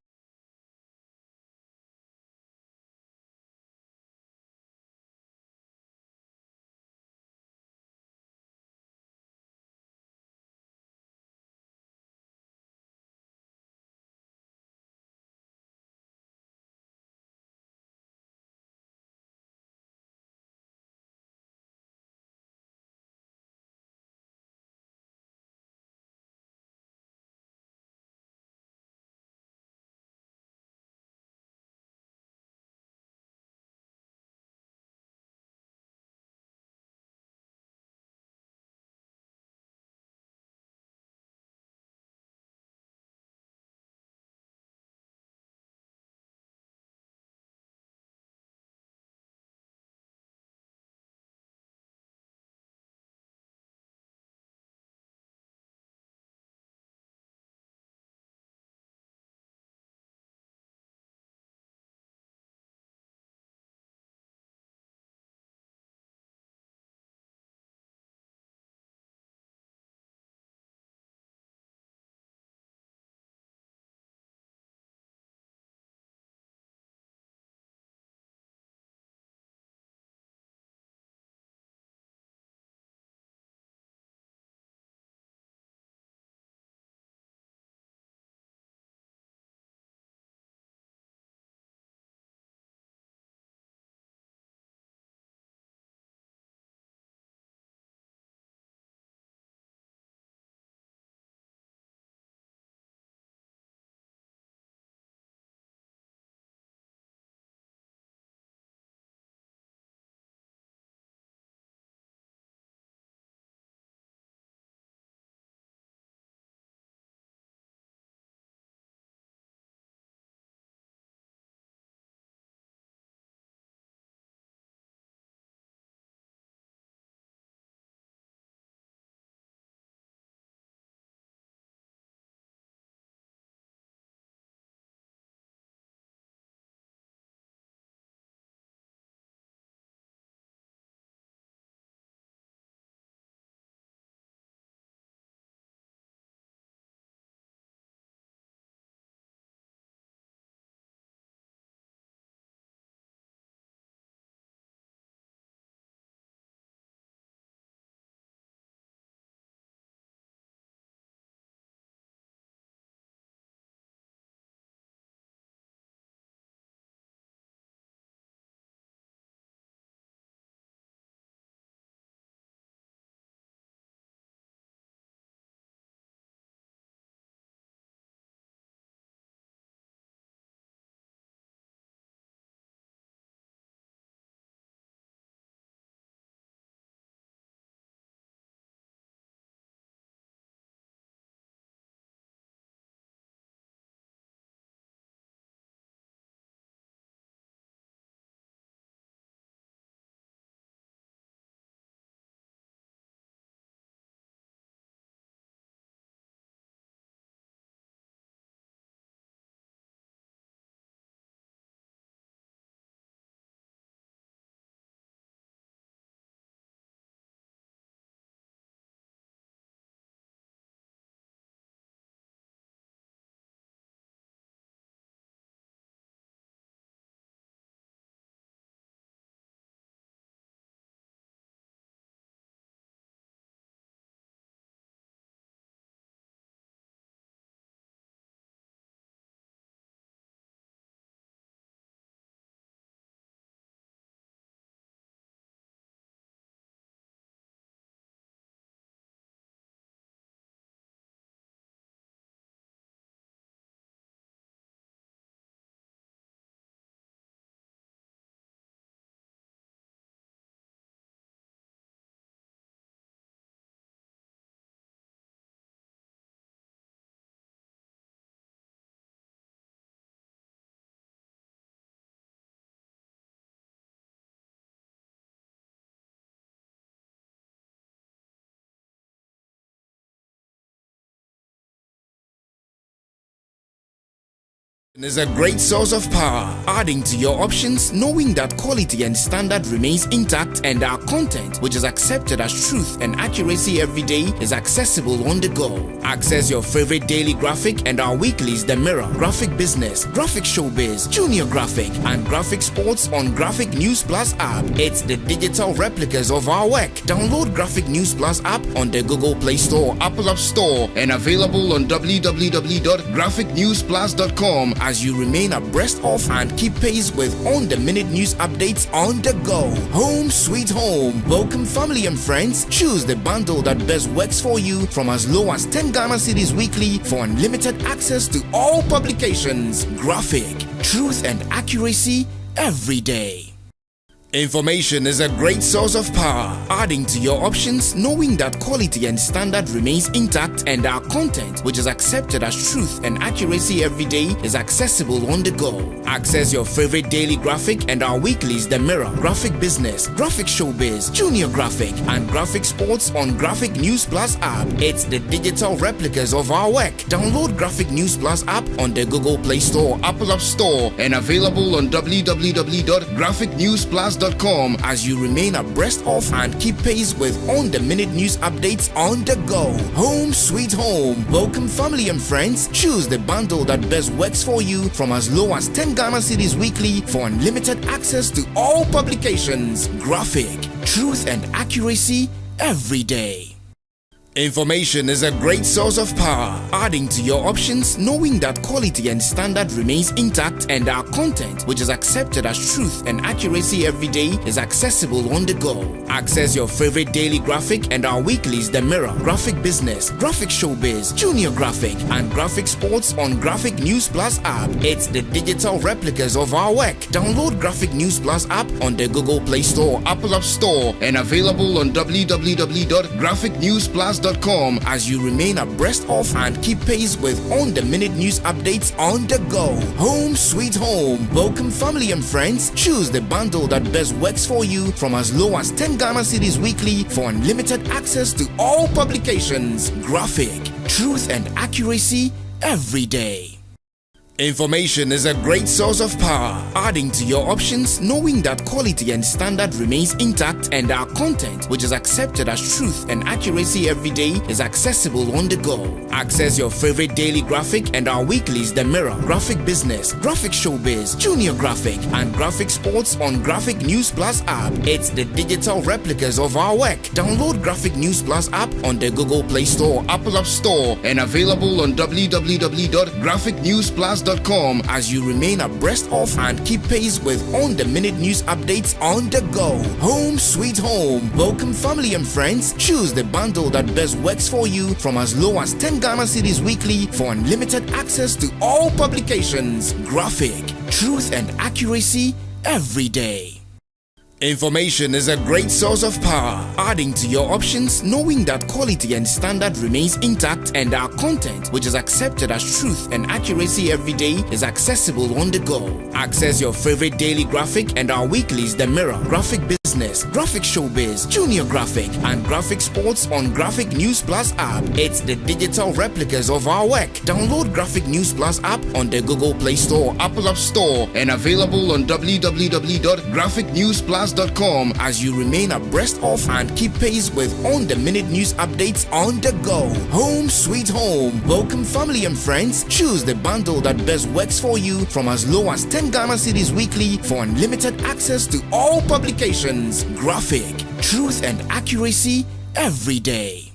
Is a great source of power, adding to your options, knowing that quality and standard remains intact, and our content, which is accepted as truth and accuracy every day, is accessible on the go. Access your favorite daily graphic and our weeklies The Mirror, Graphic Business, Graphic Showbiz, Junior Graphic, and Graphic Sports on Graphic News Plus app. It's the digital replicas of our work. Download Graphic News Plus app on the Google Play Store, Apple App Store, and available on www.graphicnewsplus.com as you remain abreast of and keep pace with on-the-minute news updates on the go. Home sweet home. Welcome family and friends. Choose the bundle that best works for you from as low as 10 Ghana cedis weekly for unlimited access to all publications. Graphic, truth and accuracy every day. Information is a great source of power, adding to your options, knowing that quality and standard remains intact, and our content, which is accepted as truth and accuracy every day, is accessible on the go. Access your favorite daily graphic and our weeklies The Mirror, Graphic Business, Graphic Showbiz, Junior Graphic, and Graphic Sports on Graphic News Plus app. It's the digital replicas of our work. Download Graphic News Plus app on the Google Play Store, Apple App Store, and available on www.graphicnewsplus.com as you remain abreast of and keep pace with on-the-minute news updates on the go. Home sweet home. Welcome family and friends. Choose the bundle that best works for you from as low as 10 Ghana cedis weekly for unlimited access to all publications. Graphic, truth and accuracy every day. Information is a great source of power, adding to your options, knowing that quality and standard remains intact, and our content, which is accepted as truth and accuracy every day, is accessible on the go. Access your favorite daily graphic and our weeklies The Mirror, Graphic Business, Graphic Showbiz, Junior Graphic, and Graphic Sports on Graphic News Plus app. It's the digital replicas of our work. Download Graphic News Plus app on the Google Play Store, Apple App Store, and available on www.graphicnewsplus.com as you remain abreast of and keep pace with on-the-minute news updates on the go. Home sweet home. Welcome family and friends. Choose the bundle that best works for you from as low as 10 Ghana cedis weekly for unlimited access to all publications. Graphic, truth and accuracy every day. Information is a great source of power, adding to your options, knowing that quality and standard remains intact, and our content, which is accepted as truth and accuracy every day, is accessible on the go. Access your favorite daily graphic and our weeklies The Mirror, Graphic Business, Graphic Showbiz, Junior Graphic, and Graphic Sports on Graphic News Plus app. It's the digital replicas of our work. Download Graphic News Plus app on the Google Play Store, Apple App Store, and available on www.graphicnewsplus.com as you remain abreast of and keep pace with on-the-minute news updates on the go. Home sweet home. Welcome family and friends. Choose the bundle that best works for you from as low as 10 Ghana cedis weekly for unlimited access to all publications. Graphic, truth and accuracy every day. Information is a great source of power, adding to your options, knowing that quality and standard remains intact, and our content, which is accepted as truth and accuracy every day, is accessible on the go. Access your favorite daily graphic and our weeklies The Mirror, Graphic Business, Graphic Showbiz, Junior Graphic, and Graphic Sports on Graphic News Plus app. It's the digital replicas of our work. Download Graphic News Plus app on the Google Play Store, Apple App Store, and available on www.graphicnewsplus.com as you remain abreast of and keep pace with on-the-minute news updates on the go. Home sweet home. Welcome family and friends. Choose the bundle that best works for you from as low as 10 Ghana cedis weekly for unlimited access to all publications. Graphic, truth and accuracy every day.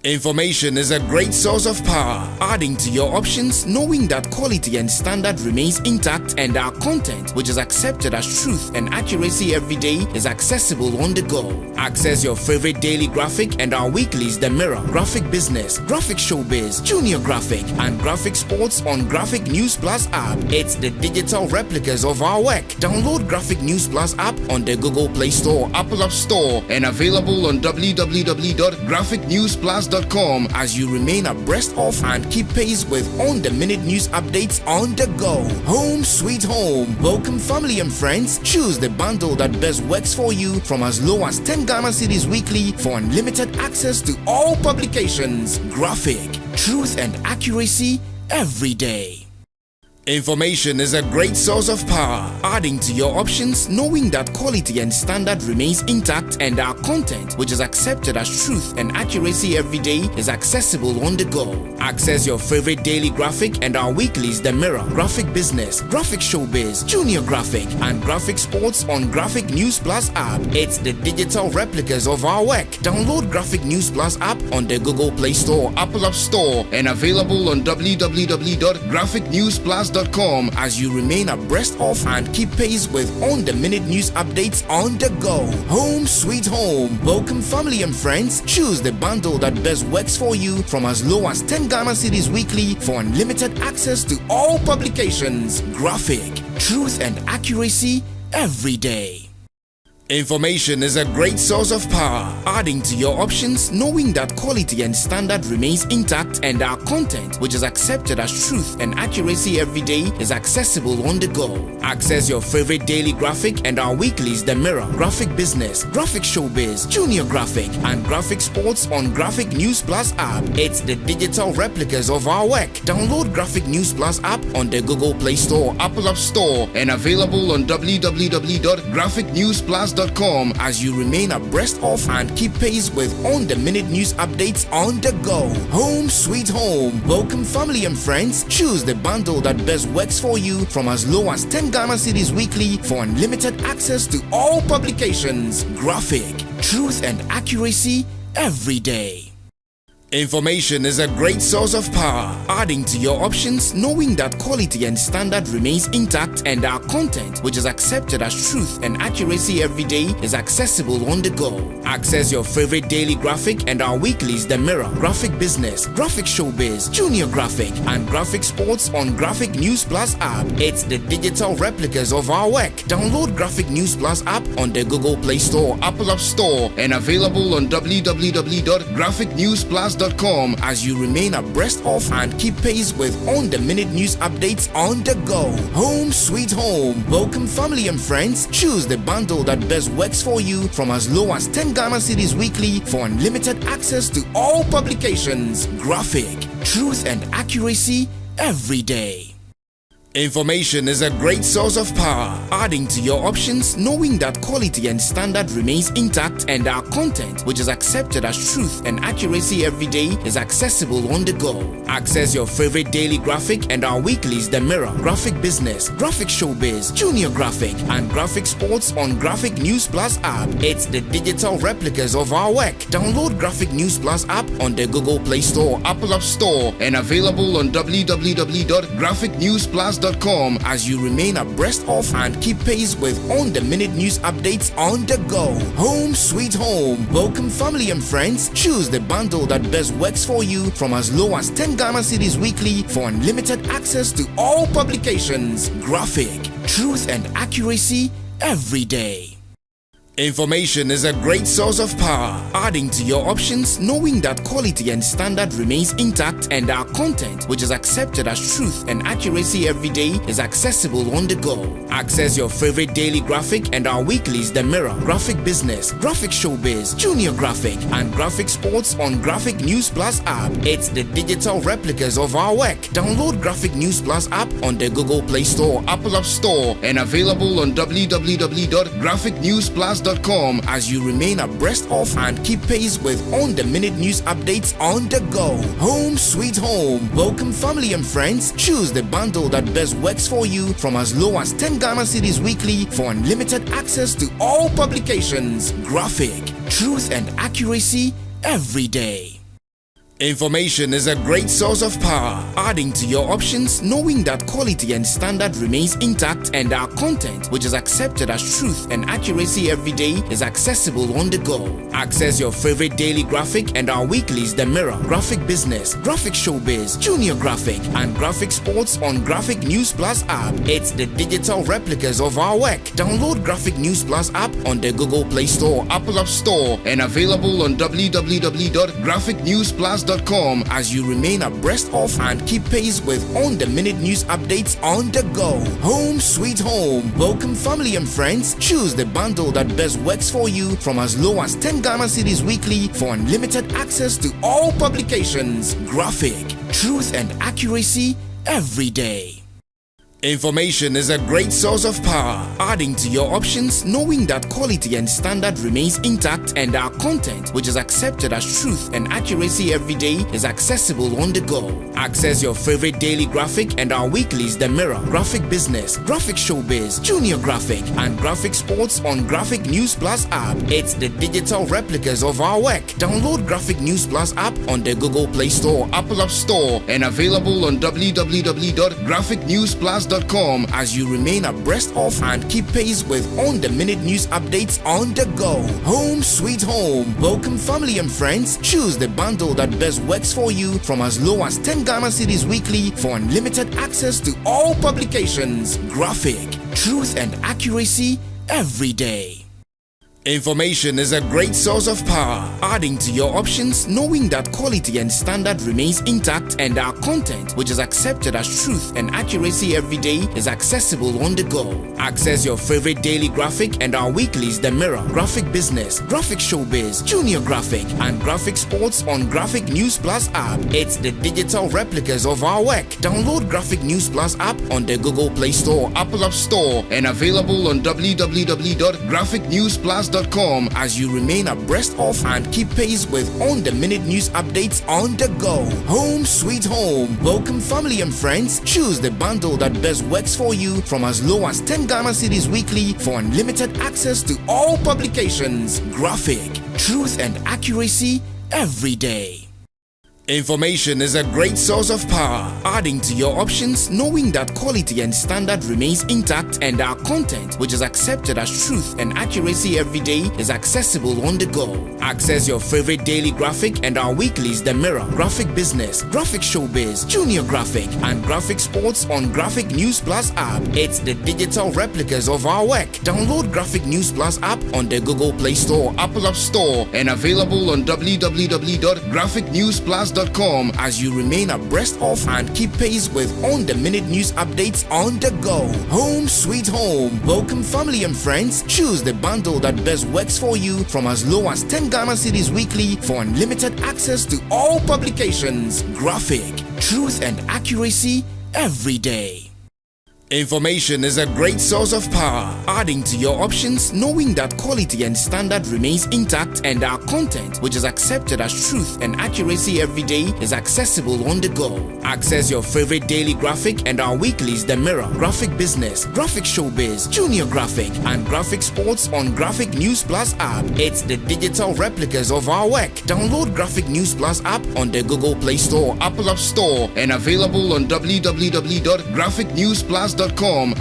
Information is a great source of power, adding to your options, knowing that quality and standard remains intact, and our content, which is accepted as truth and accuracy every day, is accessible on the go. Access your favorite daily graphic and our weeklies The Mirror, Graphic Business, Graphic Showbiz, Junior Graphic, and Graphic Sports on Graphic News Plus app. It's the digital replicas of our work. Download Graphic News Plus app on the Google Play Store, Apple App Store, and available on www.graphicnewsplus.com as you remain abreast of and keep pace with on-the-minute news updates on the go. Home sweet home. Welcome family and friends. Choose the bundle that best works for you from as low as 10 Ghana cedis weekly for unlimited access to all publications. Graphic, truth and accuracy every day. Information is a great source of power, adding to your options, knowing that quality and standard remains intact and our content, which is accepted as truth and accuracy every day, is accessible on the go. Access your favorite daily graphic and our weeklies The Mirror, Graphic Business, Graphic Showbiz, Junior Graphic, and Graphic Sports on Graphic News Plus app. It's the digital replicas of our work. Download Graphic News Plus app on the Google Play Store, Apple App Store, and available on www.graphicnewsplus.com as you remain abreast of and keep pace with on-the-minute news updates on the go. Home sweet home. Welcome family and friends. Choose the bundle that best works for you from as low as 10 Ghana cedis weekly for unlimited access to all publications. Graphic, truth and accuracy every day. Information is a great source of power, adding to your options, knowing that quality and standard remains intact and our content, which is accepted as truth and accuracy every day, is accessible on the go. Access your favorite daily graphic and our weeklies The Mirror, Graphic Business, Graphic Showbiz, Junior Graphic, and Graphic Sports on Graphic News Plus app. It's the digital replicas of our work. Download Graphic News Plus app on the Google Play Store, Apple App Store, and available on www.graphicnewsplus.com as you remain abreast of and keep pace with on-the-minute news updates on the go. Home sweet home. Welcome family and friends. Choose the bundle that best works for you from as low as 10 Ghana cedis weekly for unlimited access to all publications. Graphic, truth and accuracy every day. Information is a great source of power, adding to your options, knowing that quality and standard remains intact and our content, which is accepted as truth and accuracy every day, is accessible on the go. Access your favorite daily graphic and our weeklies The Mirror, Graphic Business, Graphic Showbiz, Junior Graphic, and Graphic Sports on Graphic News Plus app. It's the digital replicas of our work. Download Graphic News Plus app on the Google Play Store, Apple App Store, and available on www.graphicnewsplus.com as you remain abreast of and keep pace with on-the-minute news updates on the go. Home sweet home. Welcome family and friends. Choose the bundle that best works for you from as low as 10 Ghana cedis weekly for unlimited access to all publications. Graphic, truth and accuracy every day. Information is a great source of power, adding to your options, knowing that quality and standard remains intact and our content, which is accepted as truth and accuracy every day, is accessible on the go. Access your favorite daily graphic and our weeklies The Mirror, Graphic Business, Graphic Showbiz, Junior Graphic, and Graphic Sports on Graphic News Plus app. It's the digital replicas of our work. Download Graphic News Plus app on the Google Play Store, Apple App Store, and available on www.graphicnewsplus.com as you remain abreast of and keep pace with on-the-minute news updates on the go. Home sweet home. Welcome family and friends. Choose the bundle that best works for you from as low as 10 Ghana cedis weekly for unlimited access to all publications. Graphic, truth and accuracy every day. Information is a great source of power, adding to your options, knowing that quality and standard remains intact and our content, which is accepted as truth and accuracy every day, is accessible on the go. Access your favorite daily graphic and our weeklies The Mirror, Graphic Business, Graphic Showbiz, Junior Graphic, and Graphic Sports on Graphic News Plus app. It's the digital replicas of our work. Download Graphic News Plus app on the Google Play Store, Apple App Store, and available on www.graphicnewsplus.com as you remain abreast of and keep pace with on-the-minute news updates on the go. Home sweet home. Welcome family and friends. Choose the bundle that best works for you from as low as 10 Ghana cedis weekly for unlimited access to all publications. Graphic, truth and accuracy every day. Information is a great source of power, adding to your options, knowing that quality and standard remains intact and our content, which is accepted as truth and accuracy every day, is accessible on the go. Access your favorite daily graphic and our weeklies The Mirror, Graphic Business, Graphic Showbiz, Junior Graphic, and Graphic Sports on Graphic News Plus app. It's the digital replicas of our work. Download Graphic News Plus app on the Google Play Store, Apple App Store, and available on www.graphicnewsplus.com as you remain abreast of and keep pace with on-the-minute news updates on the go. Home sweet home. Welcome family and friends. Choose the bundle that best works for you from as low as 10 Ghana cedis weekly for unlimited access to all publications. Graphic, truth and accuracy every day. Information is a great source of power, adding to your options, knowing that quality and standard remains intact, and our content, which is accepted as truth and accuracy every day, is accessible on the go. Access your favorite daily graphic and our weeklies The Mirror, Graphic Business, Graphic Showbiz, Junior Graphic, and Graphic Sports on Graphic News Plus app. It's the digital replicas of our work. Download Graphic News Plus app on the Google Play Store, Apple App Store, and available on www.graphicnewsplus.com as you remain abreast of and keep pace with on-the-minute news updates on the go. Home sweet home. Welcome family and friends. Choose the bundle that best works for you from as low as 10 Ghana cedis weekly for unlimited access to all publications. Graphic, truth and accuracy every day. Information is a great source of power, adding to your options, knowing that quality and standard remains intact, and our content, which is accepted as truth and accuracy every day, is accessible on the go. Access your favorite daily graphic and our weeklies The Mirror, Graphic Business, Graphic Showbiz, Junior Graphic, and Graphic Sports on Graphic News Plus app. It's the digital replicas of our work. Download Graphic News Plus app on the Google Play Store, Apple App Store, and available on www.graphicnewsplus.com as you remain abreast of and keep pace with on-the-minute news updates on the go. Home sweet home. Welcome family and friends. Choose the bundle that best works for you from as low as 10 Ghana cedis weekly for unlimited access to all publications. Graphic, truth and accuracy every day. Information is a great source of power, adding to your options, knowing that quality and standard remains intact, and our content, which is accepted as truth and accuracy every day, is accessible on the go. Access your favorite daily graphic and our weeklies The Mirror, Graphic Business, Graphic Showbiz, Junior Graphic, and Graphic Sports on Graphic News Plus app. It's the digital replicas of our work. Download Graphic News Plus app on the Google Play Store, Apple App Store, and available on www.graphicnewsplus.com as you remain abreast of and keep pace with on-the-minute news updates on the go. Home sweet home. Welcome family and friends. Choose the bundle that best works for you from as low as 10 Ghana cedis weekly for unlimited access to all publications. Graphic, truth and accuracy every day. Information is a great source of power, adding to your options, knowing that quality and standard remains intact, and our content, which is accepted as truth and accuracy every day, is accessible on the go. Access your favorite daily graphic and our weeklies The Mirror, Graphic Business, Graphic Showbiz, Junior Graphic, and Graphic Sports on Graphic News Plus app. It's the digital replicas of our work. Download Graphic News Plus app on the Google Play Store, Apple App Store, and available on www.graphicnewsplus.com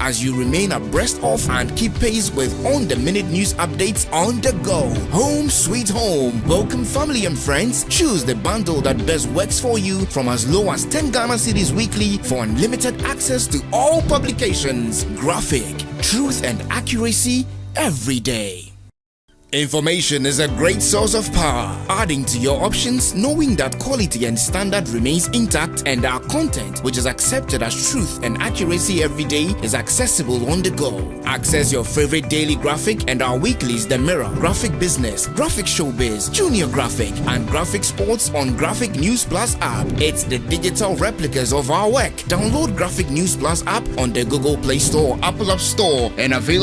as you remain abreast of and keep pace with on-the-minute news updates on the go. Home sweet home. Welcome family and friends. Choose the bundle that best works for you from as low as 10 Ghana cedis weekly for unlimited access to all publications. Graphic, truth and accuracy every day. Information is a great source of power, adding to your options, knowing that quality and standard remains intact, and our content, which is accepted as truth and accuracy every day, is accessible on the go. Access your favorite daily graphic and our weeklies The Mirror, Graphic Business, Graphic Showbiz, Junior Graphic, and Graphic Sports on Graphic News Plus app. It's the digital replicas of our work. Download Graphic News Plus app on the Google Play Store, Apple App Store, and available